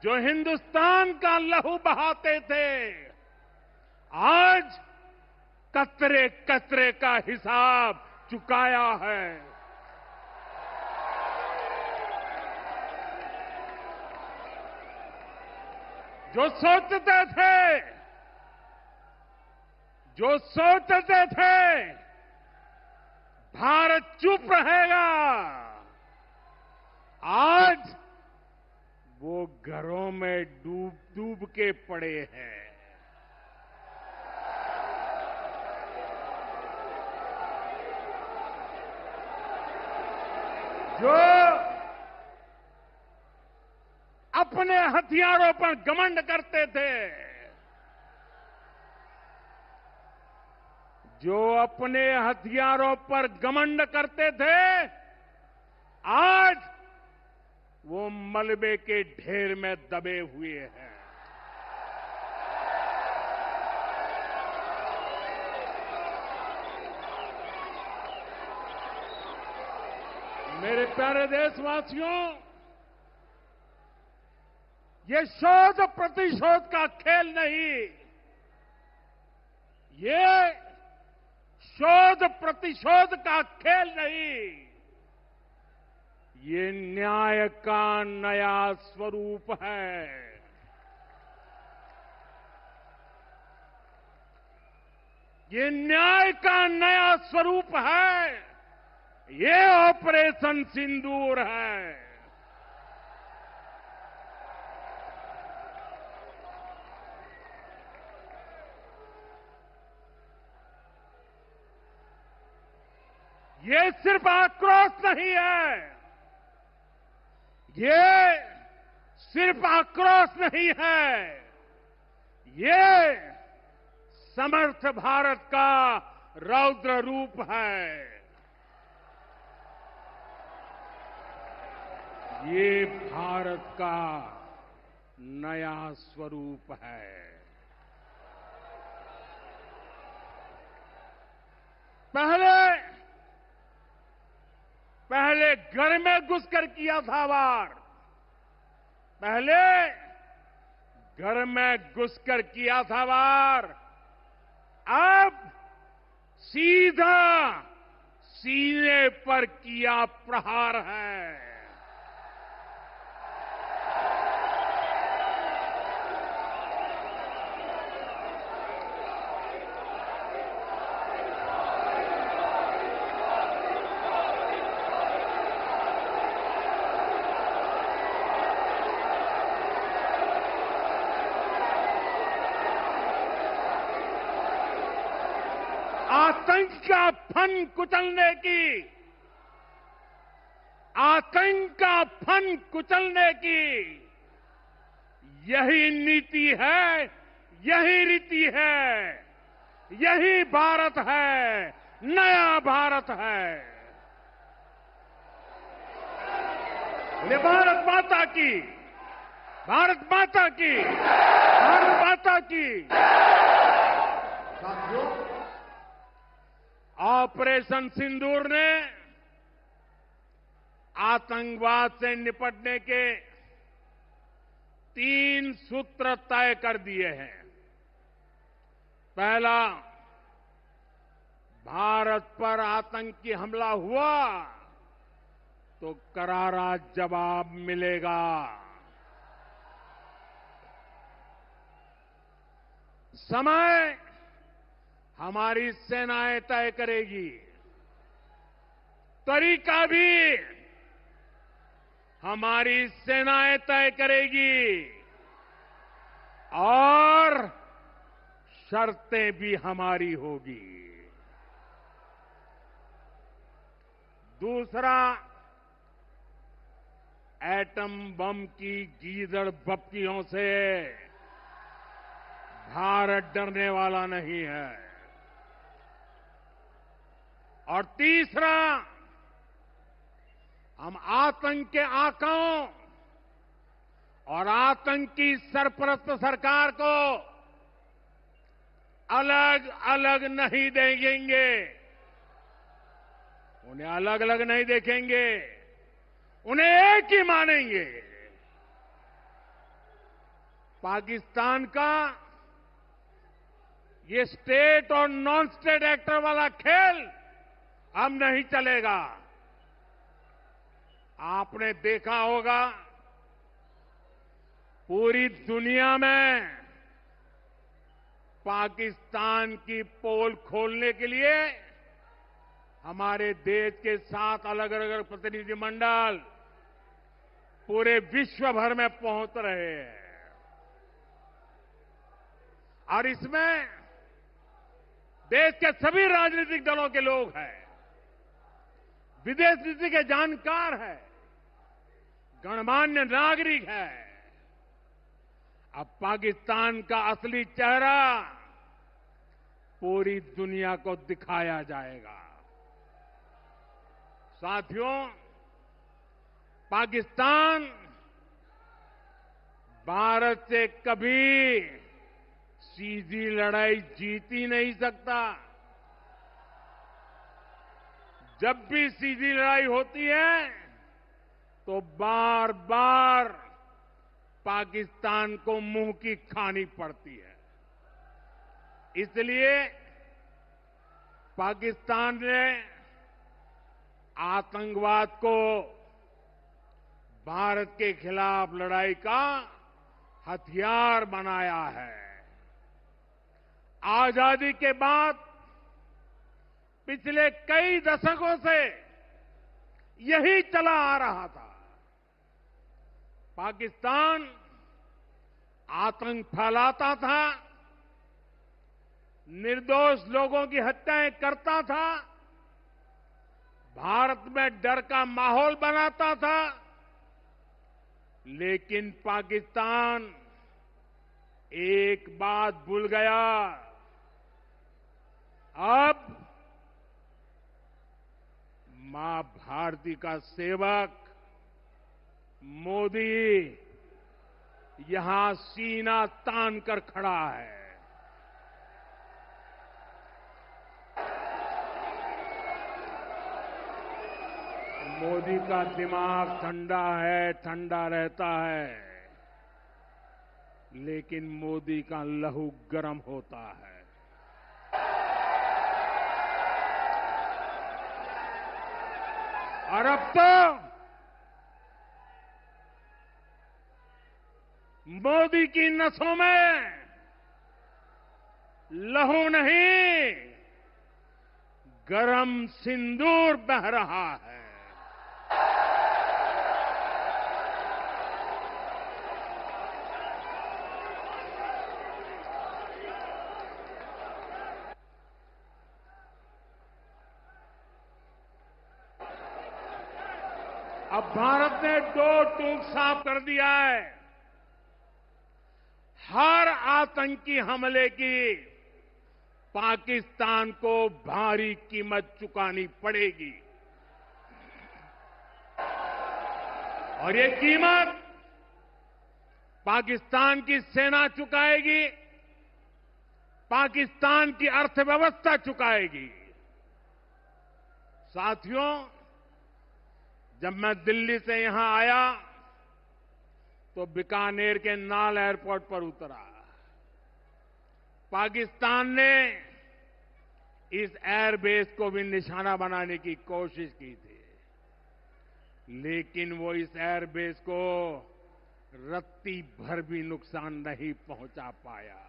जो हिंदुस्तान का लहू बहाते थे, आज कतरे कतरे का हिसाब चुकाया है। जो सोचते थे भारत चुप रहेगा, आज वो घरों में डूब डूब के पड़े हैं। जो अपने हथियारों पर घमंड करते थे, जो अपने हथियारों पर घमंड करते थे, आज वो मलबे के ढेर में दबे हुए हैं। मेरे प्यारे देशवासियों, ये शोध प्रतिशोध का खेल नहीं, ये शोध प्रतिशोध का खेल नहीं, ये न्याय का नया स्वरूप है। ये न्याय का नया स्वरूप है। ये ऑपरेशन सिंदूर है। ये सिर्फ आक्रोश नहीं है, ये सिर्फ आक्रोश नहीं है, ये समर्थ भारत का रौद्र रूप है। ये भारत का नया स्वरूप है। पहले घर में घुसकर किया था वार, पहले घर में घुसकर किया था वार, अब सीधा सीने पर किया प्रहार है। आतंक का फन कुचलने की, आतंक का फन कुचलने की यही नीति है, यही रीति है, यही भारत है, नया भारत है। बोले भारत माता की, भारत माता की, भारत माता की। साथियों, ऑपरेशन सिंदूर ने आतंकवाद से निपटने के 3 सूत्र तय कर दिए हैं। पहला, भारत पर आतंकी हमला हुआ तो करारा जवाब मिलेगा। समय हमारी सेनाएं तय करेगी, तरीका भी हमारी सेनाएं तय करेगी और शर्तें भी हमारी होगी। दूसरा, एटम बम की गीदड़ बप्तियों से भारत डरने वाला नहीं है। और तीसरा, हम आतंक के आकाओं और आतंकी सरपरस्त सरकार को अलग अलग नहीं देखेंगे, उन्हें अलग अलग नहीं देखेंगे, उन्हें एक ही मानेंगे। पाकिस्तान का ये स्टेट और नॉन स्टेट एक्टर वाला खेल अब नहीं चलेगा। आपने देखा होगा, पूरी दुनिया में पाकिस्तान की पोल खोलने के लिए हमारे देश के 7 अलग अलग प्रतिनिधिमंडल पूरे विश्व भर में पहुंच रहे हैं। और इसमें देश के सभी राजनीतिक दलों के लोग हैं, विदेश नीति के जानकार हैं, गणमान्य नागरिक हैं। अब पाकिस्तान का असली चेहरा पूरी दुनिया को दिखाया जाएगा। साथियों, पाकिस्तान भारत से कभी सीधी लड़ाई जीत ही नहीं सकता। जब भी सीधी लड़ाई होती है तो बार बार पाकिस्तान को मुंह की खानी पड़ती है। इसलिए पाकिस्तान ने आतंकवाद को भारत के खिलाफ लड़ाई का हथियार बनाया है। आजादी के बाद पिछले कई दशकों से यही चला आ रहा था। पाकिस्तान आतंक फैलाता था, निर्दोष लोगों की हत्याएं करता था, भारत में डर का माहौल बनाता था। लेकिन पाकिस्तान एक बात भूल गया, अब मां भारती का सेवक मोदी यहां सीना तान कर खड़ा है। मोदी का दिमाग ठंडा है, ठंडा रहता है, लेकिन मोदी का लहू गर्म होता है। और अब तो मोदी की नसों में लहू नहीं, गरम सिंदूर बह रहा है। अब भारत ने 2 टूक साफ कर दिया है। हर आतंकी हमले की पाकिस्तान को भारी कीमत चुकानी पड़ेगी। और ये कीमत पाकिस्तान की सेना चुकाएगी, पाकिस्तान की अर्थव्यवस्था चुकाएगी। साथियों, जब मैं दिल्ली से यहां आया तो बीकानेर के नाल एयरपोर्ट पर उतरा। पाकिस्तान ने इस एयरबेस को भी निशाना बनाने की कोशिश की थी, लेकिन वो इस एयरबेस को रत्ती भर भी नुकसान नहीं पहुंचा पाया।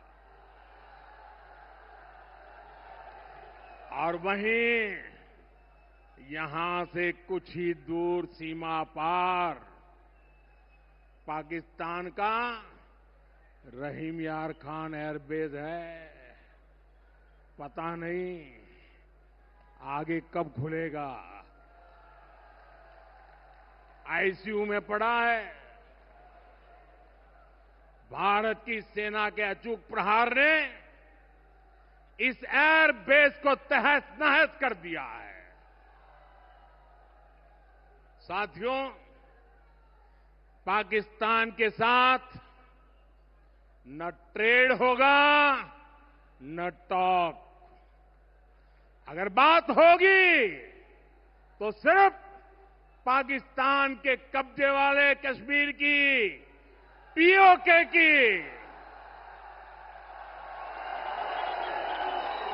और वहीं यहां से कुछ ही दूर सीमा पार पाकिस्तान का रहीम यार खान एयरबेस है। पता नहीं आगे कब खुलेगा। आईसीयू में पड़ा है। भारत की सेना के अचूक प्रहार ने इस एयरबेस को तहस नहस कर दिया है। साथियों, पाकिस्तान के साथ न ट्रेड होगा न टॉक। अगर बात होगी तो सिर्फ पाकिस्तान के कब्जे वाले कश्मीर की, पीओके की।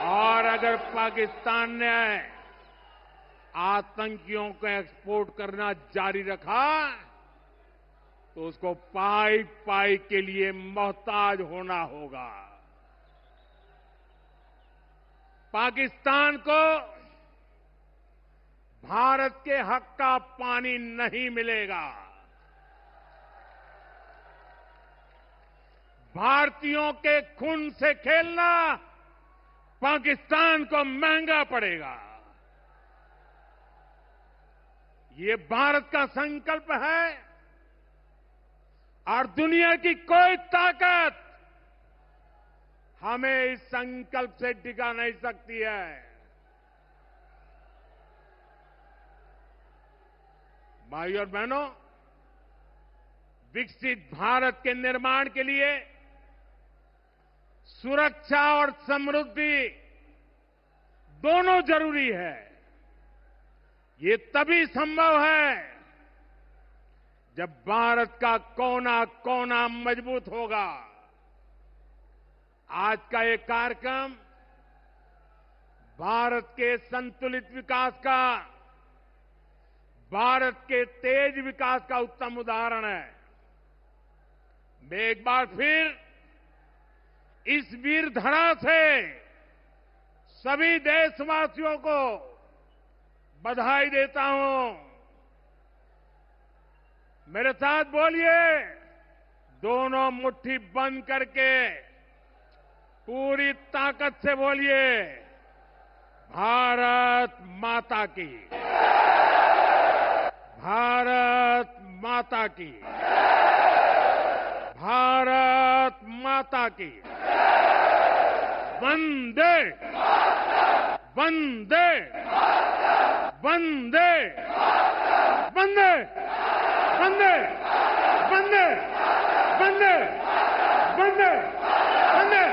और अगर पाकिस्तान ने आतंकियों को एक्सपोर्ट करना जारी रखा तो उसको पाई पाई के लिए मोहताज होना होगा। पाकिस्तान को भारत के हक का पानी नहीं मिलेगा। भारतीयों के खून से खेलना पाकिस्तान को महंगा पड़ेगा। ये भारत का संकल्प है और दुनिया की कोई ताकत हमें इस संकल्प से टिका नहीं सकती है। भाइयों और बहनों, विकसित भारत के निर्माण के लिए सुरक्षा और समृद्धि दोनों जरूरी है। ये तभी संभव है जब भारत का कोना कोना मजबूत होगा। आज का ये कार्यक्रम भारत के संतुलित विकास का, भारत के तेज विकास का उत्तम उदाहरण है। मैं एक बार फिर इस वीर धरा से सभी देशवासियों को बधाई देता हूं। मेरे साथ बोलिए, दोनों मुट्ठी बंद करके पूरी ताकत से बोलिए, भारत माता की, भारत माता की, भारत माता की। वंदे वंदे वंदे वंदे वंदे वंदे वंदे वंदे वंदे